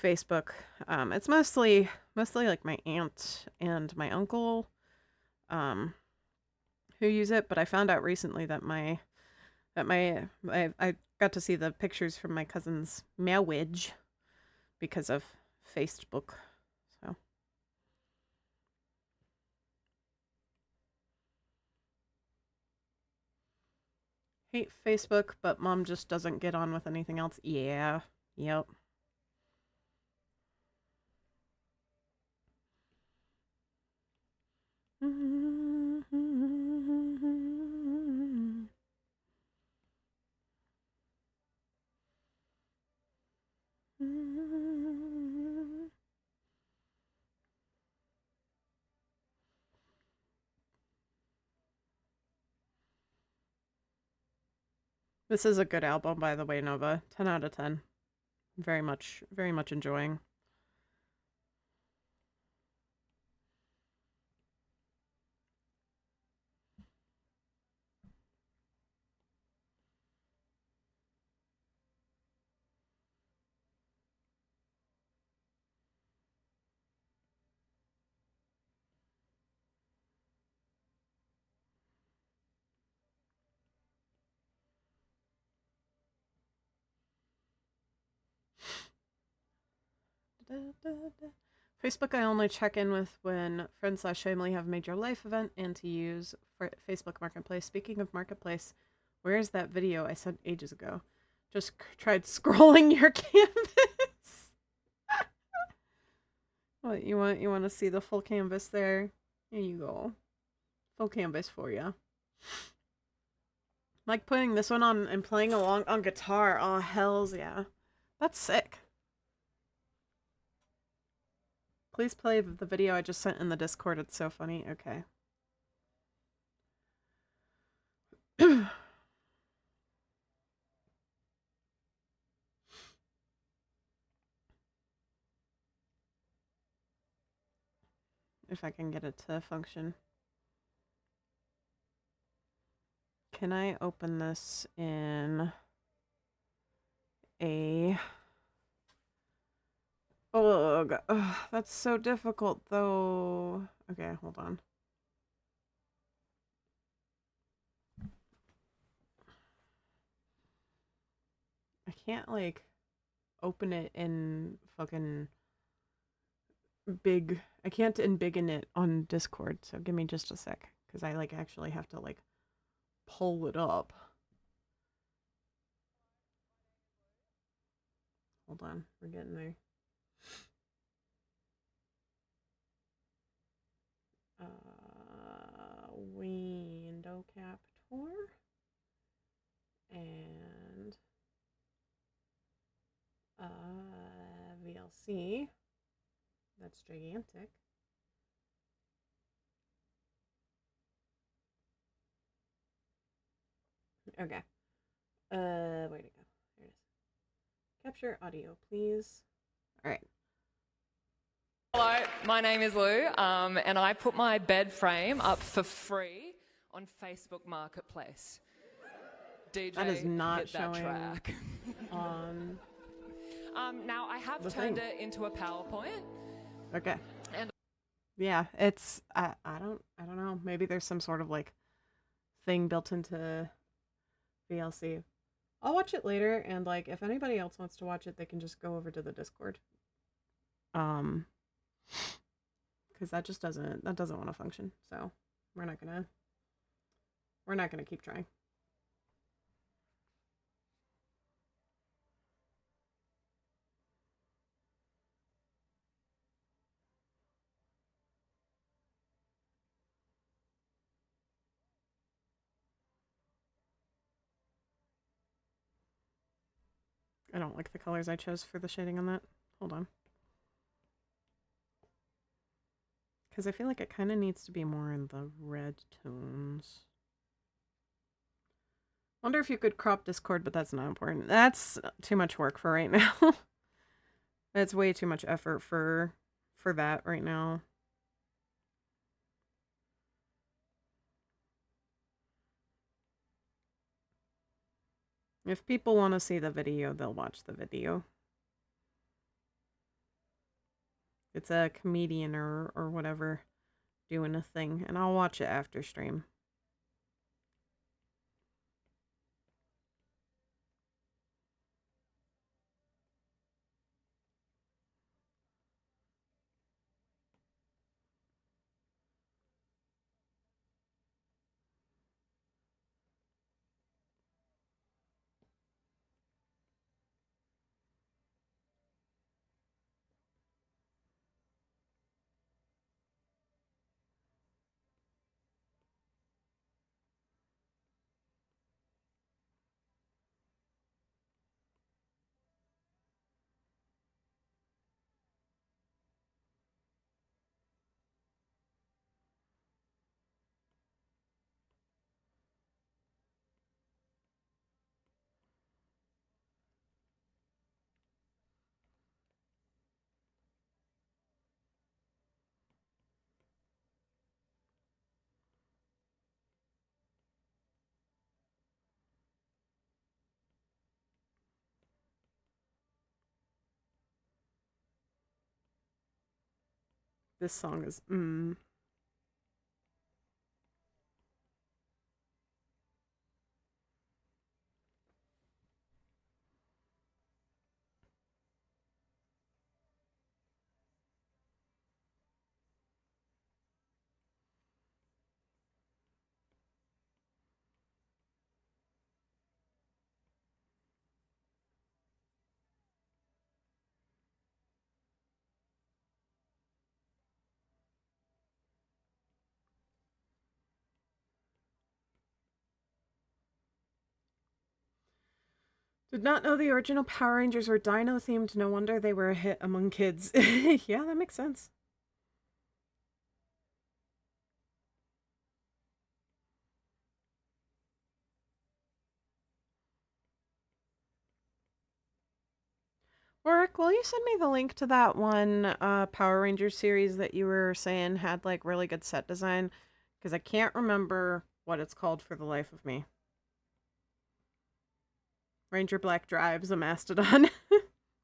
Facebook. It's mostly like my aunt and my uncle who use it, but I found out recently that I got to see the pictures from my cousin's marriage because of Facebook. So hate Facebook, but mom just doesn't get on with anything else. Yeah. Yep. This is a good album, by the way, Nova. 10 out of 10. Very much enjoying. Facebook I only check in with when friends/family have a major life event and to use for Facebook Marketplace. Speaking of Marketplace, where is that video I sent ages ago? Just tried scrolling your canvas. What you want? You want to see the full canvas there? Here you go. Full canvas for you. Like putting this one on and playing along on guitar. Oh, hells yeah. That's sick. Please play the video I just sent in the Discord. It's so funny. Okay. If I can get it to function. Can I open this in a... Oh, God. Ugh, that's so difficult, though. Okay, hold on. I can't, like, open it in fucking big... I can't embiggen it on Discord, so give me just a sec. Because I, like, actually have to, like, pull it up. Hold on, we're getting there. Window capture and VLC. That's gigantic. Okay. Where to go? There it is. Capture audio, please. All right. Hello, my name is Lou, and I put my bed frame up for free on Facebook Marketplace. DJ, That is not hit that showing track. on. Now I have turned it into a PowerPoint. Okay. And yeah, it's I don't know. Maybe there's some sort of like thing built into VLC. I'll watch it later, and like if anybody else wants to watch it, they can just go over to the Discord. Because that just doesn't want to function. So we're not gonna keep trying. I don't like the colors I chose for the shading on that. Hold on. Because I feel like it kind of needs to be more in the red tones. Wonder if you could crop Discord, but that's not important. That's too much work for right now. That's way too much effort for that right now. If people want to see the video, they'll watch the video. It's a comedian or whatever doing a thing, and I'll watch it after stream. This song is Did not know the original Power Rangers were dino themed. No wonder they were a hit among kids. Yeah, that makes sense. Warwick, will you send me the link to that one Power Rangers series that you were saying had like really good set design? Because I can't remember what it's called for the life of me. Ranger Black drives a mastodon.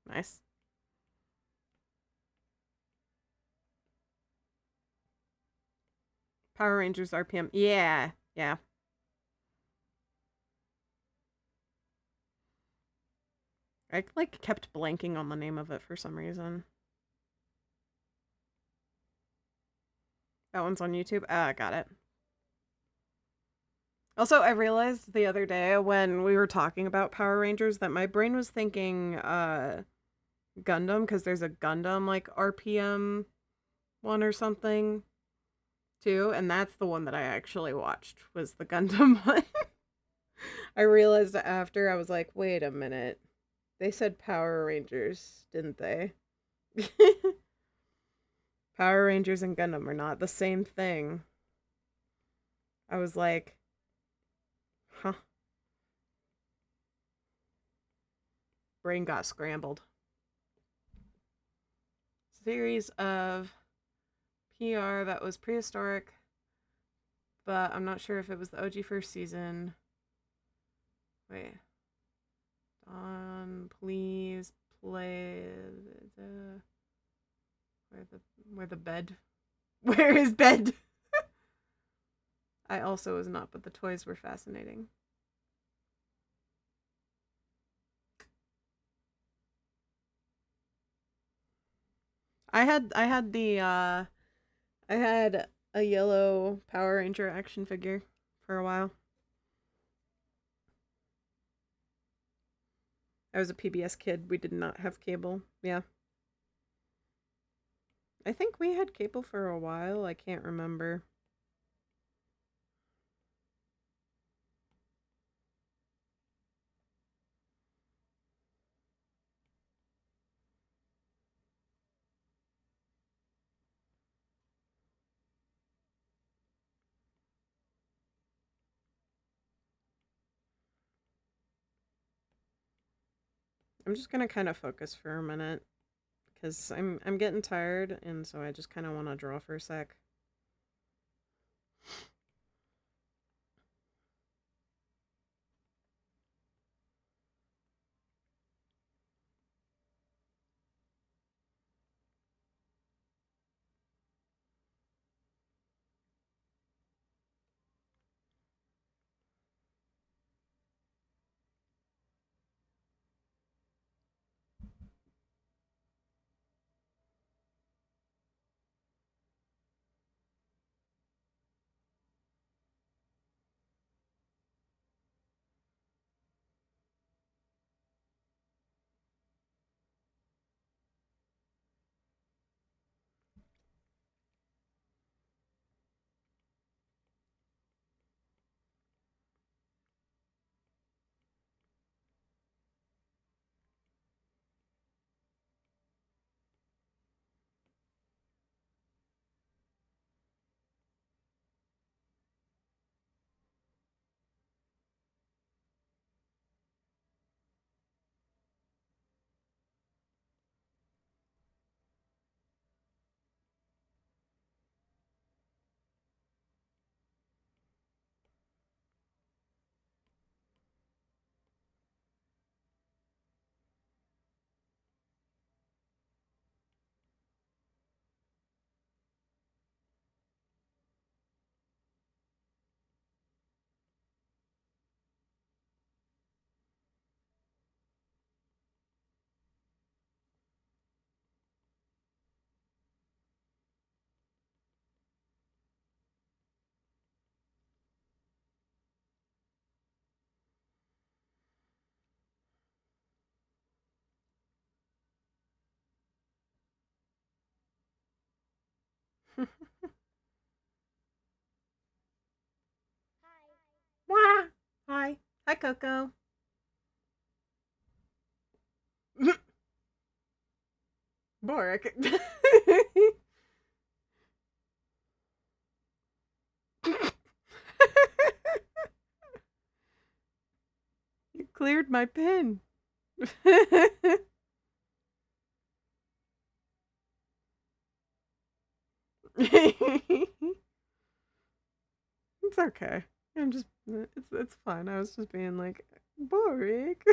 Nice. Power Rangers RPM. Yeah, yeah. I like kept blanking on the name of it for some reason. That one's on YouTube. Ah, got it. Also, I realized the other day when we were talking about Power Rangers that my brain was thinking Gundam because there's a Gundam like RPM one or something too, and that's the one that I actually watched was the Gundam one. I realized after I was like, wait a minute. They said Power Rangers, didn't they? Power Rangers and Gundam are not the same thing. I was like, huh. Brain got scrambled. Series of PR that was prehistoric, but I'm not sure if it was the OG first season. Wait. Don, please play the where the bed. Where is bed? I also was not, but the toys were fascinating. I had a yellow Power Ranger action figure for a while. I was a PBS kid. We did not have cable. Yeah. I think we had cable for a while. I can't remember. I'm just gonna kind of focus for a minute because I'm getting tired, and so I just kind of want to draw for a sec. Wah! Hi. Hi, Coco. Boric. You cleared my pen. It's okay. I'm just it's fine. I was just being like Boric.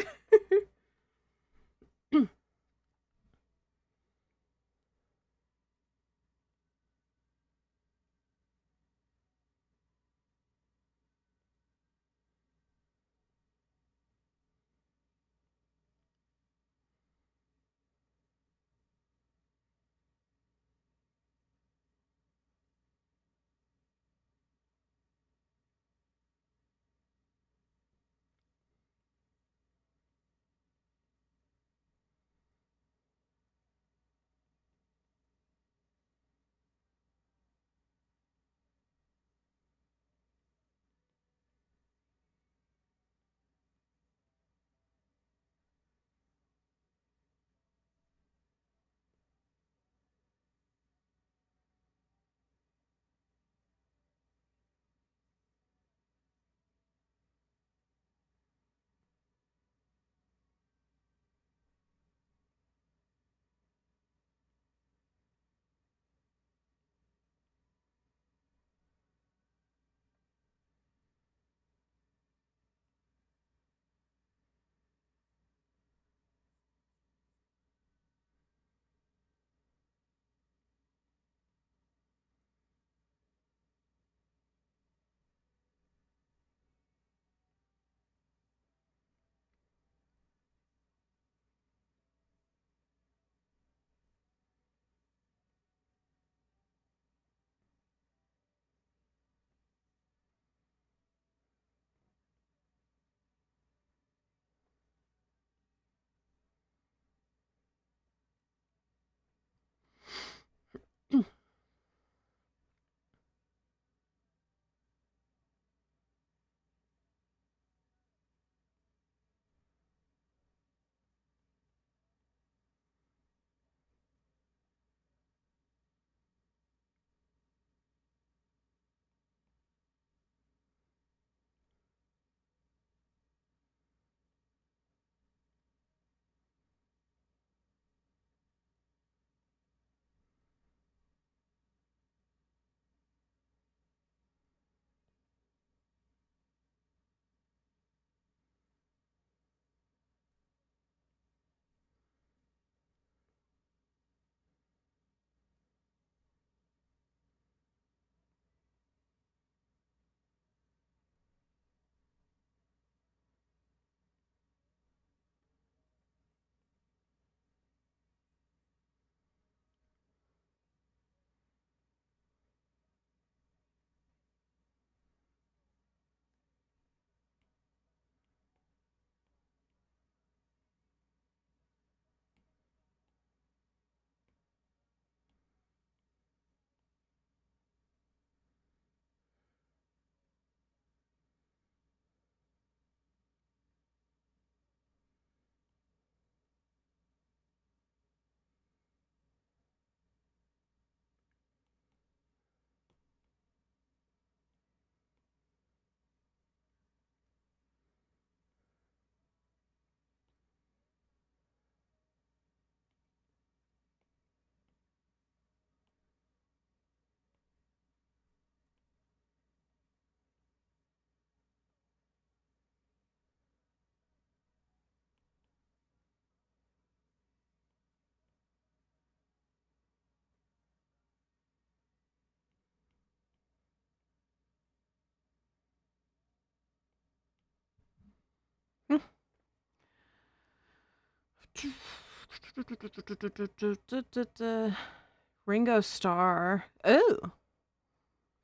Ringo Starr. Oh,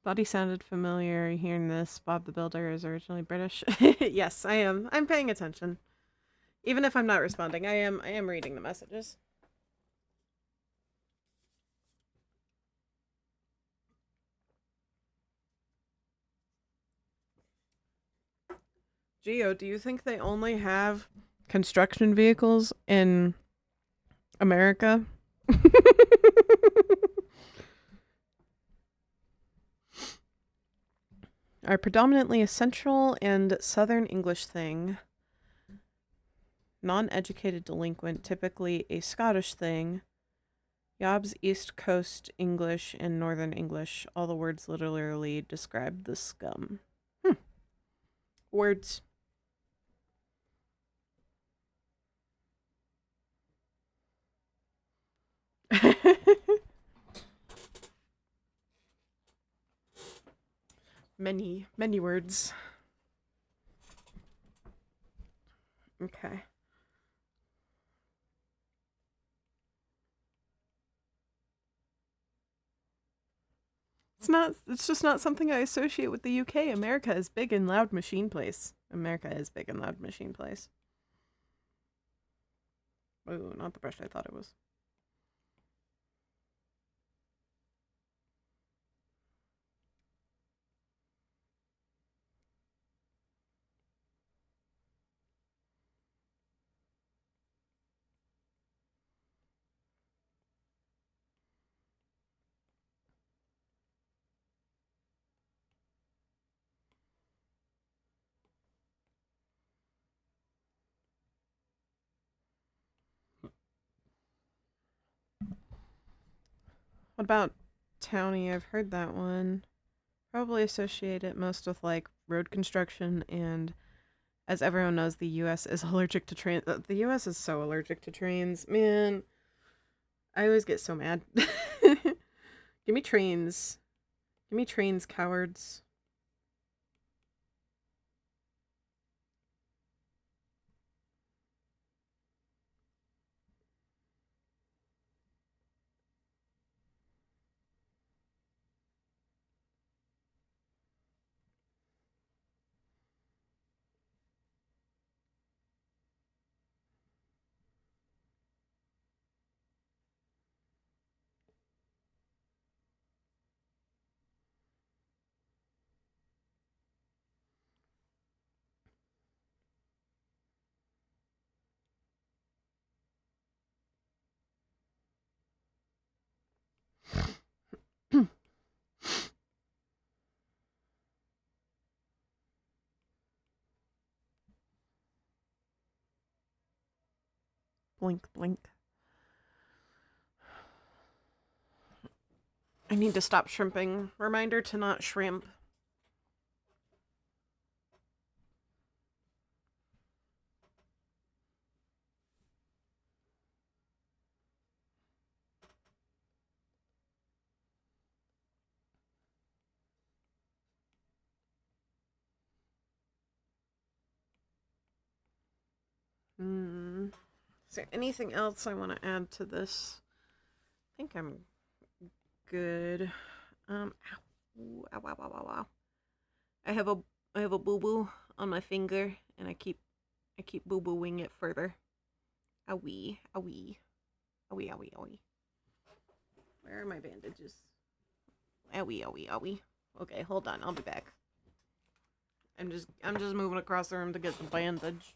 thought he sounded familiar hearing this. Bob the Builder is originally British. Yes, I am. I'm paying attention. Even if I'm not responding, I am reading the messages. Geo, do you think they only have construction vehicles in America? Are predominantly a central and southern English thing. Non-educated delinquent, typically a Scottish thing. Yob's East Coast English and Northern English. All the words literally describe the scum. Words. Many, many words. Okay. It's just not something I associate with the UK. America is big and loud machine place. America is big and loud machine place. Oh, not the brush I thought it was. What about towny? I've heard that one. Probably associate it most with like road construction, and as everyone knows, the US is allergic to trains. The US is so allergic to trains. Man, I always get so mad. Give me trains. Give me trains, cowards. Blink, blink. I need to stop shrimping. Reminder to not shrimp. Is there anything else I want to add to this? I think I'm good. Ow. Ooh, ow, ow, ow, ow, ow. I have a boo-boo on my finger, and I keep boo-booing it further. Owie, owie. Owie, owie, owie. Where are my bandages? Owie, owie, owie. Okay, hold on, I'll be back. I'm just moving across the room to get the bandage.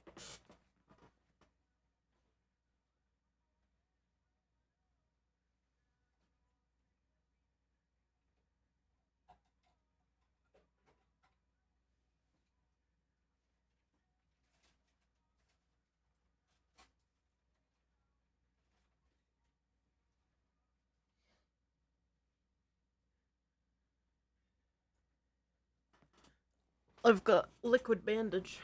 I've got liquid bandage.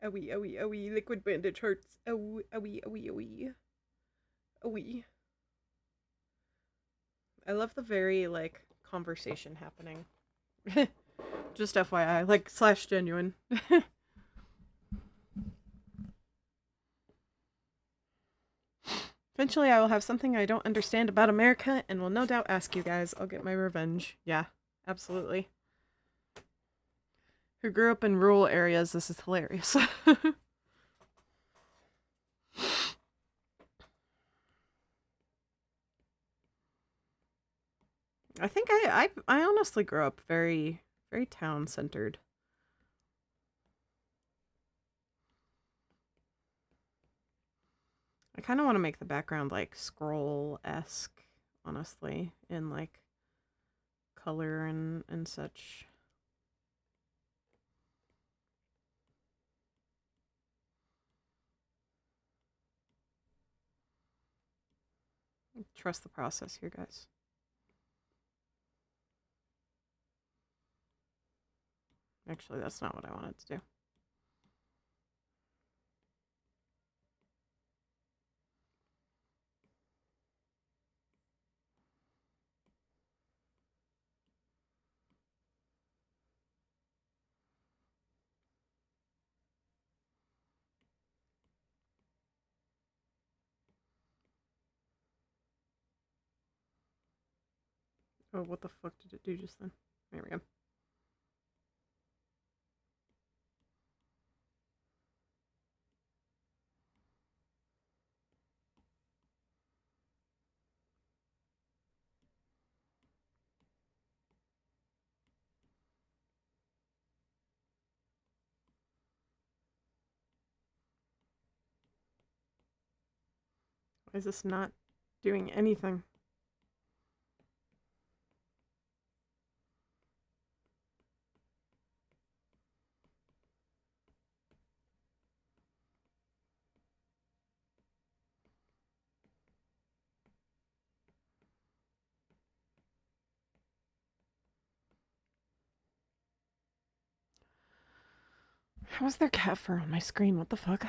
Owie, owie, owie, liquid bandage hurts. Owie, owie, owie, owie. Owie. I love the very, like, conversation happening. Just FYI, like, / genuine. Eventually I will have something I don't understand about America and will no doubt ask you guys. I'll get my revenge. Yeah, absolutely. who grew up in rural areas, this is hilarious. I think I honestly grew up very, very town-centered. I kind of want to make the background like scroll-esque, honestly, in like color and such. Trust the process here, guys. Actually, that's not what I wanted to do. Oh, what the fuck did it do just then? There we go. Why is this not doing anything? How is there cat fur on my screen? What the fuck?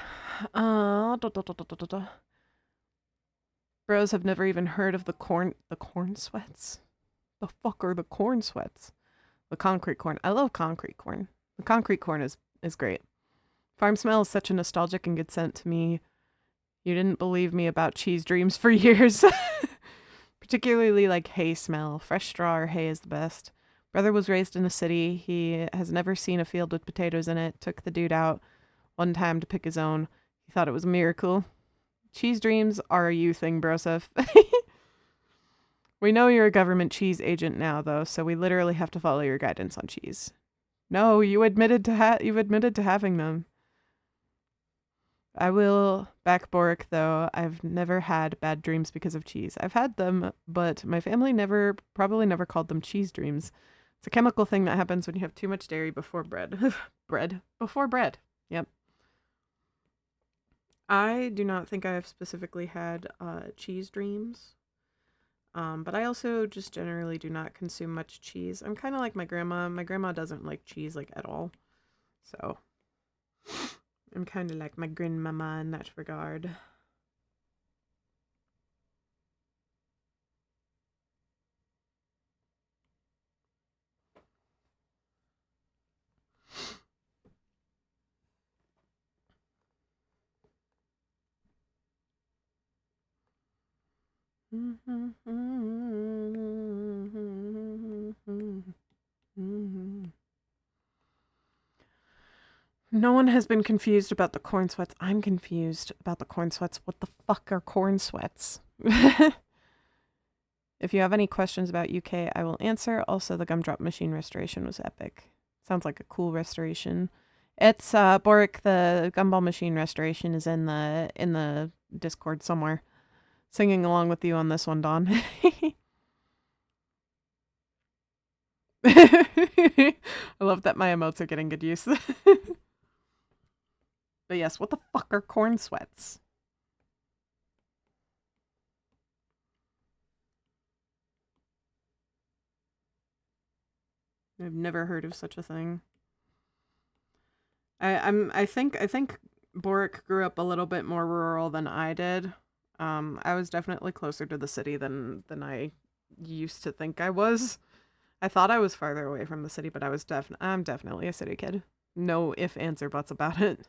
Bros have never even heard of the corn sweats. The fuck are the corn sweats? The concrete corn. I love concrete corn. The concrete corn is great. Farm smell is such a nostalgic and good scent to me. You didn't believe me about cheese dreams for years. Particularly like hay smell. Fresh straw or hay is the best. Brother was raised in a city. He has never seen a field with potatoes in it. Took the dude out one time to pick his own. He thought it was a miracle. Cheese dreams are a you thing, Broseph. We know you're a government cheese agent now, though, so we literally have to follow your guidance on cheese. No, you've admitted to having them. I will back Boric, though. I've never had bad dreams because of cheese. I've had them, but my family probably never called them cheese dreams. It's a chemical thing that happens when you have too much dairy before bread. Before bread. Yep. I do not think I have specifically had cheese dreams. But I also just generally do not consume much cheese. I'm kind of like my grandma. My grandma doesn't like cheese like at all. So I'm kind of like my grandmama in that regard. No one has been confused about the corn sweats. I'm confused about the corn sweats. What the fuck are corn sweats? If you have any questions about UK, I will answer. Also, the gumdrop machine restoration was epic. Sounds like a cool restoration. It's Boric, the gumball machine restoration is in the Discord somewhere. Singing along with you on this one, Dawn. I love that my emotes are getting good use. But yes, what the fuck are corn sweats? I've never heard of such a thing. I think Boric grew up a little bit more rural than I did. I was definitely closer to the city than I used to think I was. I thought I was farther away from the city, but I'm definitely a city kid. No ifs, ands, or buts about it.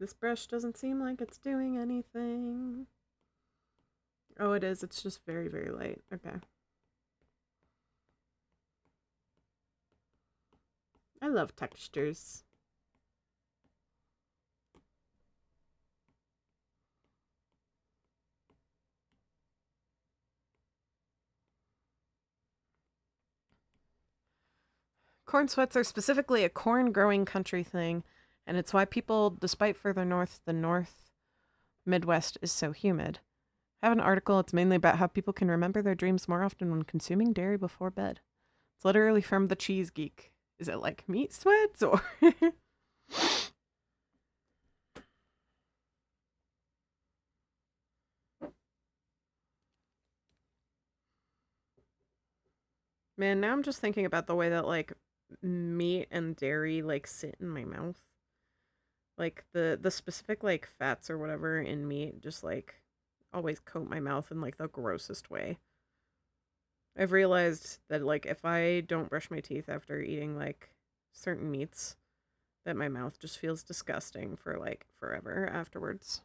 This brush doesn't seem like it's doing anything. Oh, it is. It's just very, very light. Okay. I love textures. Corn sweats are specifically a corn growing country thing, and it's why people, despite further north, the North Midwest is so humid. I have an article, it's mainly about how people can remember their dreams more often when consuming dairy before bed. It's literally from the Cheese Geek. Is it like meat sweats or... Man, now I'm just thinking about the way that, like, meat and dairy, like, sit in my mouth. Like, the specific, like, fats or whatever in meat just, like, always coat my mouth in, like, the grossest way. I've realized that, like, if I don't brush my teeth after eating, like, certain meats, that my mouth just feels disgusting for, like, forever afterwards.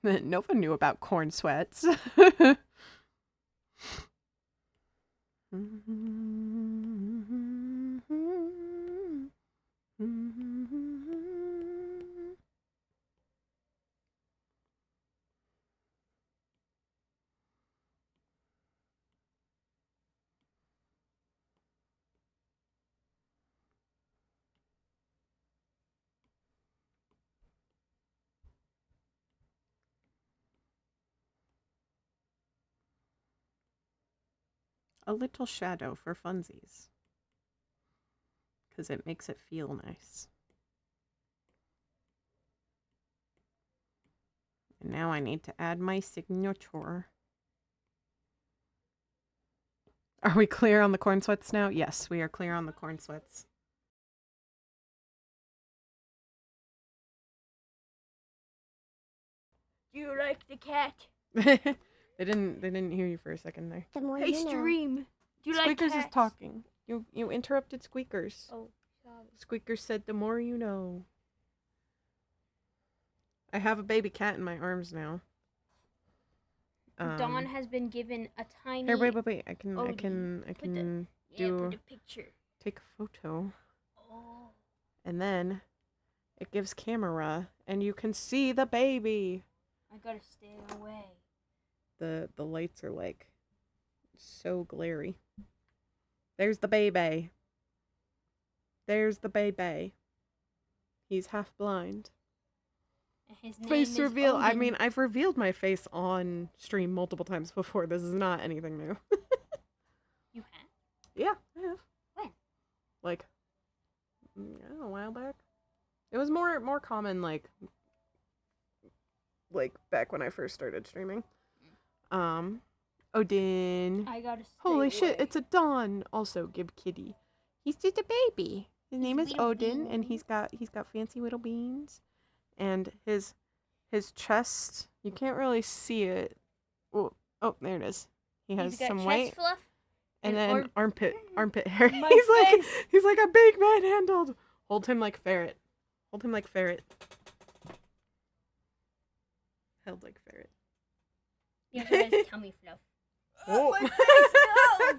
No one knew about corn sweats. A little shadow for funsies. Because it makes it feel nice. And now I need to add my signature. Are we clear on the corn sweats now? Yes, we are clear on the corn sweats. Do you like the cat? They didn't hear you for a second there. The more Hey, you know. Stream. Do you like Squeakers cats? is talking. You interrupted Squeakers. Oh, sorry. Squeakers said the more you know. I have a baby cat in my arms now. Dawn has been given a tiny. Here, wait. I can Odie. do put a picture. take a photo, Oh. and then it gives camera, and you can see the baby. I gotta stay away. The lights are like so glary. There's the baby. There's the baby. He's half blind. His name Face is reveal. I Odin. mean, I've revealed my face on stream multiple times before. This is not anything new. You have? Yeah, I have. When? Like, a while back. It was more common, like back when I first started streaming. Odin. I gotta stay Holy away. shit, it's a Don. Also, Gib Kitty. He's just a baby. His name is little Odin, and he's beans. got fancy little beans. And his chest, you can't really see it. Oh, there it is. He has He's got some chest white fluff. and and then armpit hair. My he's face. like a big man-handled. Hold him like ferret. Hold him like ferret. Held like ferret. He also has tummy fluff. Oh. My face, no!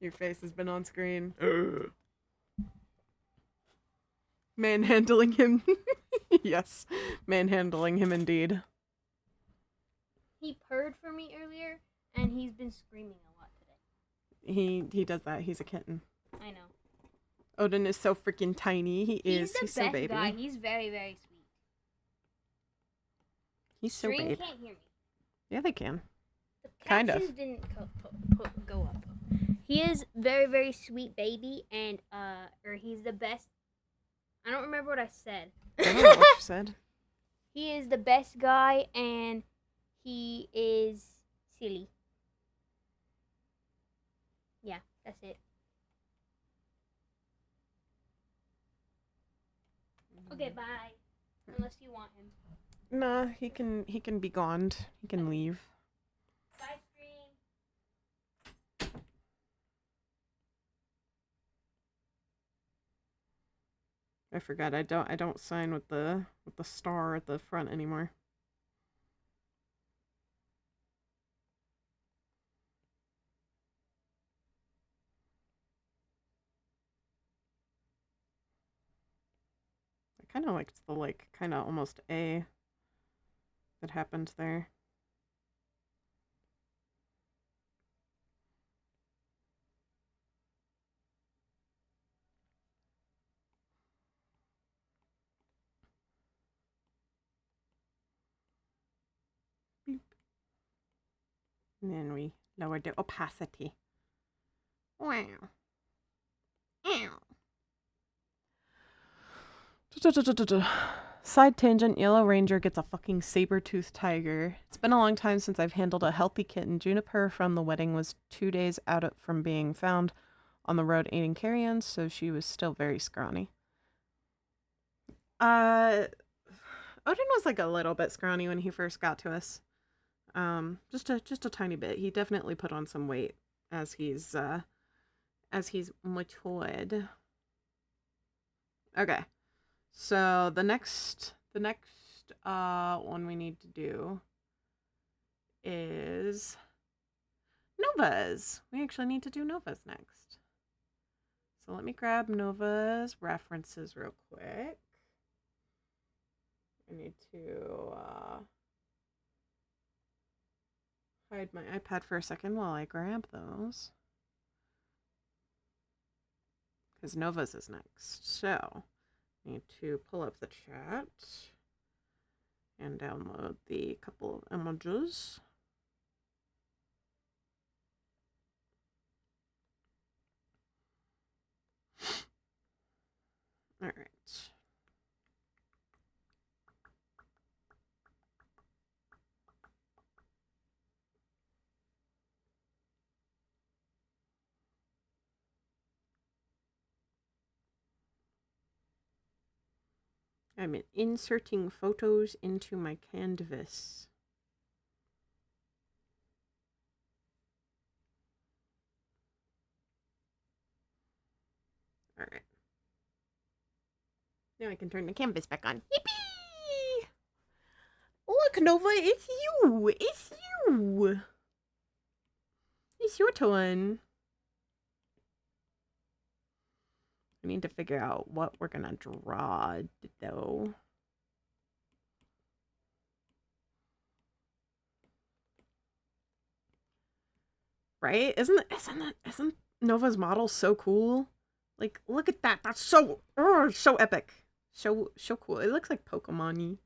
Your face has been on screen. Manhandling him. Yes, manhandling him indeed. He purred for me earlier, and he's been screaming a lot today. He does that. He's a kitten. I know. Odin is so freaking tiny. He's the so best baby. guy. He's very, very sweet. He's so Stream babe. can't hear me. Yeah, they can. The Kind of. captions didn't go up. He is very, very sweet baby, and or he's the best. I don't remember what I said. I don't know what you said. He is the best guy, and he is silly. Yeah, that's it. Okay, bye. Unless you want him. Nah, he can be gone. He can leave. Bye, stream. I forgot I don't sign with the star at the front anymore. I kind of liked the like kind of almost A that happened there. Beep. And then we lowered the opacity. Wow. Ow. Side tangent, Yellow Ranger gets a fucking saber-toothed tiger. It's been a long time since I've handled a healthy kitten. Juniper from the wedding was 2 days out from being found on the road eating carrion, so she was still very scrawny. Odin was like a little bit scrawny when he first got to us. Just a tiny bit. He definitely put on some weight as he's matured. Okay. So the next one we need to do is Nova's. We actually need to do Nova's next. So let me grab Nova's references real quick. I need to hide my iPad for a second while I grab those. Because Nova's is next. So I need to pull up the chat and download the couple of images. All right. I'm inserting photos into my canvas. All right. Now I can turn the canvas back on. Yippee! Look, Nova, it's you! It's you! It's your turn. I need to figure out what we're gonna draw, though. Right? Isn't Nova's model so cool? Like, look at that. That's so epic. So cool. It looks like Pokemon-y.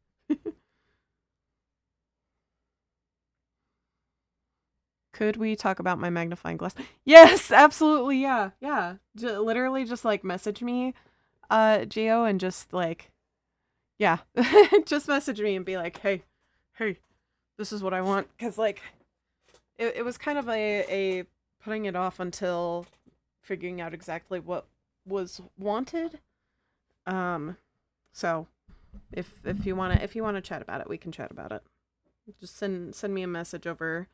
Could we talk about my magnifying glass? Yes, absolutely. Yeah. Literally just like message me, Gio, and just like, yeah, just message me and be like, hey, this is what I want. Cause like, it was kind of a putting it off until figuring out exactly what was wanted. So if you wanna chat about it, we can chat about it. Just send me a message over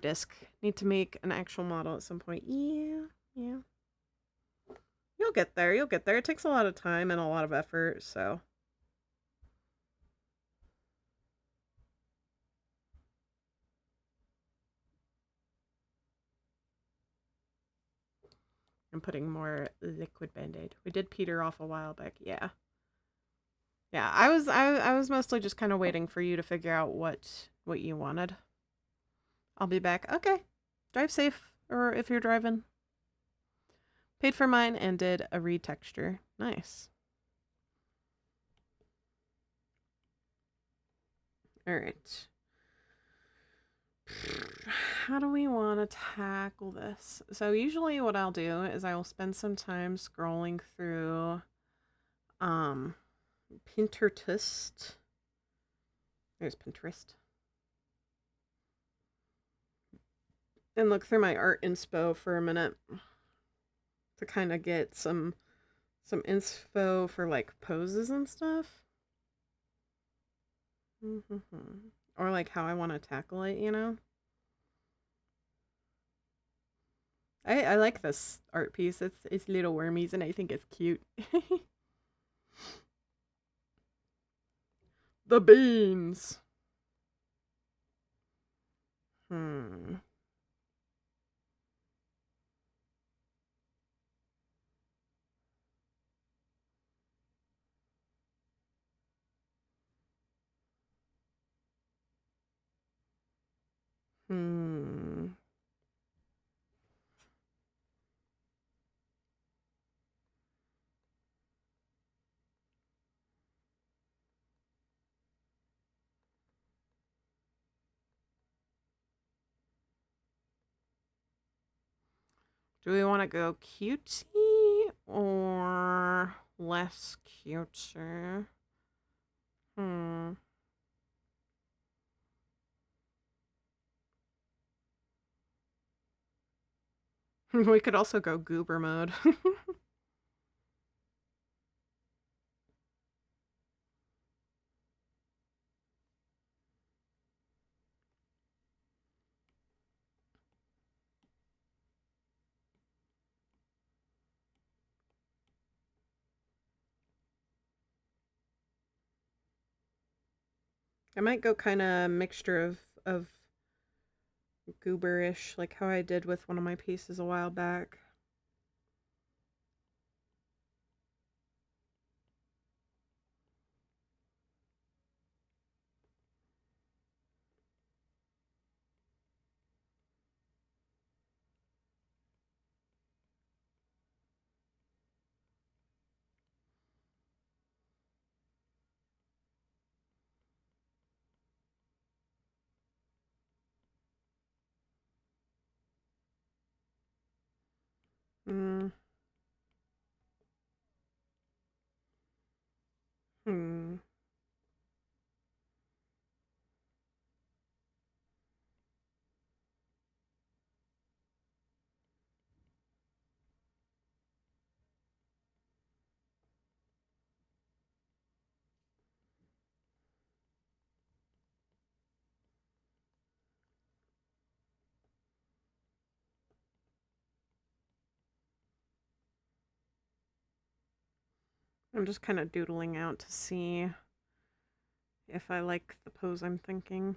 Disc. Need to make an actual model at some point. Yeah. You'll get there. It takes a lot of time and a lot of effort, so. I'm putting more liquid Band-Aid. We did Peter off a while back. Yeah. I was mostly just kind of waiting for you to figure out what you wanted. I'll be back. Okay. Drive safe, or if you're driving. Paid for mine and did a retexture. Nice. All right. How do we want to tackle this? So usually what I'll do is I will spend some time scrolling through Pinterest. There's Pinterest. And look through my art inspo for a minute to kind of get some inspo for like poses and stuff. Or like how I want to tackle it, you know? I like this art piece. It's little wormies and I think it's cute. The beans. Hmm. Hmm. Do we want to go cutesy or less cutesy? Hmm. We could also go goober mode. I might go kind of mixture of gooberish, like how I did with one of my pieces a while back. Hmm. Hmm. I'm just kind of doodling out to see if I like the pose I'm thinking.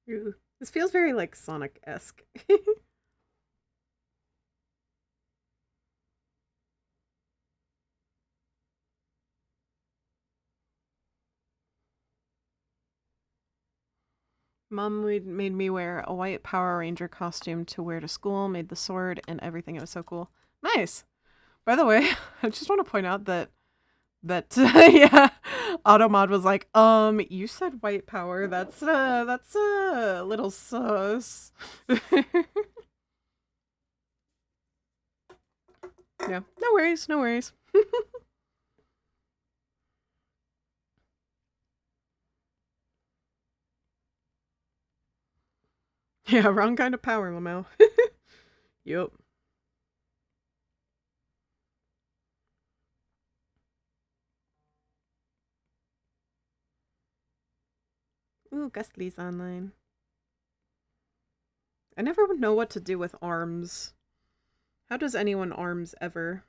Ooh, this feels very like Sonic-esque. Mom made me wear a white Power Ranger costume to wear to school, made the sword and everything. It was so cool. Nice. By the way, I just want to point out that yeah, Automod was like, you said white power. That's a little sus. Yeah, no worries, no worries. Yeah, wrong kind of power, Lamau. Yup. Ooh, Gustly's online. I never know what to do with arms. How does anyone arms ever?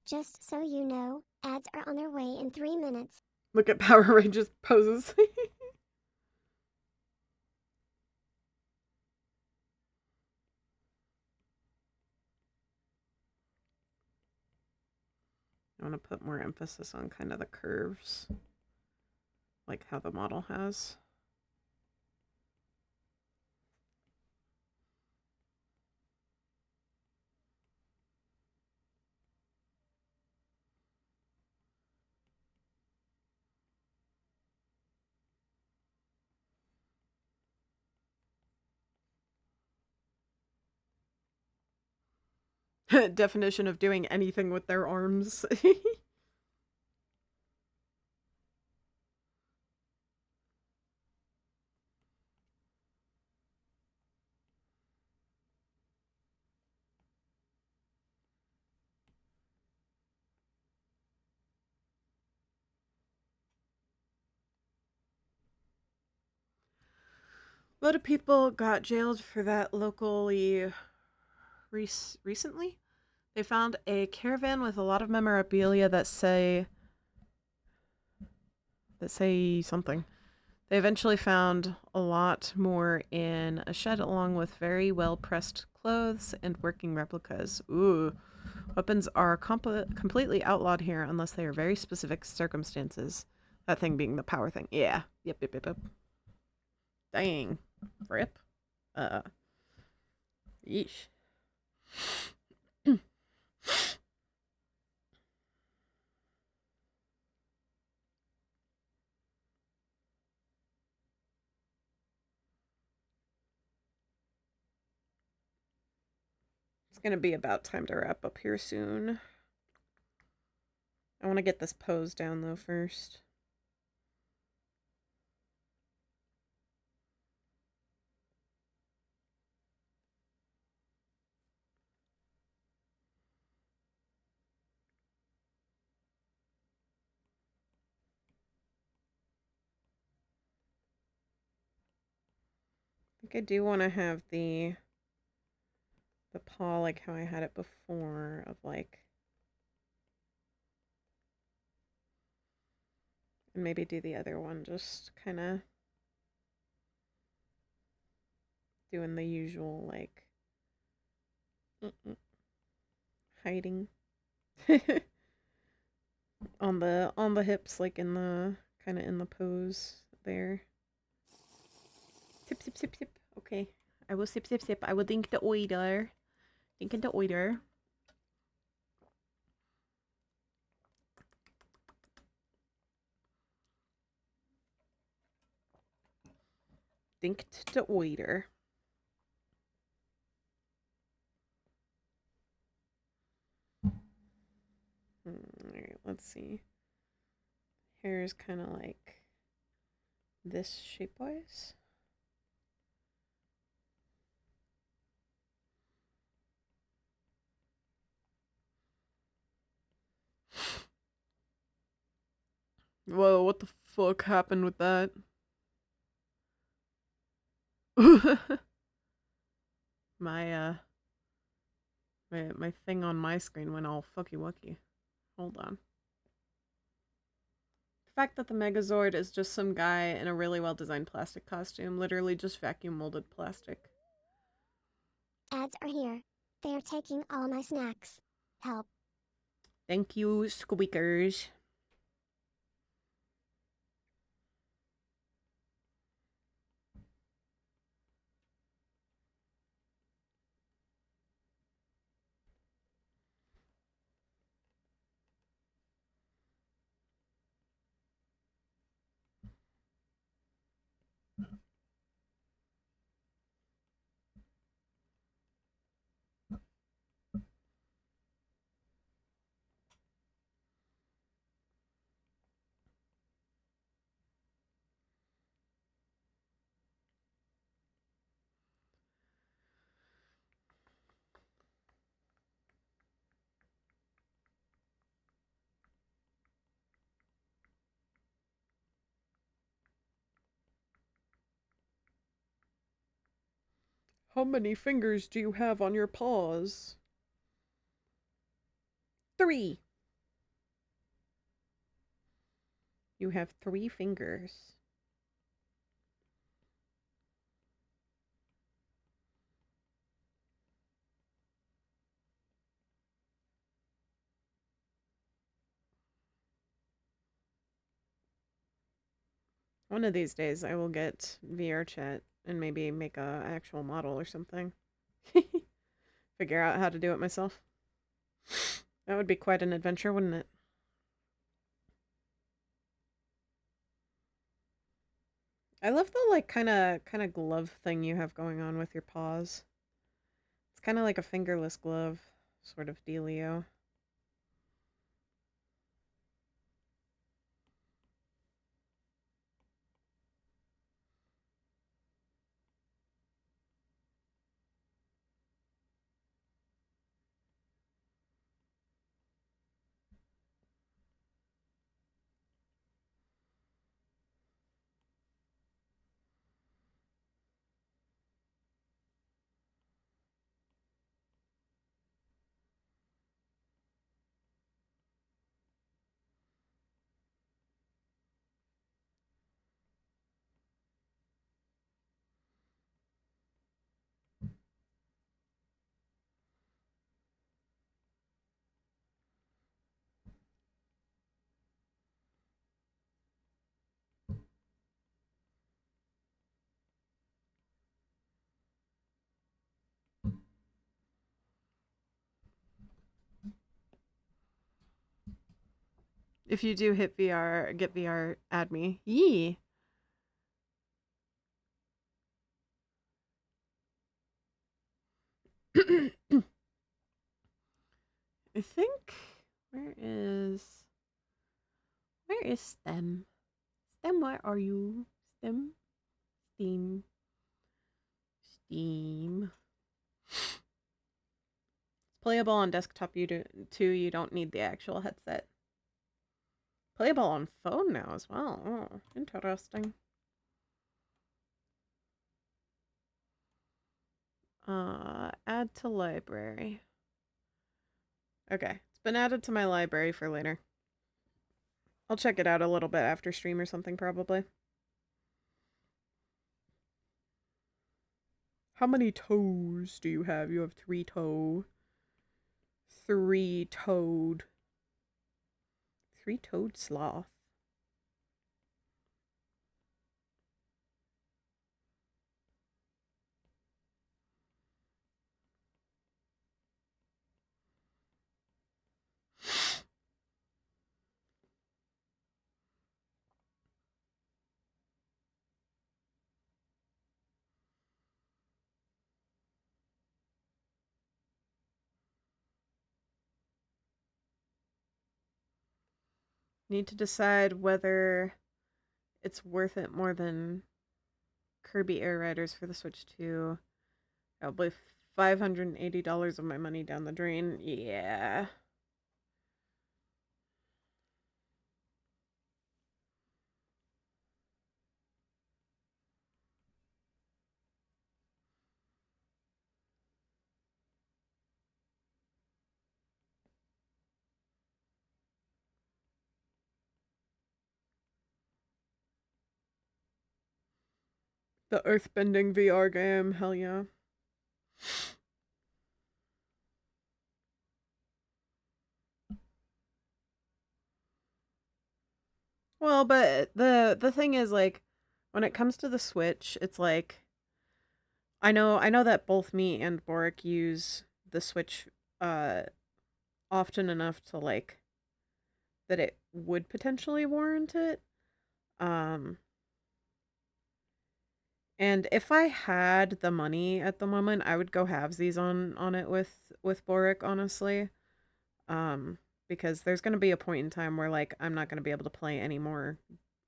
Just so you know, ads are on their way in 3 minutes. Look at Power Rangers poses. I want to put more emphasis on kind of the curves, like how the model has. Definition of doing anything with their arms. A lot of people got jailed for that locally recently. They found a caravan with a lot of memorabilia that say something. They eventually found a lot more in a shed along with very well pressed clothes and working replicas. Ooh. Weapons are completely outlawed here unless they are very specific circumstances. That thing being the power thing. Yeah. Yep. Dang. Rip. Yeesh. It's gonna be about time to wrap up here soon. I want to get this pose down though first. I think I do want to have the paw like how I had it before, of like, and maybe do the other one just kind of doing the usual like hiding on the hips, like in the kind of in the pose there. Sip. Okay, I will sip. I will drink the oiler. Drinking the oiler. Dinked the oiler. Alright, let's see. Hair is kind of like this shape-wise. Whoa, what the fuck happened with that? my my thing on my screen went all fucky wucky. Hold on. The fact that the Megazord is just some guy in a really well designed plastic costume, literally just vacuum molded plastic. Ads are here. They are taking all my snacks. Help. Thank you, squeakers. How many fingers do you have on your paws? 3. You have 3 fingers. One of these days I will get VR chat and maybe make a actual model or something. Figure out how to do it myself. That would be quite an adventure, wouldn't it? I love the like kind of glove thing you have going on with your paws. It's kind of like a fingerless glove. sort of dealio. If you do hit VR, get VR, add me. Yee. I think where is Stem? Stem, where are you? Stem? Steam. Steam. It's playable on desktop too, you don't need the actual headset. Playable on phone now as well. Oh, interesting. Add to library. Okay, it's been added to my library for later. I'll check it out a little bit after stream or something, probably. How many toes do you have? You have 3 toe. 3-toed. 3-toed sloth. Need to decide whether it's worth it more than Kirby Air Riders for the Switch 2. Probably $580 of my money down the drain. Yeah. The earthbending VR game, hell yeah. Well, but the thing is, like, when it comes to the Switch, it's like I know that both me and Boric use the Switch often enough to like that it would potentially warrant it. Um and if I had the money at the moment, I would go halvesies on it with Boric, honestly. Um because there's going to be a point in time where like I'm not going to be able to play any more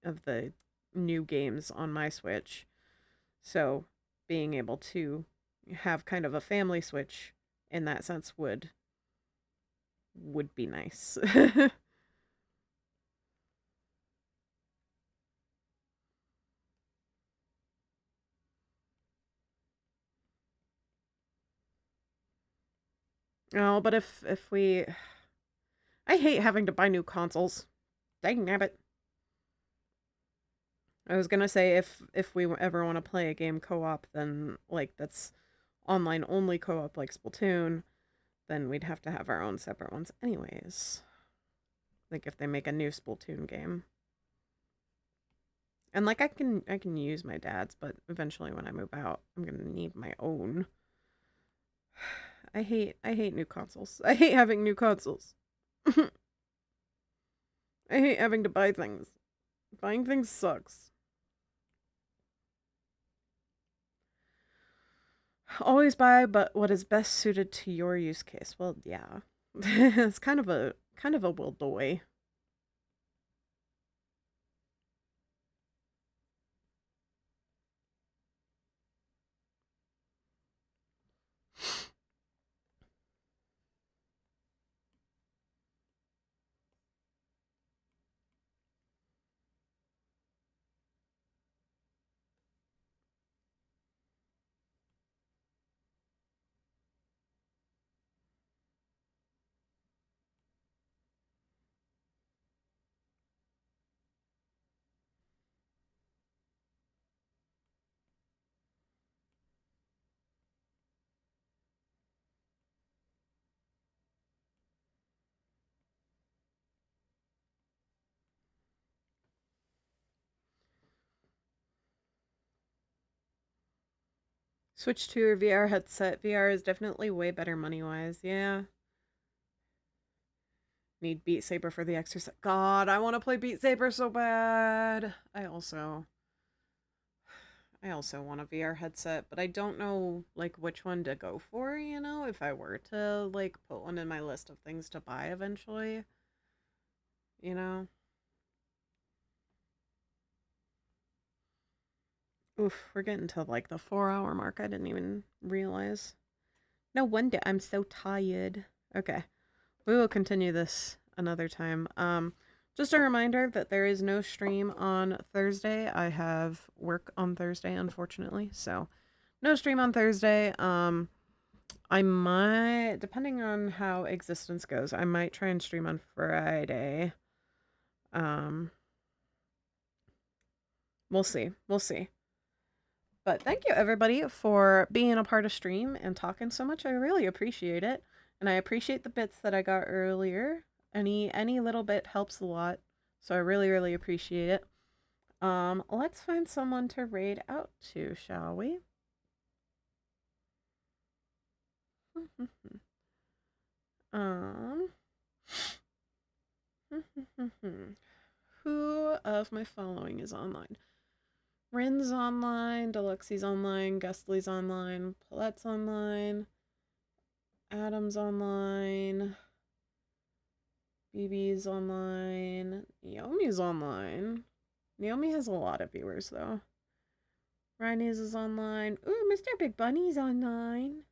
of the new games on my Switch. So, being able to have kind of a family Switch in that sense would be nice. Oh, but if we I hate having to buy new consoles. Dang nabbit. I was gonna say if we ever want to play a game co-op, then like that's online only co-op like Splatoon, then we'd have to have our own separate ones anyways. Like if they make a new Splatoon game. And like I can use my dad's, but eventually when I move out, I'm gonna need my own. I hate new consoles. I hate having new consoles. I hate having to buy things. Buying things sucks. Always buy but what is best suited to your use case. Well, yeah. It's kind of a will doy. Switch to your VR headset. VR is definitely way better money-wise. Yeah. Need Beat Saber for the exercise. God, I want to play Beat Saber so bad. I also want a VR headset, but I don't know like which one to go for, you know, if I were to like put one in my list of things to buy eventually. You know? Oof, we're getting to like the 4-hour mark. I didn't even realize. No wonder I'm so tired. Okay. We will continue this another time. Just a reminder that there is no stream on Thursday. I have work on Thursday, unfortunately. So no stream on Thursday. I might, depending on how existence goes, I might try and stream on Friday. We'll see. We'll see. But thank you everybody for being a part of stream and talking so much. I really appreciate it. And I appreciate the bits that I got earlier. Any little bit helps a lot. So I really, really appreciate it. Let's find someone to raid out to, shall we? Who of my following is online? Rin's online, Deluxe's online, Gustly's online, Paulette's online, Adam's online, BB's online, Naomi's online. Naomi has a lot of viewers though. Rainy's is online. Ooh, Mr. Big Bunny's online.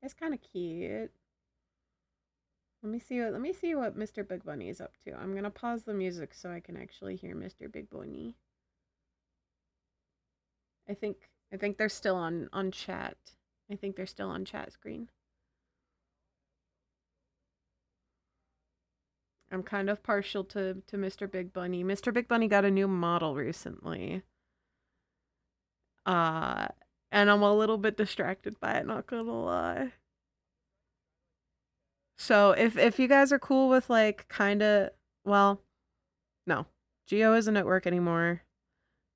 That's kind of cute. Let me see what Mr. Big Bunny is up to. I'm gonna pause the music so I can actually hear Mr. Big Bunny. I think they're still on chat. I think they're still on chat screen. I'm kind of partial to Mr. Big Bunny. Mr. Big Bunny got a new model recently. And I'm a little bit distracted by it, not gonna lie. So if you guys are cool with like kinda, well, no. Geo isn't at work anymore.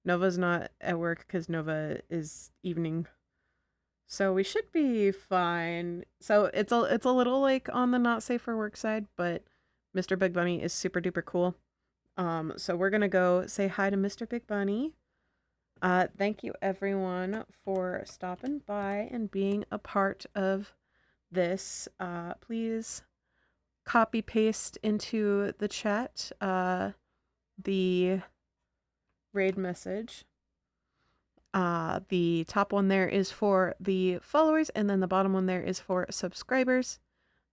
Nova's not at work because Nova is evening. So we should be fine. So it's a little like on the not safe for work side, but Mr. Big Bunny is super duper cool. So we're gonna go say hi to Mr. Big Bunny. Thank you everyone for stopping by and being a part of this. Please copy paste into the chat the raid message. The top one there is for the followers, and then the bottom one there is for subscribers.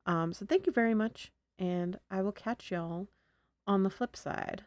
So thank you very much, and I will catch y'all on the flip side.